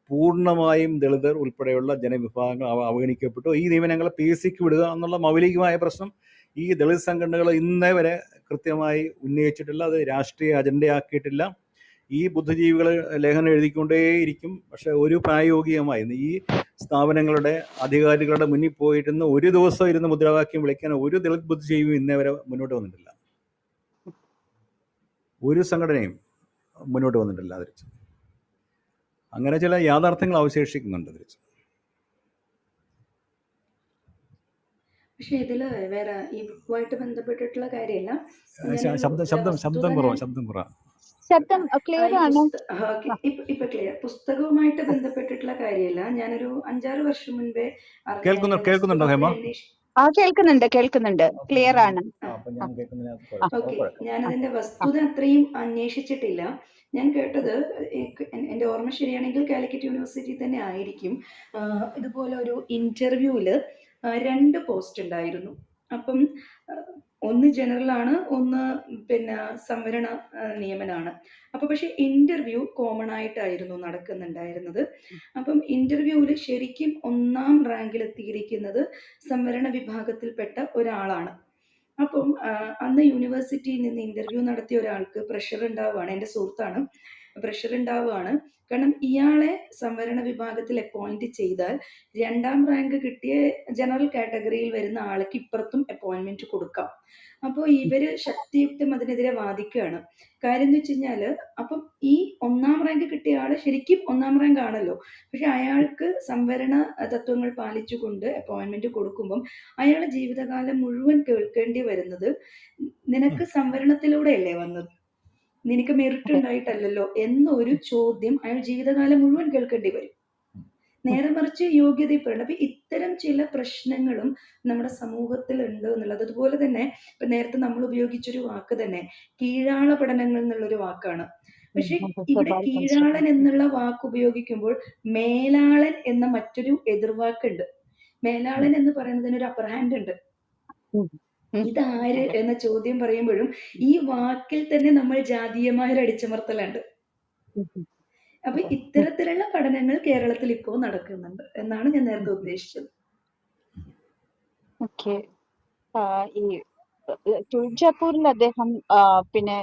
പൂർണ്ണമായും ദളിതർ ഉൾപ്പെടെയുള്ള ജനവിഭാഗങ്ങൾ അവഗണിക്കപ്പെട്ടു. ഈ നിയമനങ്ങളെ PSCക്ക് വിടുക എന്നുള്ള മൗലികമായ പ്രശ്നം ഈ ദളിത് സംഘടനകൾ ഇന്നേ വരെ കൃത്യമായി ഉന്നയിച്ചിട്ടില്ല. അത് രാഷ്ട്രീയ അജണ്ടയാക്കിയിട്ടില്ല. ഈ ബുദ്ധിജീവികൾ ലേഖനം എഴുതിക്കൊണ്ടേയിരിക്കും. പക്ഷെ ഒരു പ്രായോഗികമായി ഈ സ്ഥാപനങ്ങളുടെ അധികാരികളുടെ മുന്നിൽ പോയിരുന്ന് ഒരു ദിവസം ഇരുന്ന് മുദ്രാവാക്യം വിളിക്കാൻ ഒരു ദളിത് ബുദ്ധിജീവിയും ഇന്നേ വരെ മുന്നോട്ട് വന്നിട്ടില്ല. ഒരു സംഘടനയും മുന്നോട്ട് വന്നിട്ടില്ല. തിരിച്ച് അങ്ങനെ ചില യാഥാർത്ഥ്യങ്ങൾ അവശേഷിക്കുന്നുണ്ട്. തിരിച്ച് പക്ഷെ ഇതില് വേറെ ഈ ബുക്കുമായിട്ട് ബന്ധപ്പെട്ടിട്ടുള്ള കാര്യമല്ല. ശബ്ദം കുറവാ. ശബ്ദം ക്ലിയർ ആണ്. ഇപ്പൊ ക്ലിയർ. പുസ്തകവുമായിട്ട് ബന്ധപ്പെട്ടിട്ടുള്ള കാര്യമല്ല. ഞാനൊരു 5-6 വർഷം മുൻപേ കേൾക്കുന്നുണ്ടോ ഹേമ? കേൾക്കുന്നുണ്ട്. ക്ലിയർ ആണ്. ഓക്കെ, ഞാനതിന്റെ വസ്തുത അത്രയും അന്വേഷിച്ചിട്ടില്ല. ഞാൻ കേട്ടത്, എൻ്റെ ഓർമ്മ ശരിയാണെങ്കിൽ കാലിക്കറ്റ് യൂണിവേഴ്സിറ്റി തന്നെ ആയിരിക്കും, ഇതുപോലെ ഒരു ഇന്റർവ്യൂവില് 2 പോസ്റ്റ് ഉണ്ടായിരുന്നു. അപ്പം ഒന്ന് ജനറൽ ആണ്, ഒന്ന് പിന്നെ സംവരണ നിയമനാണ്. അപ്പൊ പക്ഷെ ഇന്റർവ്യൂ കോമൺ ആയിട്ടായിരുന്നു നടക്കുന്നുണ്ടായിരുന്നത്. അപ്പം ഇന്റർവ്യൂവിൽ ശരിക്കും 1ാം റാങ്കിൽ എത്തിയിരിക്കുന്നത് സംവരണ വിഭാഗത്തിൽപ്പെട്ട ഒരാളാണ്. അപ്പം അന്ന് യൂണിവേഴ്സിറ്റിയിൽ നിന്ന് ഇന്റർവ്യൂ നടത്തിയ ഒരാൾക്ക് പ്രഷർ ഉണ്ടാവുകയാണ്. എൻ്റെ സുഹൃത്താണ്. പ്രഷർ ഉണ്ടാവുകയാണ്. കാരണം ഇയാളെ സംവരണ വിഭാഗത്തിൽ അപ്പോയിന്റ് ചെയ്താൽ 2ാം റാങ്ക് കിട്ടിയ ജനറൽ കാറ്റഗറിയിൽ വരുന്ന ആൾക്ക് ഇപ്പുറത്തും അപ്പോയിന്റ്മെന്റ് കൊടുക്കാം. അപ്പോൾ ഇവര് ശക്തിയുക്തം അതിനെതിരെ വാദിക്കുകയാണ്. കാര്യം എന്ന് വെച്ച് കഴിഞ്ഞാല്, അപ്പം ഈ 1ാം റാങ്ക് കിട്ടിയ ആള് ശരിക്കും 1ാം റാങ്ക് ആണല്ലോ, പക്ഷെ അയാൾക്ക് സംവരണ തത്വങ്ങൾ പാലിച്ചുകൊണ്ട് അപ്പോയിന്റ്മെന്റ് കൊടുക്കുമ്പം അയാൾ ജീവിതകാലം മുഴുവൻ കേൾക്കേണ്ടി വരുന്നത്, നിനക്ക് സംവരണത്തിലൂടെയല്ലേ വന്നത്, നിനക്ക് മെറിറ്റ് ഉണ്ടായിട്ടല്ലല്ലോ എന്നൊരു ചോദ്യം അയാൾ ജീവിതകാലം മുഴുവൻ കേൾക്കേണ്ടി വരും. നേരെ മറിച്ച് യോഗ്യതയിൽപ്പെടണം. അപ്പൊ ഇത്തരം ചില പ്രശ്നങ്ങളും നമ്മുടെ സമൂഹത്തിൽ ഉണ്ട് എന്നുള്ളത്. അതുപോലെ തന്നെ ഇപ്പൊ നേരത്തെ നമ്മൾ ഉപയോഗിച്ചൊരു വാക്ക് തന്നെ കീഴാള പഠനങ്ങൾ എന്നുള്ളൊരു വാക്കാണ്. പക്ഷെ ഇവിടെ കീഴാളൻ എന്നുള്ള വാക്ക് ഉപയോഗിക്കുമ്പോൾ മേലാളൻ എന്ന മറ്റൊരു എതിർവാക്കുണ്ട്. മേലാളൻ എന്ന് പറയുന്നതിന് ഒരു അപ്പർ ഹാൻഡ് ഉണ്ട്. ഇതാര് എന്ന ചോദ്യം പറയുമ്പോഴും ഈ വാക്കിൽ തന്നെ നമ്മൾ ജാതീയമായ ഒരു അടിച്ചമർത്തലുണ്ട്. അപ്പൊ ഇത്തരത്തിലുള്ള പഠനങ്ങൾ കേരളത്തിൽ ഇപ്പോൾ നടക്കുന്നുണ്ട് എന്നാണ് ഞാൻ നേരത്തെ ഉദ്ദേശിച്ചത്. ഓക്കെ. ഈ തുൾജാപൂരിൽ അദ്ദേഹം പിന്നെ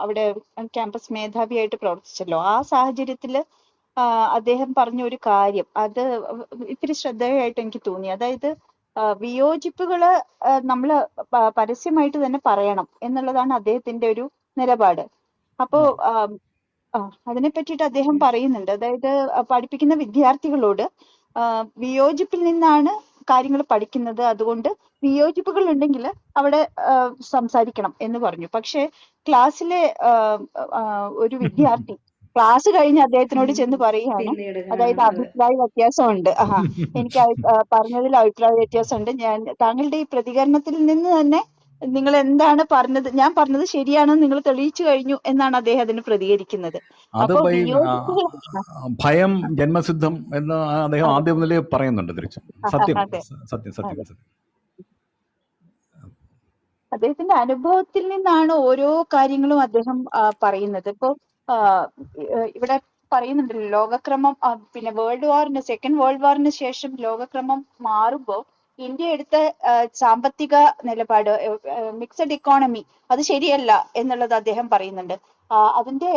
അവിടെ ക്യാമ്പസ് മേധാവിയായിട്ട് പ്രവർത്തിച്ചല്ലോ. ആ സാഹചര്യത്തില് അദ്ദേഹം പറഞ്ഞ ഒരു കാര്യം, അത് ഇത്തിരി ശ്രദ്ധേയമായിട്ട് എനിക്ക് തോന്നി. അതായത് വിയോജിപ്പുകള് നമ്മള് പരസ്യമായിട്ട് തന്നെ പറയണം എന്നുള്ളതാണ് അദ്ദേഹത്തിന്റെ ഒരു നിലപാട്. അപ്പോ അതിനെ പറ്റിയിട്ട് അദ്ദേഹം പറയുന്നുണ്ട്. അതായത് പഠിപ്പിക്കുന്ന വിദ്യാർത്ഥികളോട് വിയോജിപ്പിൽ നിന്നാണ് കാര്യങ്ങൾ പഠിക്കുന്നത്, അതുകൊണ്ട് വിയോജിപ്പുകൾ ഉണ്ടെങ്കിൽ അവിടെ സംസാരിക്കണം എന്ന് പറഞ്ഞു. പക്ഷെ ക്ലാസ്സിലെ ഒരു വിദ്യാർത്ഥി ക്ലാസ് കഴിഞ്ഞ് അദ്ദേഹത്തിനോട് ചെന്ന് പറയുകയാണ്, അതായത് അഭിപ്രായ വ്യത്യാസമുണ്ട്, എനിക്ക് പറഞ്ഞതിൽ അഭിപ്രായ വ്യത്യാസമുണ്ട്, താങ്കളുടെ ഈ പ്രതികരണത്തിൽ നിന്ന് തന്നെ നിങ്ങൾ എന്താണ് പറഞ്ഞത്, ഞാൻ പറഞ്ഞത് ശരിയാണെന്ന് നിങ്ങൾ തെളിയിച്ചു കഴിഞ്ഞു എന്നാണ് അദ്ദേഹം അതിന് പ്രതികരിക്കുന്നത്. അത് ഭയം ജന്മസിദ്ധം എന്ന് അദ്ദേഹം ആദ്യം മുതലേ പറയുന്നുണ്ട്. സത്യം. അദ്ദേഹത്തിന്റെ അനുഭവത്തിൽ നിന്നാണ് ഓരോ കാര്യങ്ങളും അദ്ദേഹം പറയുന്നത്. ഇപ്പൊ ഇവിടെ പറയുന്നുണ്ടല്ലോ, ലോകക്രമം പിന്നെ സെക്കൻഡ് വേൾഡ് വാറിന് ശേഷം ലോകക്രമം മാറുമ്പോൾ ഇന്ത്യ എടുത്ത സാമ്പത്തിക നിലപാട്, മിക്സഡ് ഇക്കോണമി, അത് ശരിയല്ല എന്നുള്ളത് അദ്ദേഹം പറയുന്നുണ്ട്. അതിന്റെ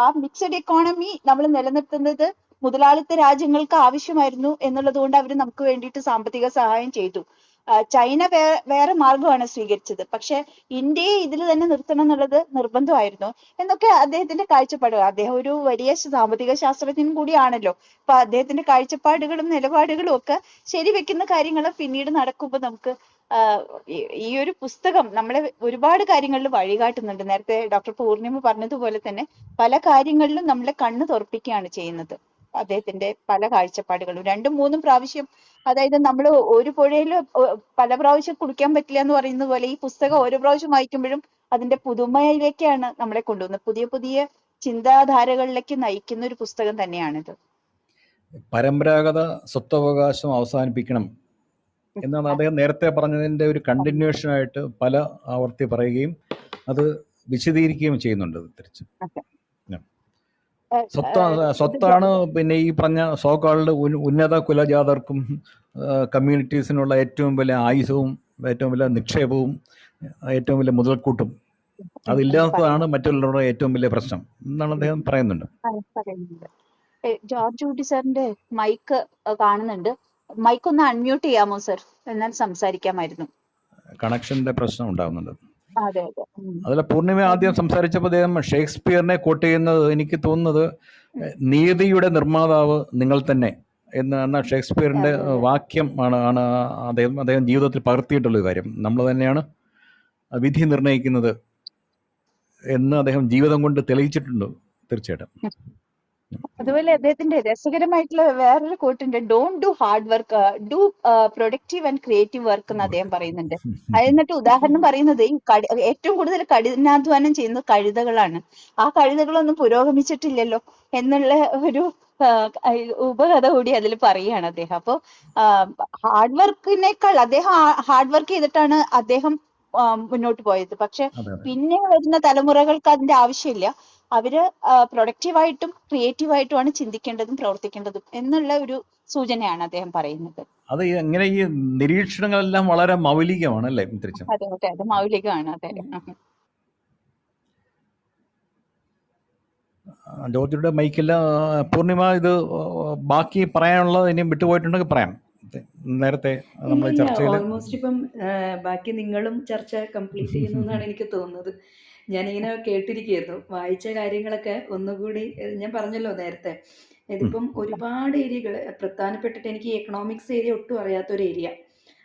ആ മിക്സഡ് ഇക്കോണമി നമ്മൾ നിലനിർത്തുന്നത് മുതലാളിത്ത രാജ്യങ്ങൾക്ക് ആവശ്യമായിരുന്നു എന്നുള്ളത് കൊണ്ട് അവർ നമുക്ക് വേണ്ടിയിട്ട് സാമ്പത്തിക സഹായം ചെയ്തു. ചൈന വേറെ മാർഗമാണ് സ്വീകരിച്ചത്, പക്ഷെ ഇന്ത്യയെ ഇതിൽ തന്നെ നിർത്തണം എന്നുള്ളത് നിർബന്ധമായിരുന്നു എന്നൊക്കെ അദ്ദേഹത്തിന്റെ കാഴ്ചപ്പാടുകൾ. അദ്ദേഹം ഒരു വലിയ സാമ്പത്തിക ശാസ്ത്രജ്ഞൻ കൂടിയാണല്ലോ. അപ്പൊ അദ്ദേഹത്തിന്റെ കാഴ്ചപ്പാടുകളും നിലപാടുകളും ഒക്കെ ശരിവെക്കുന്ന കാര്യങ്ങൾ പിന്നീട് നടക്കുമ്പോൾ നമുക്ക് ഈ ഒരു പുസ്തകം നമ്മളെ ഒരുപാട് കാര്യങ്ങളിൽ വഴികാട്ടുന്നുണ്ട്. നേരത്തെ ഡോക്ടർ പൂർണിമ പറഞ്ഞതുപോലെ തന്നെ പല കാര്യങ്ങളിലും നമ്മളെ കണ്ണ് തുറപ്പിക്കുകയാണ് ചെയ്യുന്നത്. അദ്ദേഹത്തിന്റെ പല കാഴ്ചപ്പാടുകളും 2-3 പ്രാവശ്യം, അതായത് നമ്മൾ ഒരു പുഴയിൽ പല പ്രാവശ്യം കുടിക്കാൻ പറ്റില്ല എന്ന് പറയുന്ന പോലെ ഈ പുസ്തകം ഓരോ പ്രാവശ്യം വായിക്കുമ്പോഴും അതിന്റെ പുതുമയിലേക്കാണ് നമ്മളെ കൊണ്ടുവന്നത്. പുതിയ പുതിയ ചിന്താധാരകളിലേക്ക് നയിക്കുന്ന ഒരു പുസ്തകം തന്നെയാണിത്. പരമ്പരാഗത സ്വത്തവകാശം അവസാനിപ്പിക്കണം എന്നാണ് അദ്ദേഹം നേരത്തെ പറഞ്ഞതിൻ്റെ ഒരു കണ്ടിന്യൂഷനായിട്ട് പല ആവർത്തി പറയുകയും അത് വിശദീകരിക്കുകയും ചെയ്യുന്നുണ്ട് തിരിച്ച്. സ്വത്താണ് പിന്നെ ഈ പറഞ്ഞ സോക്കാളുടെ ഉന്നത കുലജാതർക്കും കമ്മ്യൂണിറ്റീസിനുള്ള ഏറ്റവും വലിയ ആയുധവും ഏറ്റവും വലിയ നിക്ഷേപവും ഏറ്റവും വലിയ മുതൽക്കൂട്ടും. അതില്ലാത്തതാണ് മറ്റുള്ളവരുടെ ഏറ്റവും വലിയ പ്രശ്നം എന്നാണ് അദ്ദേഹം പറയുന്നുണ്ട്. ജോർജ് കുട്ടി സാറിന്റെ മൈക്ക് കാണുന്നുണ്ട്. മൈക്ക് ഒന്ന് അൺമ്യൂട്ട് ചെയ്യാമോ സർ? എന്നാൽ സംസാരിക്കാമായിരുന്നു. കണക്ഷന്റെ പ്രശ്നം ഉണ്ടാകുന്നുണ്ട്. അതെ അതെ. അതിൽ പൂർണിമ ആദ്യം സംസാരിച്ചപ്പോൾ അദ്ദേഹം ഷേക്സ്പിയറിനെ കോട്ട് ചെയ്യുന്നത് എനിക്ക് തോന്നുന്നത് നീതിയുടെ നിർമ്മാതാവ് നിങ്ങൾ തന്നെ എന്ന ഷേക്സ്പിയറിന്റെ വാക്യം ആണ് അദ്ദേഹം ജീവിതത്തിൽ പകർത്തിയിട്ടുള്ള കാര്യം. നമ്മൾ തന്നെയാണ് വിധി നിർണ്ണയിക്കുന്നത് എന്ന് അദ്ദേഹം ജീവിതം കൊണ്ട് തെളിയിച്ചിട്ടുണ്ട്. തീർച്ചയായിട്ടും. അതുപോലെ അദ്ദേഹത്തിന്റെ രസകരമായിട്ടുള്ള വേറൊരു കോട്ടുണ്ട്, don't do hard work, do productive and creative work എന്ന് അദ്ദേഹം പറയുന്നുണ്ട്. എന്നിട്ട് ഉദാഹരണം പറയുന്നത് ഈ ഏറ്റവും കൂടുതൽ കഠിനാധ്വാനം ചെയ്യുന്നത് കഴുതകളാണ്. ആ കഴുതകളൊന്നും പുരോഗമിച്ചിട്ടില്ലല്ലോ എന്നുള്ള ഒരു ഉപകഥ കൂടി അതിൽ പറയുകയാണ് അദ്ദേഹം. അപ്പോ ഹാർഡ് വർക്കിനേക്കാൾ അദ്ദേഹം ഹാർഡ് വർക്ക് ചെയ്തിട്ടാണ് അദ്ദേഹം മുന്നോട്ട് പോയത്. പക്ഷെ പിന്നെ വരുന്ന തലമുറകൾക്ക് അതിന്റെ ആവശ്യമില്ല. അവര് പ്രൊഡക്റ്റീവായിട്ടും ക്രിയേറ്റീവായിട്ടുമാണ് ചിന്തിക്കേണ്ടതും പ്രവർത്തിക്കേണ്ടതും എന്നുള്ള ഒരു സൂചനയാണ് അദ്ദേഹം പറയുന്നത്. അത് എങ്ങനെ ഈ നിരീക്ഷണങ്ങളെല്ലാം വളരെ മൗലികമാണ് അല്ലേ? അതെ അതെ, അത് മൗലികമാണ്. അതെ. ജോർജിയുടെ മൈക്കില്ല. പൂർണിമ, ഇത് ബാക്കി പറയാനുള്ളത് ഇനിയും വിട്ടുപോയിട്ടുണ്ടെങ്കിൽ പറയാം. നേരത്തെ നമ്മൾ ചർച്ചയിൽ ഓൾമോസ്റ്റ് ഇപ്പം ബാക്കി നിങ്ങളും ചർച്ച കംപ്ലീറ്റ് ചെയ്യുന്നു എന്നാണ് എനിക്ക് തോന്നുന്നത്. ഞാനിങ്ങനെ കേട്ടിരിക്കുകയായിരുന്നു. വായിച്ച കാര്യങ്ങളൊക്കെ ഒന്നുകൂടി ഞാൻ പറഞ്ഞല്ലോ നേരത്തെ, ഇതിപ്പം ഒരുപാട് ഏരിയകൾ പ്രധാനപ്പെട്ടിട്ട് എനിക്ക് എക്കണോമിക്സ് ഏരിയ ഒട്ടും അറിയാത്തൊരു ഏരിയ.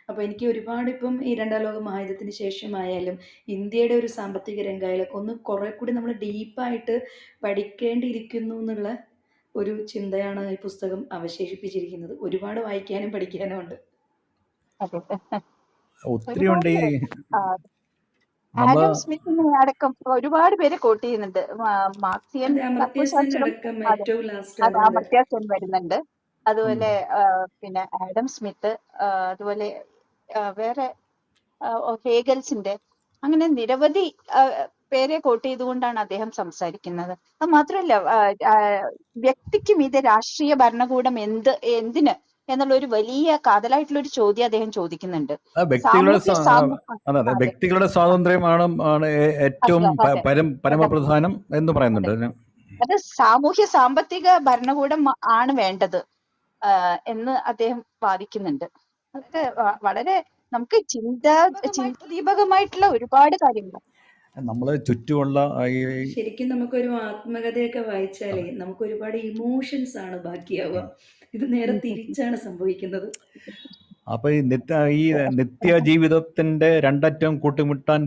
അപ്പോൾ എനിക്ക് ഒരുപാട് ഇപ്പം ഈ രണ്ടാം ലോക മഹായുദ്ധത്തിന് ശേഷമായാലും ഇന്ത്യയുടെ ഒരു സാമ്പത്തിക രംഗമായാലും ഒന്ന് കുറെ കൂടി നമ്മൾ ഡീപ്പായിട്ട് പഠിക്കേണ്ടിയിരിക്കുന്നു എന്നുള്ള ഒരു ചിന്തയാണ് ഈ പുസ്തകം അവശേഷിപ്പിച്ചിരിക്കുന്നത്. ഒരുപാട് വായിക്കാനും പഠിക്കാനും ഉണ്ട്. ഒത്തിരി ഉണ്ട്. ആഡം സ്മിത്തിനെ അടക്കം ഒരുപാട് പേര് കോട്ട് ചെയ്യുന്നുണ്ട്. മാർക്സിയൻ അമർത്യ സെൻ വരുന്നുണ്ട്. അതുപോലെ പിന്നെ ആഡം സ്മിത്ത്, അതുപോലെ വേറെ ഹേഗൽസിന്റെ, അങ്ങനെ നിരവധി പേരെ കോട്ട് ചെയ്തുകൊണ്ടാണ് അദ്ദേഹം സംസാരിക്കുന്നത്. അത് മാത്രമല്ല, വ്യക്തിക്ക് മീതെ രാഷ്ട്രീയ ഭരണകൂടം എന്തിന് എന്നുള്ള ഒരു വലിയ കാതലായിട്ടുള്ള ഒരു ചോദ്യം അദ്ദേഹം ചോദിക്കുന്നുണ്ട്. വ്യക്തികളുടെ സ്വാതന്ത്ര്യമാണ് ഏറ്റവും പരമപ്രധാനം എന്ന് പറയുന്നുണ്ട്. അത് സാമൂഹ്യ സാമ്പത്തിക ഭരണകൂടം ആണ് വേണ്ടത് എന്ന് അദ്ദേഹം വാദിക്കുന്നുണ്ട്. അതൊക്കെ വളരെ നമുക്ക് ചിന്താദീപകമായിട്ടുള്ള ഒരുപാട് കാര്യങ്ങൾ. നമ്മള് ചുറ്റുമുള്ള ശരിക്കും നമുക്കൊരു ആത്മകഥയൊക്കെ വായിച്ചാലേ നമുക്ക് ഒരുപാട് ഇമോഷൻസ് ആണ് ബാക്കിയാവുക. ഇത് നേരെ തിരിച്ചാണ് സംഭവിക്കുന്നത്. അപ്പൊ ഈ നിത്യ ജീവിതത്തിന്റെ രണ്ടറ്റം കൂട്ടിമുട്ടാൻ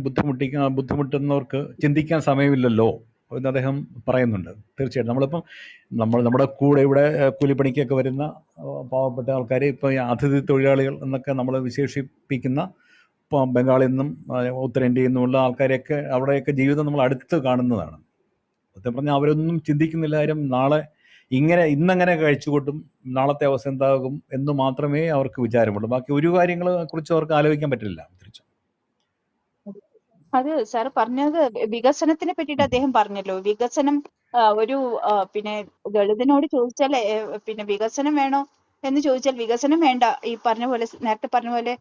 ബുദ്ധിമുട്ടുന്നവർക്ക് ചിന്തിക്കാൻ സമയമില്ലല്ലോ എന്ന് അദ്ദേഹം പറയുന്നുണ്ട്. തീർച്ചയായിട്ടും നമ്മുടെ കൂടെ ഇവിടെ കൂലിപ്പണിക്കൊക്കെ വരുന്ന പാവപ്പെട്ട ആൾക്കാർ, ഇപ്പോൾ അതിഥി തൊഴിലാളികൾ എന്നൊക്കെ നമ്മൾ വിശേഷിപ്പിക്കുന്ന ബംഗാളിൽ നിന്നും ഉത്തരേന്ത്യയിൽ നിന്നുമുള്ള ആൾക്കാരെയൊക്കെ അവിടെയൊക്കെ ജീവിതം നമ്മൾ അടുത്ത് കാണുന്നതാണ്. സത്യം പറഞ്ഞാൽ അവരൊന്നും ചിന്തിക്കുന്നില്ല. കാര്യം ഇന്നങ്ങനെ കഴിച്ചുകൊണ്ടും നാളത്തെ അവസ്ഥ എന്താകും എന്ന് മാത്രമേ അവർക്ക് വിചാരമുള്ളൂ. ബാക്കി ഒരു കാര്യങ്ങളെ കുറിച്ച് അവർക്ക് ആലോചിക്കാൻ പറ്റില്ല. തിരിച്ചു അത് സാർ പറഞ്ഞത് വികസനത്തിനെ പറ്റിയിട്ട് അദ്ദേഹം പറഞ്ഞല്ലോ. വികസനം ഒരു പിന്നെ ദളിതനോട് ചോദിച്ചാൽ പിന്നെ വികസനം വേണോ എന്ന് ചോദിച്ചാൽ വികസനം വേണ്ട, ഈ പറഞ്ഞ പോലെ നേരത്തെ പറഞ്ഞ പോലെ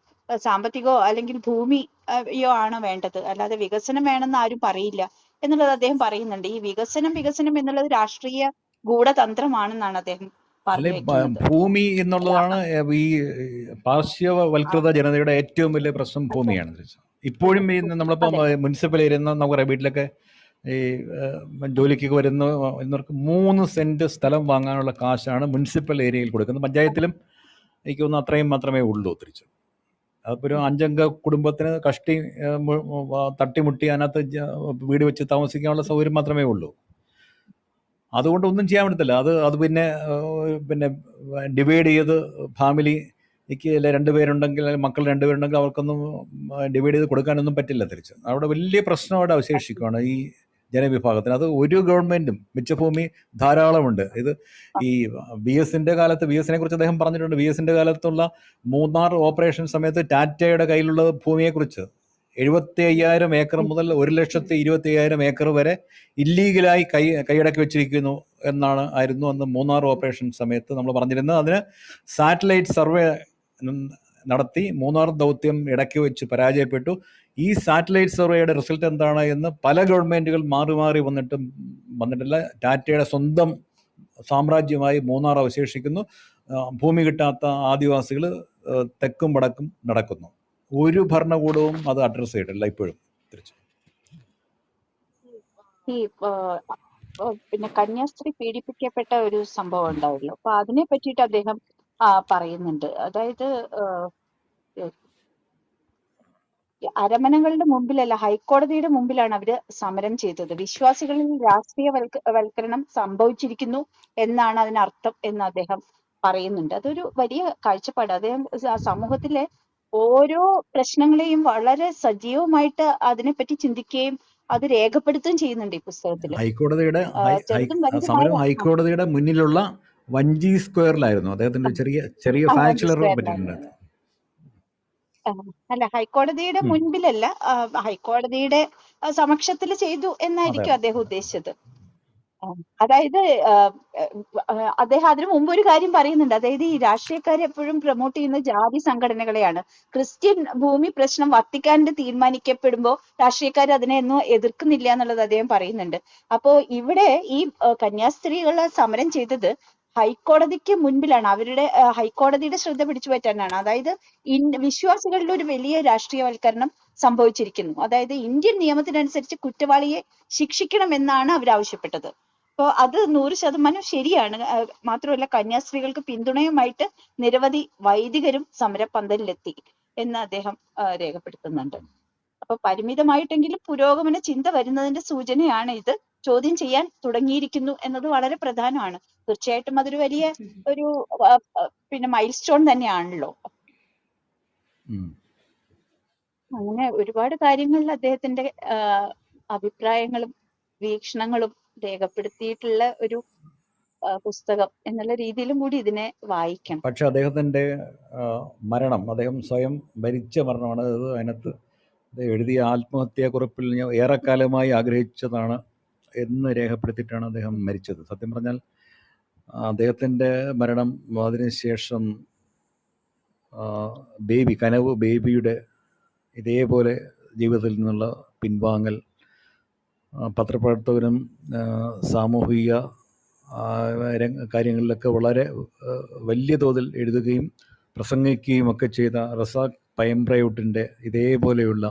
സാമ്പത്തികമോ അല്ലെങ്കിൽ ഭൂമിയോ ആണോ വേണ്ടത്, അല്ലാതെ വികസനം വേണമെന്ന് ആരും പറയില്ല എന്നുള്ളത് അദ്ദേഹം പറയുന്നുണ്ട്. ഈ വികസനം എന്നുള്ളത് രാഷ്ട്രീയ ഗൂഢതന്ത്രമാണെന്നാണ് അദ്ദേഹം പറഞ്ഞിരിക്കുന്നത്. ഭൂമി എന്നുള്ളതാണ് ഈ പാർശ്വവൽകൃത ജനതയുടെ ഏറ്റവും വലിയ പ്രശ്നം. ഭൂമിയാണ് ഇപ്പോഴും. നമ്മളിപ്പോ മുനിസിപ്പൽ ഏരിയ നമുക്കറിയാം, വീട്ടിലൊക്കെ ഈ ജോലിക്കൊക്കെ വരുന്നവർക്ക് 3 സെന്റ് സ്ഥലം വാങ്ങാനുള്ള കാശാണ് മുനിസിപ്പൽ ഏരിയയിൽ കൊടുക്കുന്നത്. പഞ്ചായത്തിലും എനിക്ക് തോന്നുന്നു അത്രയും മാത്രമേ ഉള്ളൂ. തിരിച്ചു അതിപ്പോൾ ഒരു 5 അംഗ കുടുംബത്തിന് തട്ടിമുട്ടി അതിനകത്ത് വീട് വെച്ച് താമസിക്കാനുള്ള സൗകര്യം മാത്രമേ ഉള്ളൂ. അതുകൊണ്ട് ഒന്നും ചെയ്യാൻ പറ്റത്തില്ല. അത് പിന്നെ ഡിവൈഡ് ചെയ്ത് ഫാമിലിക്ക് അല്ലെ 2 പേരുണ്ടെങ്കിൽ മക്കൾ 2 പേരുണ്ടെങ്കിൽ അവർക്കൊന്നും ഡിവൈഡ് ചെയ്ത് കൊടുക്കാനൊന്നും പറ്റില്ല. തിരിച്ച് അവിടെ വലിയ പ്രശ്നം അവിടെ അവശേഷിക്കുകയാണ് ഈ ജനവിഭാഗത്തിന്. അത് ഒരു ഗവൺമെൻറ്റും മിച്ചഭൂമി ധാരാളമുണ്ട്. ഇത് ഈ BSന്റെ കാലത്ത് BSനെ കുറിച്ച് അദ്ദേഹം പറഞ്ഞിട്ടുണ്ട്. BSന്റെ കാലത്തുള്ള മൂന്നാർ ഓപ്പറേഷൻ സമയത്ത് ടാറ്റയുടെ കയ്യിലുള്ള ഭൂമിയെക്കുറിച്ച് 75,000 ഏക്കർ മുതൽ 1,25,000 ഏക്കർ വരെ ഇല്ലീഗലായി കൈയടക്കി വെച്ചിരിക്കുന്നു ആയിരുന്നു അന്ന് മൂന്നാർ ഓപ്പറേഷൻ സമയത്ത് നമ്മൾ പറഞ്ഞിരുന്നത്. അതിന് സാറ്റലൈറ്റ് സർവേ നടത്തി മൂന്നാർ ദൗത്യം ഇടയ്ക്ക് വെച്ച് പരാജയപ്പെട്ടു. ഈ സാറ്റലൈറ്റ് സർവേയുടെ റിസൾട്ട് എന്താണ് എന്ന് പല ഗവൺമെൻറ്റുകൾ മാറി വന്നിട്ടില്ല. ടാറ്റയുടെ സ്വന്തം സാമ്രാജ്യമായി മൂന്നാർ അവശേഷിക്കുന്നു. ഭൂമി കിട്ടാത്ത ആദിവാസികൾ തെക്കും വടക്കും നടക്കുന്നു. ഒരു ഭരണകൂടവും അത് അഡ്രസ്സ് ചെയ്തിട്ടില്ല ഇപ്പോഴും. തിരിച്ചു ഈ പിന്നെ കന്യാസ്ത്രീ പീഡിപ്പിക്കപ്പെട്ട ഒരു സംഭവം ഉണ്ടായല്ലോ. അപ്പൊ അതിനെ പറ്റിയിട്ട് അദ്ദേഹം പറയുന്നുണ്ട്. അതായത് അരമനകളുടെ മുമ്പിലല്ല, ഹൈക്കോടതിയുടെ മുമ്പിലാണ് അവര് സമരം ചെയ്തത്. വിശ്വാസികളിൽ രാഷ്ട്രീയവൽക്കരണം സംഭവിച്ചിരിക്കുന്നു എന്നാണ് അതിനർത്ഥം എന്ന് അദ്ദേഹം പറയുന്നുണ്ട്. അതൊരു വലിയ കാഴ്ചപ്പാട്. അദ്ദേഹം സമൂഹത്തിലെ ഓരോ പ്രശ്നങ്ങളെയും വളരെ സജീവമായിട്ട് അതിനെപ്പറ്റി ചിന്തിക്കുകയും അത് രേഖപ്പെടുത്തുകയും ചെയ്യുന്നുണ്ട് ഈ പുസ്തകത്തിൽ. സമരം ഹൈക്കോടതിയുടെ മുന്നിലുള്ള വഞ്ചി സ്ക്വയറിലായിരുന്നു. അദ്ദേഹത്തിന്റെ ചെറിയ ഫാക്ച്വൽ എറർ പറ്റിയിട്ടുണ്ട്. അല്ല, ഹൈക്കോടതിയുടെ മുൻപിലല്ല, ഹൈക്കോടതിയുടെ സമക്ഷത്തിൽ ചെയ്തു എന്നായിരിക്കും അദ്ദേഹം ഉദ്ദേശിച്ചത്. അതായത് അദ്ദേഹം അതിനു മുമ്പ് ഒരു കാര്യം പറയുന്നുണ്ട്. അതായത് ഈ രാഷ്ട്രീയക്കാരെ എപ്പോഴും പ്രൊമോട്ട് ചെയ്യുന്ന ജാതി സംഘടനകളെയാണ്. ക്രിസ്ത്യൻ ഭൂമി പ്രശ്നം വത്തിക്കാനിൽ തീരുമാനിക്കപ്പെടുമ്പോൾ രാഷ്ട്രീയക്കാർ അതിനെയൊന്നും എതിർക്കുന്നില്ല എന്നുള്ളത് അദ്ദേഹം പറയുന്നുണ്ട്. അപ്പോ ഇവിടെ ഈ കന്യാസ്ത്രീകളെ സമരം ചെയ്തത് ഹൈക്കോടതിക്ക് മുൻപിലാണ്. അവരുടെ ഹൈക്കോടതിയുടെ ശ്രദ്ധ പിടിച്ചു പറ്റാനാണ്. അതായത് വിശ്വാസികളുടെ ഒരു വലിയ രാഷ്ട്രീയവൽക്കരണം സംഭവിച്ചിരിക്കുന്നു. അതായത് ഇന്ത്യൻ നിയമത്തിനനുസരിച്ച് കുറ്റവാളിയെ ശിക്ഷിക്കണമെന്നാണ് അവർ ആവശ്യപ്പെട്ടത്. അപ്പോൾ അത് 100% ശരിയാണ്. മാത്രമല്ല, കന്യാസ്ത്രീകൾക്ക് പിന്തുണയുമായിട്ട് നിരവധി വൈദികരും സമരപന്തലിലെത്തി എന്ന് അദ്ദേഹം രേഖപ്പെടുത്തുന്നുണ്ട്. അപ്പൊ പരിമിതമായിട്ടെങ്കിലും പുരോഗമന ചിന്ത വരുന്നതിന്റെ സൂചനയാണ് ഇത്. ചോദ്യം ചെയ്യാൻ തുടങ്ങിയിരിക്കുന്നു എന്നത് വളരെ പ്രധാനമാണ്. തീർച്ചയായിട്ടും അതൊരു വലിയ ഒരു പിന്നെ മൈൽ സ്റ്റോൺ തന്നെയാണല്ലോ. അങ്ങനെ ഒരുപാട് കാര്യങ്ങളിൽ അദ്ദേഹത്തിന്റെ അഭിപ്രായങ്ങളും വീക്ഷണങ്ങളും രേഖപ്പെടുത്തിയിട്ടുള്ള ഒരു പുസ്തകം എന്നുള്ള രീതിയിലും കൂടി ഇതിനെ വായിക്കണം. പക്ഷെ അദ്ദേഹത്തിന്റെ മരണം, അദ്ദേഹം സ്വയം മരിച്ച മരണമാണ്. അത് അതിനകത്ത് എഴുതിയ ആത്മഹത്യാക്കുറിപ്പിൽ ഞാൻ ഏറെക്കാലമായി ആഗ്രഹിച്ചതാണ് എന്ന് രേഖപ്പെടുത്തിയിട്ടാണ് അദ്ദേഹം മരിച്ചത്. സത്യം പറഞ്ഞാൽ അദ്ദേഹത്തിൻ്റെ മരണം അതിനുശേഷം കനവ് ബേബിയുടെ ഇതേപോലെ ജീവിതത്തിൽ നിന്നുള്ള പിൻവാങ്ങൽ, പത്രപ്രവർത്തകനും സാമൂഹിക കാര്യങ്ങളിലൊക്കെ വളരെ വലിയ തോതിൽ എഴുതുകയും പ്രസംഗിക്കുകയും ഒക്കെ ചെയ്ത റസാഖ് പയംബ്രയൂട്ടിൻ്റെ ഇതേപോലെയുള്ള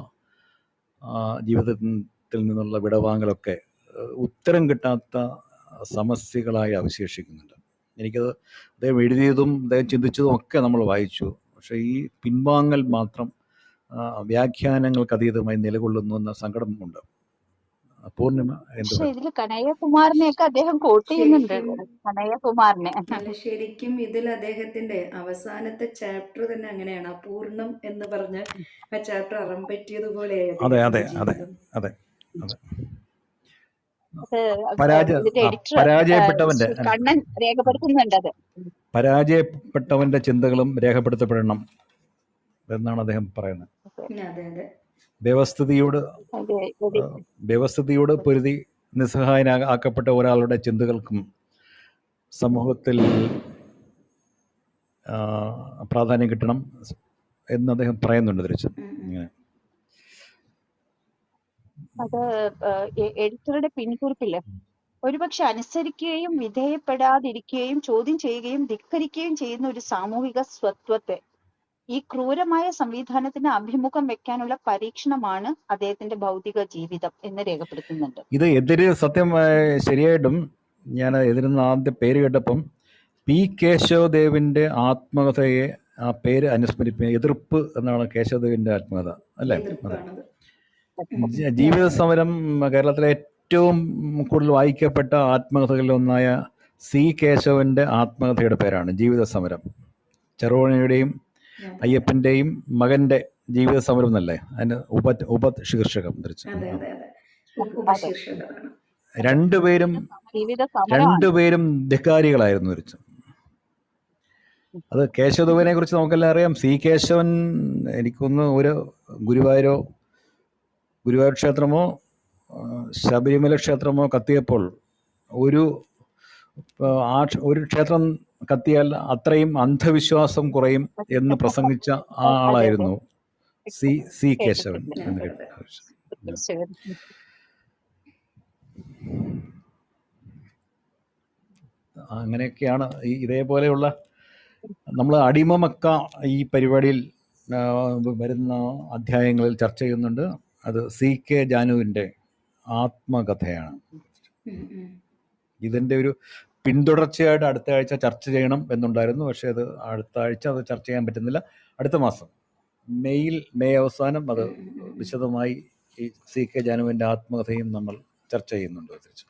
ജീവിതത്തിൽ നിന്നുള്ള വിടവാങ്ങലൊക്കെ ഉത്തരം കിട്ടാത്ത സമസ്യകളായി അവശേഷിക്കുന്നുണ്ട്. എനിക്കത് അദ്ദേഹം എഴുതിയതും അദ്ദേഹം ചിന്തിച്ചതും ഒക്കെ നമ്മൾ വായിച്ചു. പക്ഷേ ഈ പിൻവാങ്ങൽ മാത്രം വ്യാഖ്യാനങ്ങൾക്ക് അതീതമായി നിലകൊള്ളുന്നു എന്ന സങ്കടമുണ്ട്. പൂർണിമ പക്ഷെ ഇതിൽ കനയ്യകുമാറിനെയൊക്കെ അദ്ദേഹം കോട്ട് ചെയ്യുന്നുണ്ട്. കനയ്യകുമാറിനെ ശരിക്കും ഇതിൽ അദ്ദേഹത്തിന്റെ അവസാനത്തെ ചാപ്റ്റർ തന്നെ അങ്ങനെയാണ്. അപൂർണം എന്ന് പറഞ്ഞ് ആ ചാപ്റ്റർ അറം പറ്റിയതുപോലെ കണ്ണൻ രേഖപ്പെടുത്തുന്നുണ്ട്. അത് പരാജയപ്പെട്ടവന്റെ ചിന്തകളും രേഖപ്പെടുത്തപ്പെടണം എന്നാണ് അദ്ദേഹം പറയുന്നത്. വ്യവസ്ഥിതിയോട് പൊരുതി നിസ്സഹായനാക്കപ്പെട്ട ഒരാളുടെ ചിന്തകൾക്കും സമൂഹത്തിൽ പ്രാധാന്യം കിട്ടണം എന്ന് അദ്ദേഹം പറയുന്നുണ്ട്. തിരിച്ചും ഇങ്ങനെ അത് എഡിറ്ററുടെ പിൻകുറിപ്പില് ഒരുപക്ഷെ അനുസരിക്കുകയും വിധേയപ്പെടാതിരിക്കുകയും ചോദ്യം ചെയ്യുകയും ധിക്കരിക്കുകയും ചെയ്യുന്ന ഒരു സാമൂഹിക സ്വത്വത്തെ ഈ ക്രൂരമായ സംവിധാനത്തിന് അഭിമുഖം വെക്കാനുള്ള പരീക്ഷണമാണ് അദ്ദേഹത്തിന്റെ ഭൗതിക ജീവിതം എന്ന് രേഖപ്പെടുത്തുന്നുണ്ട്. ഇത് സത്യം ശരിയായിട്ടും ഞാൻ എതിരുന്ന ആദ്യ പേര് കേട്ടപ്പം പി കേശവദേവിന്റെ ആത്മകഥയെ ആ പേര് അനുസ്മരിപ്പിക്കുക. എതിർപ്പ് എന്നാണ് കേശവദേവിന്റെ ആത്മകഥ, അല്ലേ? അതെ. ജീവിത സമരം കേരളത്തിലെ ഏറ്റവും കൂടുതൽ വായിക്കപ്പെട്ട ആത്മകഥകളിലൊന്നായ സി കേശവൻ്റെ ആത്മകഥയുടെ പേരാണ് ജീവിത സമരം. ചെറുവണ്ണയുടെയും അതെ അയ്യപ്പൻ്റെയും മകൻ്റെ ജീവിത സമരം എന്നല്ലേ അതിന് ഉപശീർഷകം ധരിച്ചു. അതെ അതെ അതെ അതെ ഉപശീർഷകമാണ്. അതെ രണ്ടുപേരും ജീവിത സമരമാണ്. രണ്ടുപേരും ധിക്കാരികളായിരുന്നു ധരിച്ചു. അത് കേശവദേവനെ കുറിച്ച് നമുക്കെല്ലാം അറിയാം. സി കേശവൻ എനിക്കൊന്ന് ഒരു ഗുരുവായൂർ ക്ഷേത്രമോ ശബരിമല ക്ഷേത്രമോ കത്തിയപ്പോൾ ഒരു ക്ഷേത്രം കത്തിയാൽ അത്രയും അന്ധവിശ്വാസം കുറയും എന്ന് പ്രസംഗിച്ച ആ അതെ അതെ ആളായിരുന്നു സി കേശവൻ കേട്ടിട്ടുണ്ട്. എന്ന് അതെ അതെ കേട്ടു. കേശവൻ. അങ്ങനെയൊക്കെയാണ് ഇതേപോലെയുള്ള നമ്മൾ അടിമമക്ക ഈ പരിപാടിയിൽ വരുന്ന അധ്യായങ്ങളിൽ ചർച്ച ചെയ്യുന്നുണ്ട്. അത് സി കെ ജാനുവിൻ്റെ ആത്മകഥയാണ്. ഇതിൻ്റെ ഒരു പിന്തുടർച്ചയായിട്ട് അടുത്ത ആഴ്ച ചർച്ച ചെയ്യണം എന്നുണ്ടായിരുന്നു. പക്ഷേ അത് അടുത്ത ആഴ്ച അത് ചർച്ച ചെയ്യാൻ പറ്റുന്നില്ല. അടുത്ത മാസം മെയ് അവസാനം അത് വിശദമായി ഈ സി കെ ജാനുവിൻ്റെ ആത്മകഥയും നമ്മൾ ചർച്ച ചെയ്യുന്നുണ്ട്. തിരിച്ചു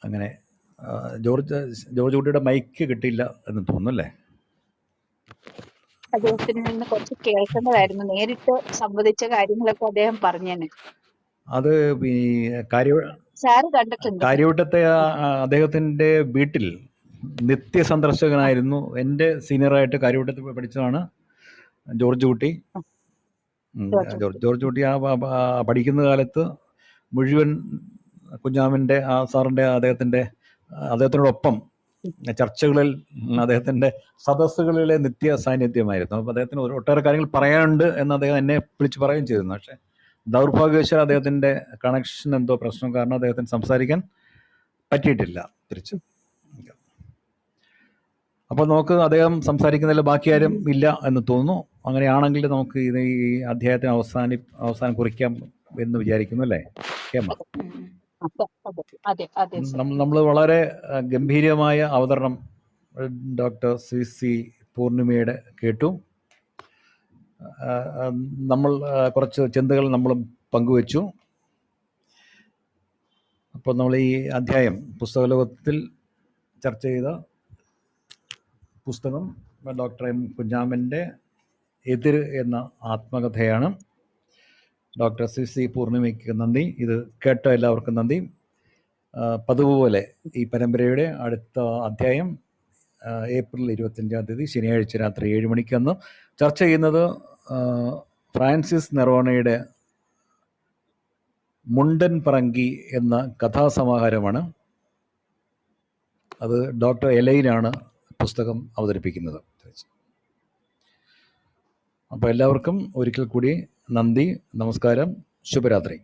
അങ്ങനെ ജോർജ് കുട്ടിയുടെ മൈക്ക് കിട്ടിയില്ല എന്ന് തോന്നുന്നു അല്ലേ? അദ്ദേഹത്തിൽ നിന്ന് കുറച്ച് കേൾക്കേണ്ടതായിരുന്നു. നേരിട്ട് സംവദിച്ച കാര്യങ്ങളൊക്കെ അദ്ദേഹം പറഞ്ഞേനെ. അത് ഈ സാറ് കണ്ടിട്ടുണ്ട്. കാര്യവട്ടത്തെ അദ്ദേഹത്തിൻ്റെ വീട്ടിൽ നിത്യസന്ദർശകനായിരുന്നു. എൻ്റെ സീനിയറായിട്ട് കാര്യവട്ടത്തിൽ പഠിച്ചതാണ് ജോർജ് കുട്ടി. ജോർജ് കുട്ടി പഠിക്കുന്ന കാലത്ത് മുഴുവൻ കുഞ്ഞാമിൻ്റെ സാറിൻ്റെ അദ്ദേഹത്തിനോടൊപ്പം ചർച്ചകളിൽ അദ്ദേഹത്തിൻ്റെ സദസ്സുകളിലെ നിത്യ സാന്നിധ്യമായിരുന്നു. അപ്പോൾ അദ്ദേഹത്തിന് ഒട്ടേറെ കാര്യങ്ങൾ പറയാനുണ്ട് എന്ന് അദ്ദേഹം എന്നെ വിളിച്ച് പറയുകയും ചെയ്തിരുന്നു. പക്ഷേ ദൗർഭാഗ്യവശാൽ അദ്ദേഹത്തിൻ്റെ കണക്ഷൻ എന്തോ പ്രശ്നം കാരണം അദ്ദേഹത്തിന് സംസാരിക്കാൻ പറ്റിയിട്ടില്ല തിരിച്ച്. അപ്പോൾ നമുക്ക് അദ്ദേഹം സംസാരിക്കുന്നതിൽ ബാക്കി ആരും ഇല്ല എന്ന് തോന്നുന്നു. അങ്ങനെയാണെങ്കിൽ നമുക്ക് ഇത് ഈ അധ്യായത്തിന് അവസാനം കുറിക്കാം എന്ന് വിചാരിക്കുന്നു അല്ലേ ഹേമ? നമ്മൾ വളരെ ഗംഭീരമായ അവതരണം ഡോക്ടർ സി പൂർണിമയുടെ കേട്ടു. നമ്മൾ കുറച്ച് ചിന്തകൾ നമ്മളും പങ്കുവച്ചു. അപ്പോൾ നമ്മൾ ഈ അധ്യായം പുസ്തകലോകത്തിൽ ചർച്ച ചെയ്ത പുസ്തകം ഡോക്ടർ എം കുഞ്ഞാമൻ്റെ എതിര് എന്ന ആത്മകഥയാണ്. ഡോക്ടർ സി പൂർണിമയ്ക്ക് നന്ദി. ഇത് കേട്ട എല്ലാവർക്കും നന്ദി. പതിവ് പോലെ ഈ പരമ്പരയുടെ അടുത്ത അധ്യായം ഏപ്രിൽ 25-ാം തീയതി ശനിയാഴ്ച രാത്രി 7 മണിക്ക് അന്ന് ചർച്ച ചെയ്യുന്നത് ഫ്രാൻസിസ് നെറോണയുടെ മുണ്ടൻ പറങ്കി എന്ന കഥാസമാഹാരമാണ്. അത് ഡോക്ടർ എലൈനാണ് പുസ്തകം അവതരിപ്പിക്കുന്നത്. അപ്പോൾ എല്ലാവർക്കും ഒരിക്കൽ കൂടി നന്ദി, നമസ്കാരം, ശുഭരാത്രി.